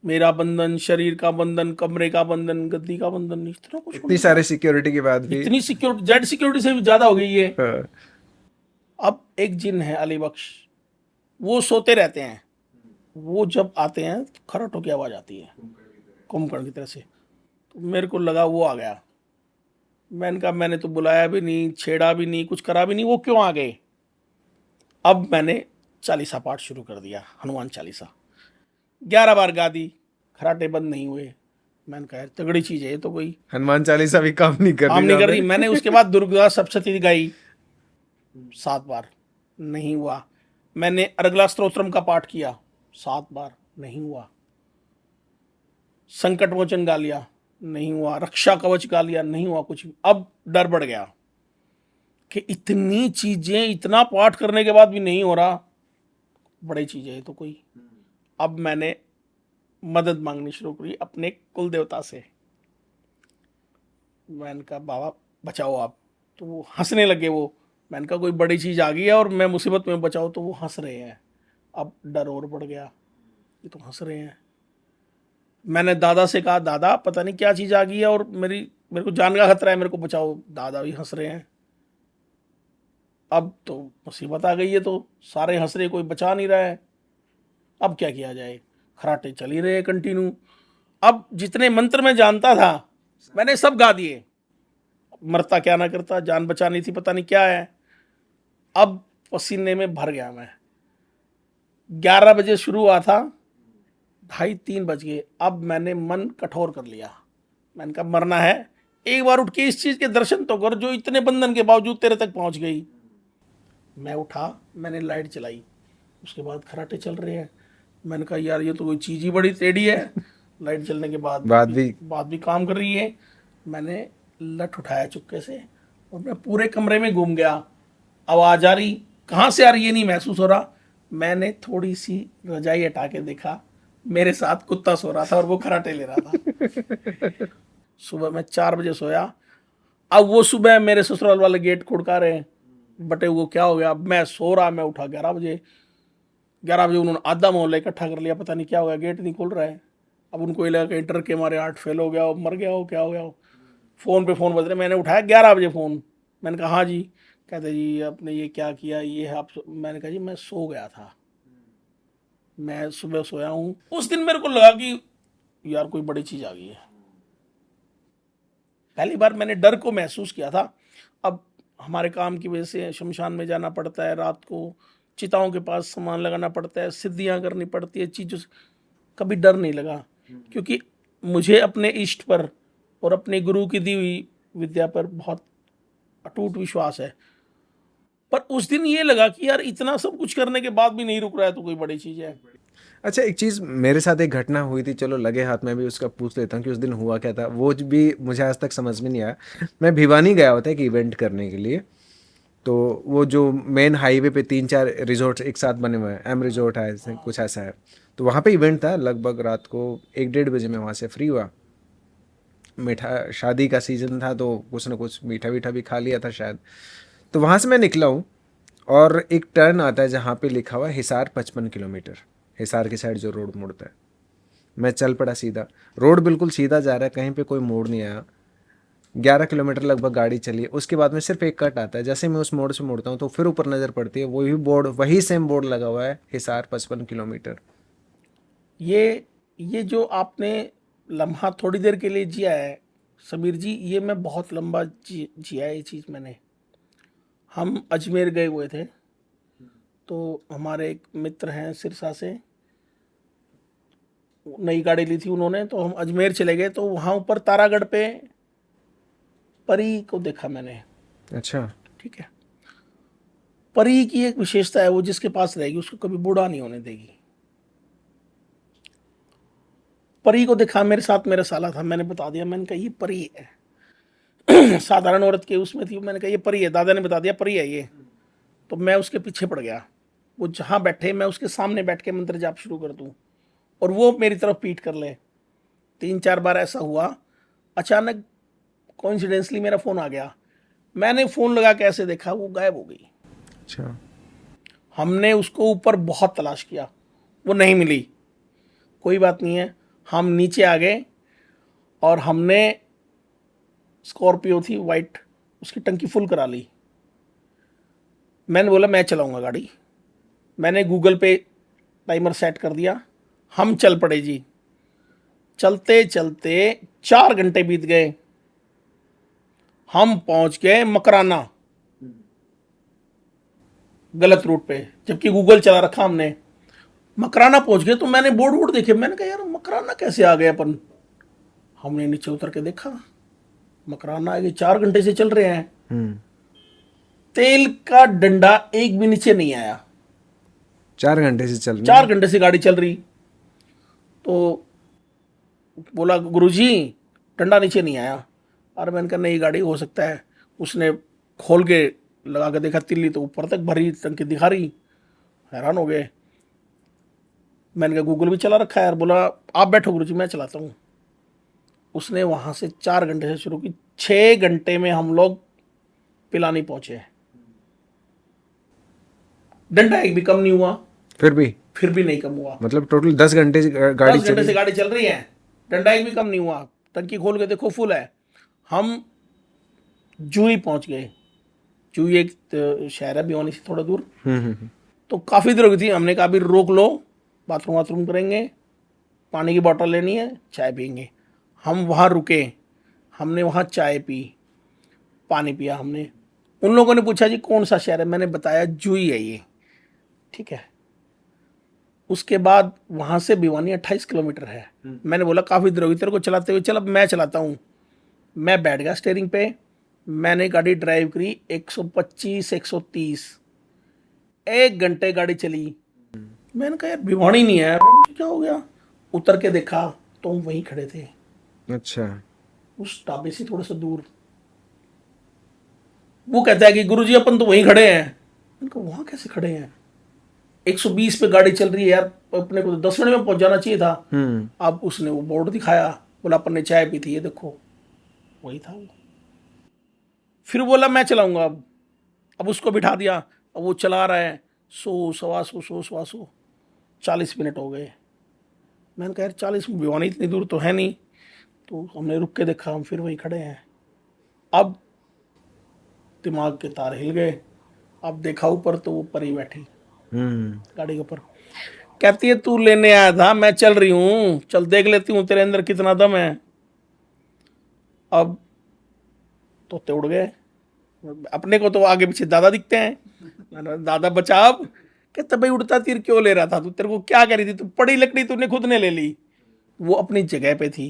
मेरा बंधन, शरीर का बंधन, कमरे का बंधन, गद्दी का बंधन, इतना कुछ हो इतनी सारी सिक्योरिटी के बाद भी। इतनी सिक्योरिटी, जेड सिक्योरिटी से भी ज़्यादा हो गई है। हाँ। अब एक जिन है अली बख्श, वो सोते रहते हैं, वो जब आते हैं तो खराटों की आवाज़ आती है कुंभकर्ण की तरह से। तो मेरे को लगा वो आ गया। मैंने कहा मैंने तो बुलाया भी नहीं, छेड़ा भी नहीं, कुछ करा भी नहीं, वो क्यों आ गए। अब मैंने चालीसा पाठ शुरू कर दिया, हनुमान चालीसा 11 बार गा दी, खराटे बंद नहीं हुए। मैंने कहा यार तगड़ी चीज़ है ये तो, कोई हनुमान चालीसा भी काम नहीं कर काम रही नहीं कर वहाँ रही। पे। मैंने उसके बाद दुर्गा सप्तशती गाई 7 बार, नहीं हुआ। मैंने अर्गला स्तोत्रम का पाठ किया 7 बार, नहीं हुआ। संकट मोचन गा लिया, नहीं हुआ। रक्षा कवच गा लिया, नहीं हुआ कुछ भी। अब डर बढ़ गया कि इतनी चीजें, इतना पाठ करने के बाद भी नहीं हो रहा, बड़ी चीज है ये तो कोई। अब मैंने मदद मांगनी शुरू करी अपने कुल देवता से। मैंने कहा बाबा बचाओ आप, तो वो हंसने लगे वो। मैंने कहा कोई बड़ी चीज़ आ गई है और मैं मुसीबत में, बचाओ, तो वो हंस रहे हैं। अब डर और बढ़ गया, ये तो हंस रहे हैं। मैंने दादा से कहा दादा पता नहीं क्या चीज़ आ गई है और मेरे को जान का खतरा है, मेरे को बचाओ। दादा भी हंस रहे हैं। अब तो मुसीबत आ गई है, तो सारे हंस रहे, कोई बचा नहीं रहा है। अब क्या किया जाए, खराटे चल ही रहे कंटिन्यू। अब जितने मंत्र मैं जानता था मैंने सब गा दिए। मरता क्या ना करता, जान बचानी थी, पता नहीं क्या है। अब पसीने में भर गया मैं। 11 बजे शुरू हुआ था, 2:30-3 बज गए। अब मैंने मन कठोर कर लिया। मैंने कहा मरना है, एक बार उठ के इस चीज के दर्शन तो कर जो इतने बंधन के बावजूद तेरे तक पहुंच गई। मैं उठा, मैंने लाइट जलाई, उसके बाद खराटे चल रहे हैं। मैंने कहा यार ये तो कोई चीज ही बड़ी टेढ़ी है, लाइट जलने के बाद बात भी काम कर रही है। मैंने लठ उठाया चुपके से और मैं पूरे कमरे में घूम गया। आवाज आ रही, कहाँ से आ रही है नहीं महसूस हो रहा। मैंने थोड़ी सी रजाई हटा के देखा, मेरे साथ कुत्ता सो रहा था और वो खराटे ले रहा था। सुबह मैं 4 बजे सोया। अब वो सुबह मेरे ससुराल वाले गेट खुड़का रहे हैं, बटे वो क्या हो गया। अब मैं सो रहा, मैं उठा 11 बजे। 11 बजे उन्होंने आधा मोहल्ला इकट्ठा कर लिया, पता नहीं क्या हो गया, गेट नहीं खुल रहा है। अब उनको ये लगा कि इंटर के मारे 8 फेल हो गया हो, मर गया हो, क्या हो गया हो। फ़ोन पे फ़ोन बज रहे। मैंने उठाया 11 बजे फ़ोन। मैंने कहा हाँ जी। कहते जी आपने ये क्या किया, ये है आप। मैंने कहा जी मैं सो गया था, मैं सुबह सोया हूँ। उस दिन मेरे को लगा कि यार कोई बड़ी चीज़ आ गई है। पहली बार मैंने डर को महसूस किया था। अब हमारे काम की वजह से शमशान में जाना पड़ता है, रात को चिताओं के पास सामान लगाना पड़ता है, सिद्धियां करनी पड़ती है, चीज़ों से कभी डर नहीं लगा। क्योंकि मुझे अपने इष्ट पर और अपने गुरु की दी हुई विद्या पर बहुत अटूट विश्वास है। पर उस दिन ये लगा कि यार इतना सब कुछ करने के बाद भी नहीं रुक रहा है, तो कोई बड़ी चीज़ है। अच्छा, एक चीज़ मेरे साथ एक घटना हुई थी, चलो लगे हाथ में भी उसका पूछ लेता हूँ कि उस दिन हुआ क्या था। वो भी मुझे आज तक समझ में नहीं आया। मैं भिवानी गया होता एक इवेंट करने के लिए। तो वो जो मेन हाईवे पे 3-4 रिजॉर्ट्स एक साथ बने हुए हैं, एम रिजॉर्ट है कुछ ऐसा है। तो वहाँ पे इवेंट था, लगभग रात को 1-1:30 बजे मैं वहाँ से फ्री हुआ। मीठा, शादी का सीज़न था तो कुछ ना कुछ मीठा वीठा भी खा लिया था शायद। तो वहाँ से मैं निकला हूँ और एक टर्न आता है जहाँ पे लिखा हुआ है हिसार 55 किलोमीटर, हिसार की साइड जो रोड मुड़ता है। मैं चल पड़ा सीधा, रोड बिल्कुल सीधा जा रहा है, कहीं पे कोई मोड़ नहीं आया। 11 किलोमीटर लगभग गाड़ी चली है। उसके बाद में सिर्फ एक कट आता है, जैसे मैं उस मोड़ से मुड़ता हूँ तो फिर ऊपर नज़र पड़ती है, वही बोर्ड, वही सेम बोर्ड लगा हुआ है, हिसार 55 किलोमीटर। ये जो आपने लम्हा थोड़ी देर के लिए जिया है समीर जी, ये मैं बहुत लंबा जिया है ये चीज़ मैंने। हम अजमेर गए हुए थे, तो हमारे एक मित्र हैं सिरसा से, नई गाड़ी ली थी उन्होंने, तो हम अजमेर चले गए। तो वहाँ ऊपर तारागढ़ पे परी को देखा मैंने। अच्छा। ठीक है, परी की एक विशेषता है, वो जिसके पास रहेगी उसको कभी बूढ़ा नहीं होने देगी। परी को देखा, मेरे साथ मेरा साला था, मैंने बता दिया, मैंने कहा ये परी है। साधारण औरत के उसमें थी, मैंने कहा ये परी है, दादा ने बता दिया परी है ये। तो मैं उसके पीछे पड़ गया, वो जहाँ बैठे मैं उसके सामने बैठ के मंत्र जाप शुरू कर दूं और वो मेरी तरफ पीठ कर ले। 3-4 बार ऐसा हुआ। अचानक कोइंसिडेंसली मेरा फ़ोन आ गया, मैंने फ़ोन लगा के ऐसे देखा, वो गायब हो गई। अच्छा। हमने उसको ऊपर बहुत तलाश किया, वो नहीं मिली। कोई बात नहीं है, हम नीचे आ गए और हमने स्कॉर्पियो थी वाइट, उसकी टंकी फुल करा ली। मैंने बोला मैं चलाऊंगा गाड़ी, मैंने गूगल पे टाइमर सेट कर दिया, हम चल पड़े जी। चलते चलते 4 घंटे बीत गए, हम पहुंच गए मकराना, गलत रूट पे, जबकि गूगल चला रखा हमने। मकराना पहुंच गए तो मैंने बोर्ड वोर्ड देखे, मैंने कहा यार मकराना कैसे आ गए अपन। हमने नीचे उतर के देखा, मकराना आगे 4 घंटे से चल रहे हैं, हम्म। तेल का डंडा एक भी नीचे नहीं आया। 4 घंटे से चल रही 4 घंटे से गाड़ी चल रही। तो बोला गुरुजी डंडा नीचे नहीं आया। और मैंने कहा नहीं गाड़ी हो सकता है, उसने खोल के लगा के देखा, तिल्ली तो ऊपर तक भरी टंकी दिखा रही। हैरान हो गए। मैंने कहा गूगल भी चला रखा है यार। बोला आप बैठो गुरुजी मैं चलाता हूँ। उसने वहाँ से 4 घंटे से शुरू की, 6 घंटे में हम लोग पिलानी पहुँचे। डंडा एक भी कम नहीं हुआ, फिर भी नहीं कम हुआ। मतलब टोटल 10 घंटे से गाड़ी 10 घंटे चली। से गाड़ी चल रही है, डंडा एक भी कम नहीं हुआ। टंकी खोल के देखो फुल है। हम जूही पहुंच गए। जूही एक शहर है भिवानी से थोड़ा दूर। तो काफ़ी देर हो गई थी, हमने कहा अभी रोक लो, बाथरूम वाथरूम करेंगे, पानी की बोतल लेनी है, चाय पियेंगे। हम वहाँ रुके, हमने वहाँ चाय पी, पानी पिया हमने। उन लोगों ने पूछा जी कौन सा शहर है, मैंने बताया जूही है ये। ठीक है, उसके बाद वहाँ से भिवानी 28 किलोमीटर है। मैंने बोला काफ़ी देर होगी तेरे को चलाते हुए, चल अब मैं चलाता हूँ। मैं बैठ गया स्टीयरिंग पे, मैंने गाड़ी ड्राइव करी 125-130, 1 घंटे गाड़ी चली। मैंने कहा यार भिवानी नहीं है, क्या हो गया। उतर के देखा तो हम वहीं खड़े थे, अच्छा। उस ढाबे से थोड़ा सा दूर। वो कहता है कि गुरुजी अपन तो वहीं खड़े हैं। मैंने कहा वहाँ कैसे खड़े हैं, 120 पे गाड़ी चल रही है यार, अपने को तो 10 मिनट में पहुंच जाना चाहिए था। अब उसने वो बोर्ड दिखाया, बोला अपन ने चाय पी थी, ये देखो वही था वो। फिर बोला मैं चलाऊंगा अब उसको बिठा दिया। अब वो चला रहा है, 100, 125, 100, 125, 40 मिनट हो गए। मैंने कहा यार 40 भिवानी इतनी दूर तो है नहीं। तो हमने रुक के देखा, हम फिर वहीं खड़े हैं। अब दिमाग के तार हिल गए। अब देखा ऊपर तो वो परी बैठी गाड़ी के ऊपर। कहती है तू लेने आया था, मैं चल रही हूँ, चल देख लेती हूँ तेरे अंदर कितना दम है। अब तोते उड़ गए, अपने को तो आगे पीछे दादा दिखते हैं। मैंने कहा, दादा बचा। अब कहते भाई उड़ता तीर क्यों ले रहा था तू, तेरे को क्या करी थी, तू पड़ी लकड़ी तूने खुद ने ले ली, वो अपनी जगह पे थी,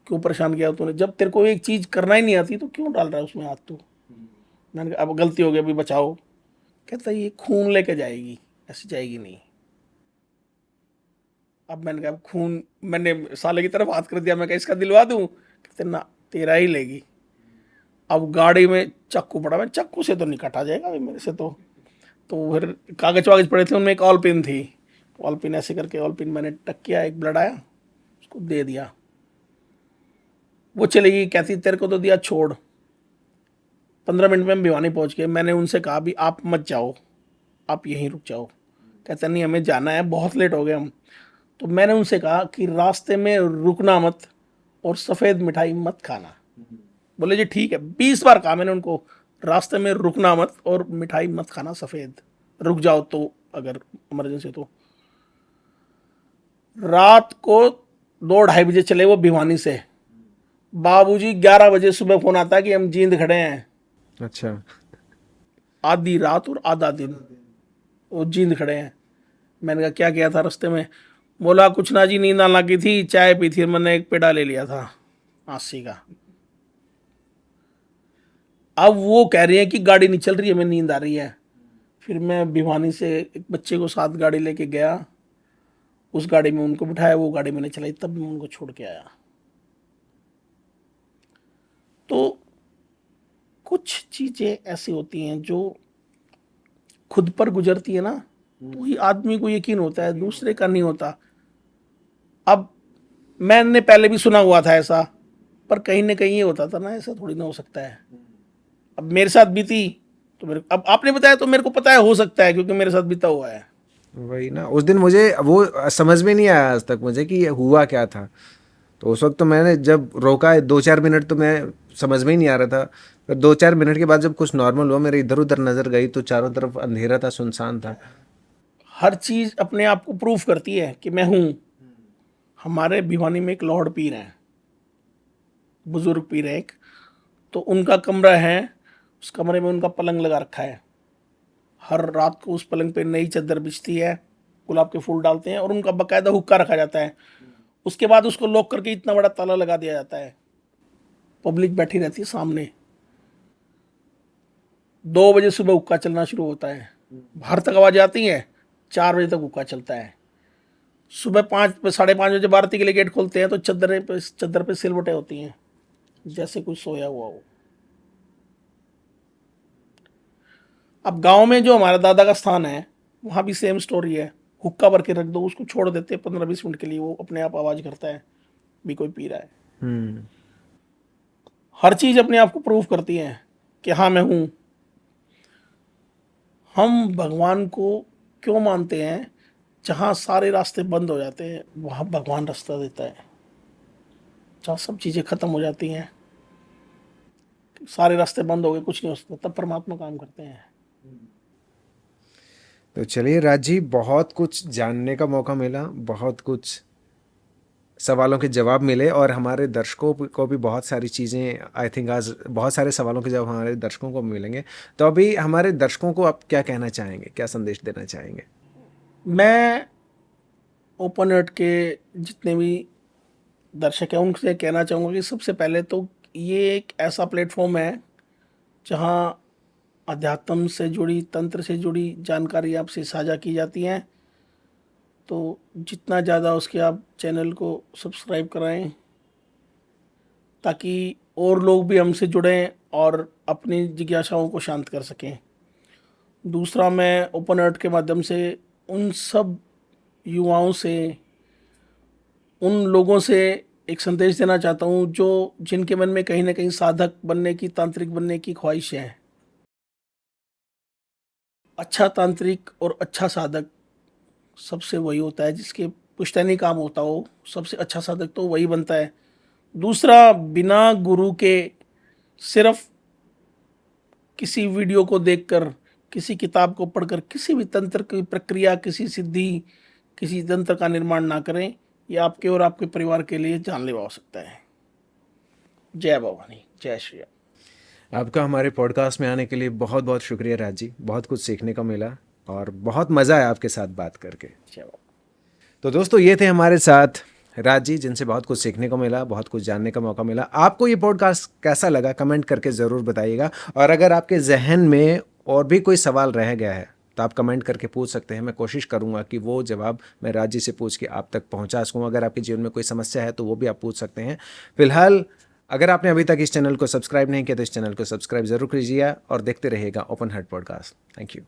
क्यों परेशान किया तूने। जब तेरे को एक चीज करना ही नहीं आती तो क्यों डाल रहा है उसमें हाथ तू। मैंने कहा अब गलती हो गई, अभी बचाओ। कहता ये खून लेके जाएगी, ऐसे जाएगी नहीं। अब मैंने कहा खून, मैंने साले की तरफ हाथ कर दिया, मैं कहा इसका दिलवा दूं। कहते ना तेरा ही लेगी। अब गाड़ी में चाकू पड़ा, मैं चाकू से तो नहीं काटा जाएगा भाई मेरे से। तो फिर कागज वागज पड़े थे, उनमें एक ऑल पिन थी, ऑल पिन ऐसे करके ऑल पिन मैंने टक किया, एक ब्लड आया, उसको दे दिया, वो चली गई। कहती तेरे को तो दिया छोड़। 15 मिनट में हम भिवानी पहुंच गए। मैंने उनसे कहा भी आप मत जाओ, आप यहीं रुक जाओ। कहते नहीं हमें जाना है, बहुत लेट हो गए हम। तो मैंने उनसे कहा कि रास्ते में रुकना मत और सफ़ेद मिठाई मत खाना। बोले जी ठीक है। 20 बार कहा मैंने उनको, रास्ते में रुकना मत और मिठाई मत खाना सफ़ेद, रुक जाओ तो अगर इमरजेंसी तो। रात को 2-2:30 बजे चले वो भिवानी से। बाबूजी 11 बजे सुबह फ़ोन आता है कि हम जींद खड़े हैं। अच्छा। आधी रात और आधा दिन। वो जींद खड़े हैं। मैंने कहा क्या किया था रास्ते में? बोला कुछ ना जी, नींद आने लगी थी, चाय पी थी, मैंने एक पेड़ा ले लिया था 80 का। अब वो कह रही है कि गाड़ी नहीं चल रही है, मैं नींद आ रही है। फिर मैं भिवानी से एक बच्चे को साथ गाड़ी लेके गया, उस गाड़ी में उनको बिठाया, वो गाड़ी मैंने चलाई, तब मैं उनको छोड़ के आया। तो कुछ चीज़ें ऐसी होती हैं जो खुद पर गुजरती है ना, तो ही आदमी को यकीन होता है, दूसरे का नहीं होता। अब मैंने पहले भी सुना हुआ था ऐसा, पर कहीं ना कहीं ये होता था ना, ऐसा थोड़ी ना हो सकता है। अब मेरे साथ बीती तो मेरे, अब आपने बताया तो मेरे को पता है, हो सकता है, क्योंकि मेरे साथ बीता हुआ है। वही ना, उस दिन मुझे वो समझ में नहीं आया आज तक मुझे कि ये हुआ क्या था। तो उस वक्त तो मैंने जब रोका 2-4 मिनट तो मैं समझ में ही नहीं आ रहा था। फिर 2-4 मिनट के बाद जब कुछ नॉर्मल हुआ, मेरे इधर उधर नज़र गई तो चारों तरफ अंधेरा था, सुनसान था। हर चीज़ अपने आप को प्रूफ करती है कि मैं हूँ। हमारे भिवानी में एक लौहड़ पीर हैं, बुजुर्ग पीर है एक, तो उनका कमरा है, उस कमरे में उनका पलंग लगा रखा है। हर रात को उस पलंग पे नई चादर बिछती है, गुलाब के फूल डालते हैं, और उनका बाकायदा हुक्का रखा जाता है। उसके बाद उसको लॉक करके इतना बड़ा ताला लगा दिया जाता है। पब्लिक बैठी रहती है सामने। 2 बजे सुबह हुक्का चलना शुरू होता है, बाहर तक आवाज आती है, 4 बजे तक हुक्का चलता है। सुबह 5-5:30 बजे भारती के लिए गेट खोलते हैं, तो चद्दर पे सिलवटें होती हैं, जैसे कुछ सोया हुआ हो। अब गांव में जो हमारा दादा का स्थान है, वहाँ भी सेम स्टोरी है। हुक्का भर के रख दो, उसको छोड़ देते हैं 15-20 मिनट के लिए, वो अपने आप आवाज़ करता है भी कोई पी रहा है। हम्म। हर चीज़ अपने आप को प्रूव करती है कि हाँ मैं हूँ। हम भगवान को क्यों मानते हैं? जहाँ सारे रास्ते बंद हो जाते हैं, वहाँ भगवान रास्ता देता है। जहाँ सब चीज़ें खत्म हो जाती हैं, सारे रास्ते बंद हो गए, कुछ नहीं हो सकता, तब परमात्मा काम करते हैं। तो चलिए राज जी, बहुत कुछ जानने का मौका मिला, बहुत कुछ सवालों के जवाब मिले, और हमारे दर्शकों को भी बहुत सारी चीज़ें, आई थिंक आज बहुत सारे सवालों के जवाब हमारे दर्शकों को मिलेंगे। तो अभी हमारे दर्शकों को आप क्या कहना चाहेंगे, क्या संदेश देना चाहेंगे? मैं ओपन अर्थ के जितने भी दर्शक हैं उनसे कहना चाहूँगा कि सबसे पहले तो ये एक ऐसा प्लेटफॉर्म है जहाँ अध्यात्म से जुड़ी, तंत्र से जुड़ी जानकारी आपसे साझा की जाती हैं। तो जितना ज़्यादा उसके आप चैनल को सब्सक्राइब कराएं, ताकि और लोग भी हमसे जुड़ें और अपनी जिज्ञासाओं को शांत कर सकें। दूसरा, मैं ओपन अर्थ के माध्यम से उन सब युवाओं से, उन लोगों से एक संदेश देना चाहता हूँ जो जिनके मन में कहीं ना कहीं साधक बनने की, तांत्रिक बनने की ख्वाहिश है। अच्छा तांत्रिक और अच्छा साधक सबसे वही होता है जिसके पुश्तैनी काम होता हो। सबसे अच्छा साधक तो वही बनता है। दूसरा, बिना गुरु के सिर्फ किसी वीडियो को देखकर, किसी किताब को पढ़कर किसी भी तंत्र की प्रक्रिया, किसी सिद्धि, किसी तंत्र का निर्माण ना करें। यह आपके और आपके परिवार के लिए जानलेवा हो सकता है। जय भवानी, जय श्री राम। आपका हमारे पॉडकास्ट में आने के लिए बहुत बहुत शुक्रिया राज जी, बहुत कुछ सीखने को मिला और बहुत मज़ा आया आपके साथ बात करके। जय भवानी। तो दोस्तों, ये थे हमारे साथ राज जी, जिनसे बहुत कुछ सीखने को मिला, बहुत कुछ जानने का मौका मिला। आपको ये पॉडकास्ट कैसा लगा, कमेंट करके ज़रूर बताइएगा। और अगर आपके जहन में और भी कोई सवाल रह गया है तो आप कमेंट करके पूछ सकते हैं। मैं कोशिश करूंगा कि वो जवाब मैं राज जी से पूछ के आप तक पहुंचा सकूँ। अगर आपके जीवन में कोई समस्या है तो वो भी आप पूछ सकते हैं। फिलहाल अगर आपने अभी तक इस चैनल को सब्सक्राइब नहीं किया तो इस चैनल को सब्सक्राइब ज़रूर कीजिए और देखते रहिएगा open heart podcast. Thank you.